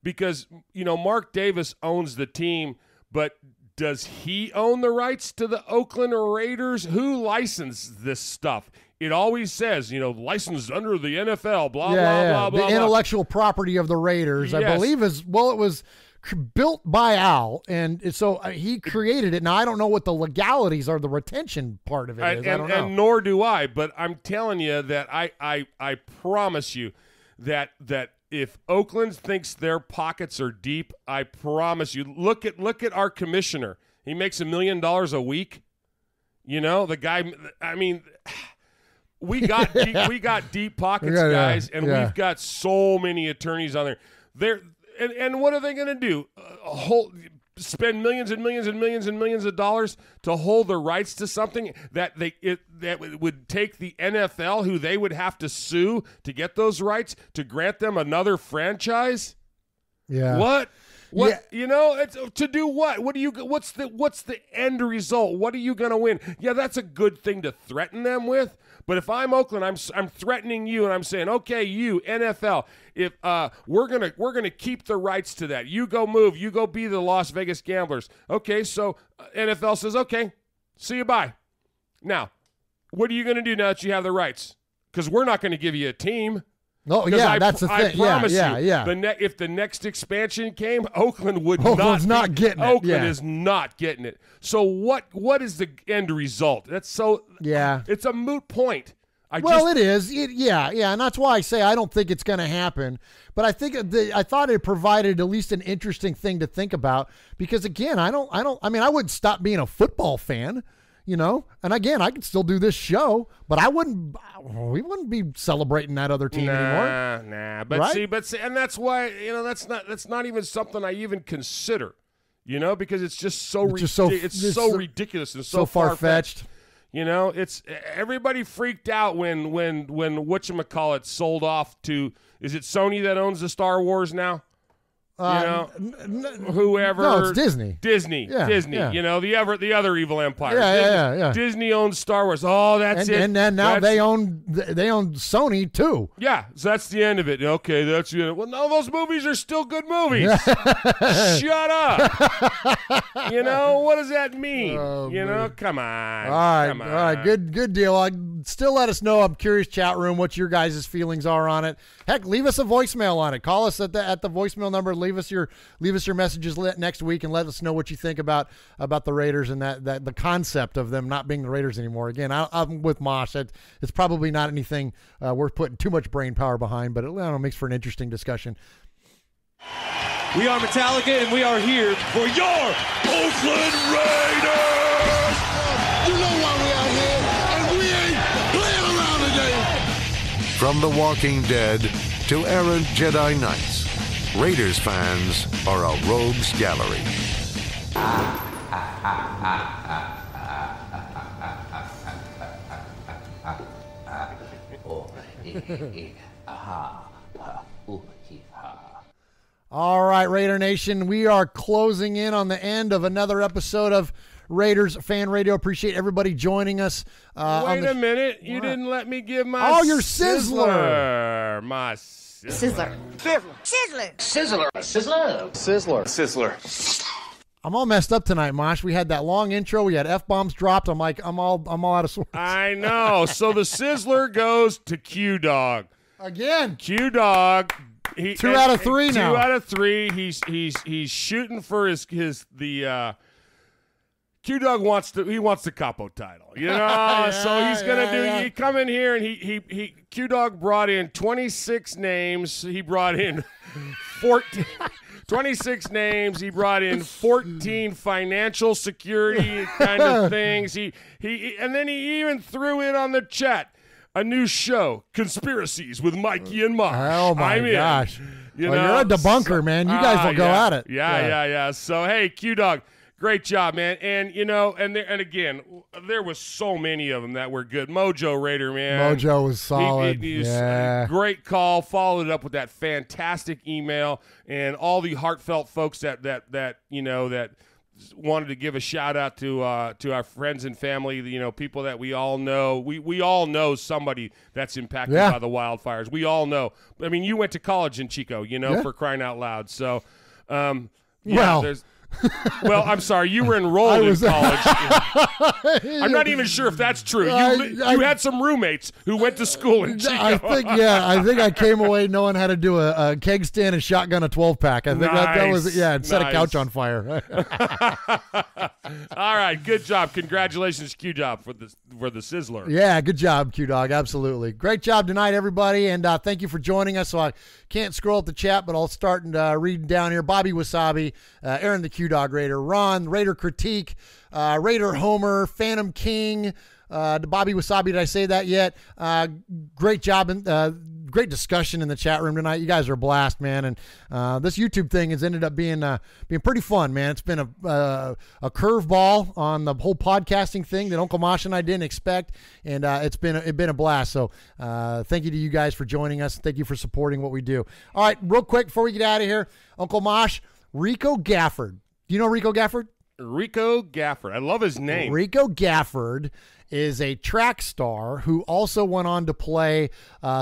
because, Mark Davis owns the team, but does he own the rights to the Oakland Raiders? Who licensed this stuff? It always says, licensed under the NFL, blah, blah, blah. The intellectual property of the Raiders, yes. I believe it was built by Al, and so he created it. Now, I don't know what the legalities are, the retention part of it is. I don't know. And nor do I, but I'm telling you that I promise you that if Oakland thinks their pockets are deep, I promise you, look at our commissioner. He makes $1 million a week. The guy, I mean, we got deep pockets, guys, and we've got so many attorneys on there. And what are they going to do? Spend millions and millions and millions and millions of dollars to hold the rights to something that would take the NFL, who they would have to sue to get those rights, to grant them another franchise? Yeah. What? Yeah. It's to do what? What's the end result? What are you going to win? Yeah, that's a good thing to threaten them with. But if I'm Oakland, I'm threatening you, and I'm saying, okay, you NFL, if we're gonna keep the rights to that. You go move. You go be the Las Vegas Gamblers. Okay, so NFL says, okay, see you, bye. Now, what are you gonna do now that you have the rights? Because we're not going to give you a team. Oh, yeah, that's the thing. I promise yeah. if the next expansion came, Oakland's not getting it. Oakland is not getting it. So what is the end result? That's so. Yeah. It's a moot point. It is. And that's why I say I don't think it's going to happen. But I think I thought it provided at least an interesting thing to think about because again, I wouldn't stop being a football fan, and again, I could still do this show, but we wouldn't be celebrating that other team anymore. Nah. But right? see, and that's why that's not even something I even consider, because it's just so ridiculous and so far-fetched. It's everybody freaked out when whatchamacallit sold off to, is it Sony that owns the Star Wars now? Whoever. No, it's Disney. Disney. Yeah, Disney. yeah. The other evil empire. Yeah. Disney owns Star Wars. Oh, that's it. And then now they own Sony too. Yeah, so that's the end of it. Okay, that's the end. Well, no, those movies are still good movies. Shut up. What does that mean? Come on. All right. Good deal. Still let us know. I'm curious, chat room, what your guys' feelings are on it. Heck, leave us a voicemail on it. Call us at the voicemail number. Leave us your messages next week and let us know what you think about the Raiders and that the concept of them not being the Raiders anymore. Again, I'm with Mosh. It's probably not anything worth putting too much brain power behind, but it makes for an interesting discussion. We are Metallica, and we are here for your Oakland Raiders! You know why we are here, and we ain't playing around today! From The Walking Dead to errant Jedi Knights, Raiders fans are a rogues gallery. All right, Raider Nation, we are closing in on the end of another episode of Raiders Fan Radio. Appreciate everybody joining us. Wait a minute. You didn't let me give my your Sizzler. My Sizzler. Sizzler. I'm all messed up tonight, Mosh. We had that long intro. We had F-bombs dropped. I'm all out of sorts. I know. So the Sizzler goes to Q-Dog. Again. Q-Dog. 2 out of 3 now. 2 out of 3. He's shooting for the Q-Dog wants the Capo title, so he's gonna he come in here and he Q-Dog brought in 26 names. He brought in 26 names. He brought in 14 financial security kind of things. He and then he even threw in on the chat a new show, Conspiracies with Mikey and Mosh. Oh my gosh! You're a debunker, man. You guys will go at it. Yeah. So hey, Q-Dog. Great job, man. And, and again, there was so many of them that were good. Mojo Raider, man. Mojo was solid. He's great call. Followed it up with that fantastic email and all the heartfelt folks that wanted to give a shout out to our friends and family, people that we all know. We all know somebody that's impacted by the wildfires. We all know. I mean, you went to college in Chico, for crying out loud. So, there's... Well, I'm sorry. You were enrolled in college. I'm not even sure if that's true. You had some roommates who went to school in Chico. I think I came away knowing how to do a keg stand and shotgun a 12-pack. I think that was it. Yeah, and set a couch on fire. All right, good job. Congratulations, Q-Dog, for the Sizzler. Yeah, good job, Q-Dog. Absolutely. Great job tonight, everybody, and thank you for joining us. So I can't scroll up the chat, but I'll start reading down here. Bobby Wasabi, Aaron the Q-Dog Raider, Ron, Raider Critique, Raider Homer, Phantom King, Bobby Wasabi, did I say that yet? Great job and great discussion in the chat room tonight. You guys are a blast, man. And this YouTube thing has ended up being pretty fun, man. It's been a curveball on the whole podcasting thing that Uncle Mosh and I didn't expect, and it's been a blast. So thank you to you guys for joining us. Thank you for supporting what we do. All right, real quick before we get out of here, Uncle Mosh, Rico Gafford. Do you know Rico Gafford? Rico Gafford. I love his name. Rico Gafford is a track star who also went on to play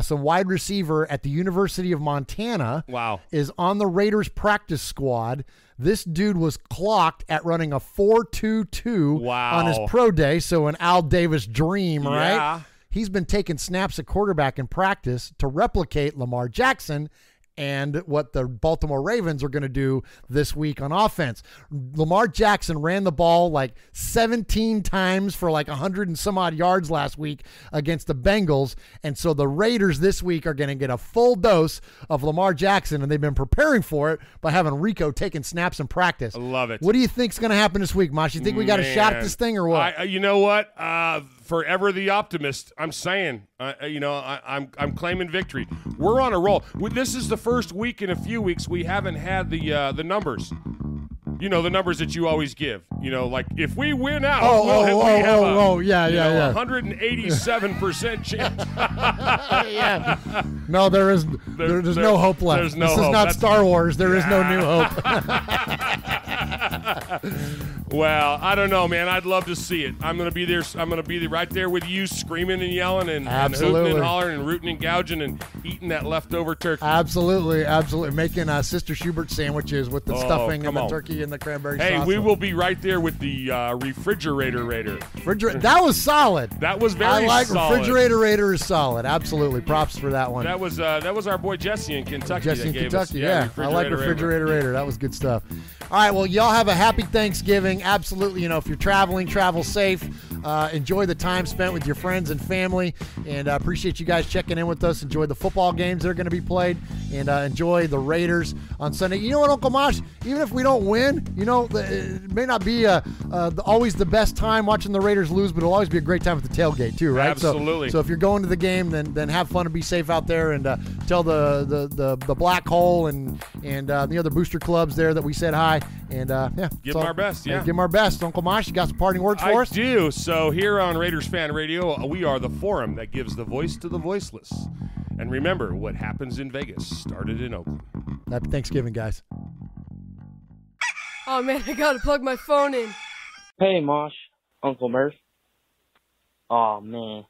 some wide receiver at the University of Montana. Wow. Is on the Raiders practice squad. This dude was clocked at running a 4.22 on his pro day, so an Al Davis dream, right? Yeah. he's been taking snaps at quarterback in practice to replicate Lamar Jackson and what the Baltimore Ravens are going to do this week on offense. Lamar Jackson ran the ball like 17 times for like 100 and some odd yards last week against the Bengals. And so the Raiders this week are going to get a full dose of Lamar Jackson, and they've been preparing for it by having Rico taking snaps in practice. I love it. What do you think's going to happen this week, Mosh? You think we got a shot at this thing or what? You know what? Forever the optimist. I'm saying, I'm claiming victory. We're on a roll. This is the first week in a few weeks we haven't had the numbers. The numbers that you always give. Like if we win out, we have a 187% chance. Yeah. No, there's no hope left. There's no this hope. is not Star Wars. There is no new hope. Well, I don't know, man. I'd love to see it. I'm going to be there. I'm going to be right there with you, screaming and yelling and hooting and hollering and rooting and gouging and eating that leftover turkey. Absolutely. Making Sister Schubert sandwiches with the stuffing and the turkey and the cranberry sauce. Hey, we will be right there with the refrigerator raider. That was solid. That was very solid. Refrigerator Raider is solid. Absolutely. Props for that one. That was our boy Jesse in Kentucky. Jesse in Kentucky, yeah. I like Refrigerator Raider. Raider. That was good stuff. All right, well, y'all have a happy Thanksgiving. Absolutely. If you're traveling, travel safe. Enjoy the time spent with your friends and family. And I appreciate you guys checking in with us. Enjoy the football games that are going to be played. And enjoy the Raiders on Sunday. You know what, Uncle Mosh? Even if we don't win, it may not be always the best time watching the Raiders lose, but it'll always be a great time at the tailgate too, right? Absolutely. So if you're going to the game, then have fun and be safe out there, and tell the Black Hole and the other booster clubs there that we said hi. And give them our best. Yeah, give them our best. Uncle Mosh, you got some parting words for us? I do. So here on Raiders Fan Radio, we are the forum that gives the voice to the voiceless. And remember, what happens in Vegas started in Oakland. Happy Thanksgiving, guys. Oh, man, I got to plug my phone in. Hey, Mosh. Uncle Murph. Oh, man.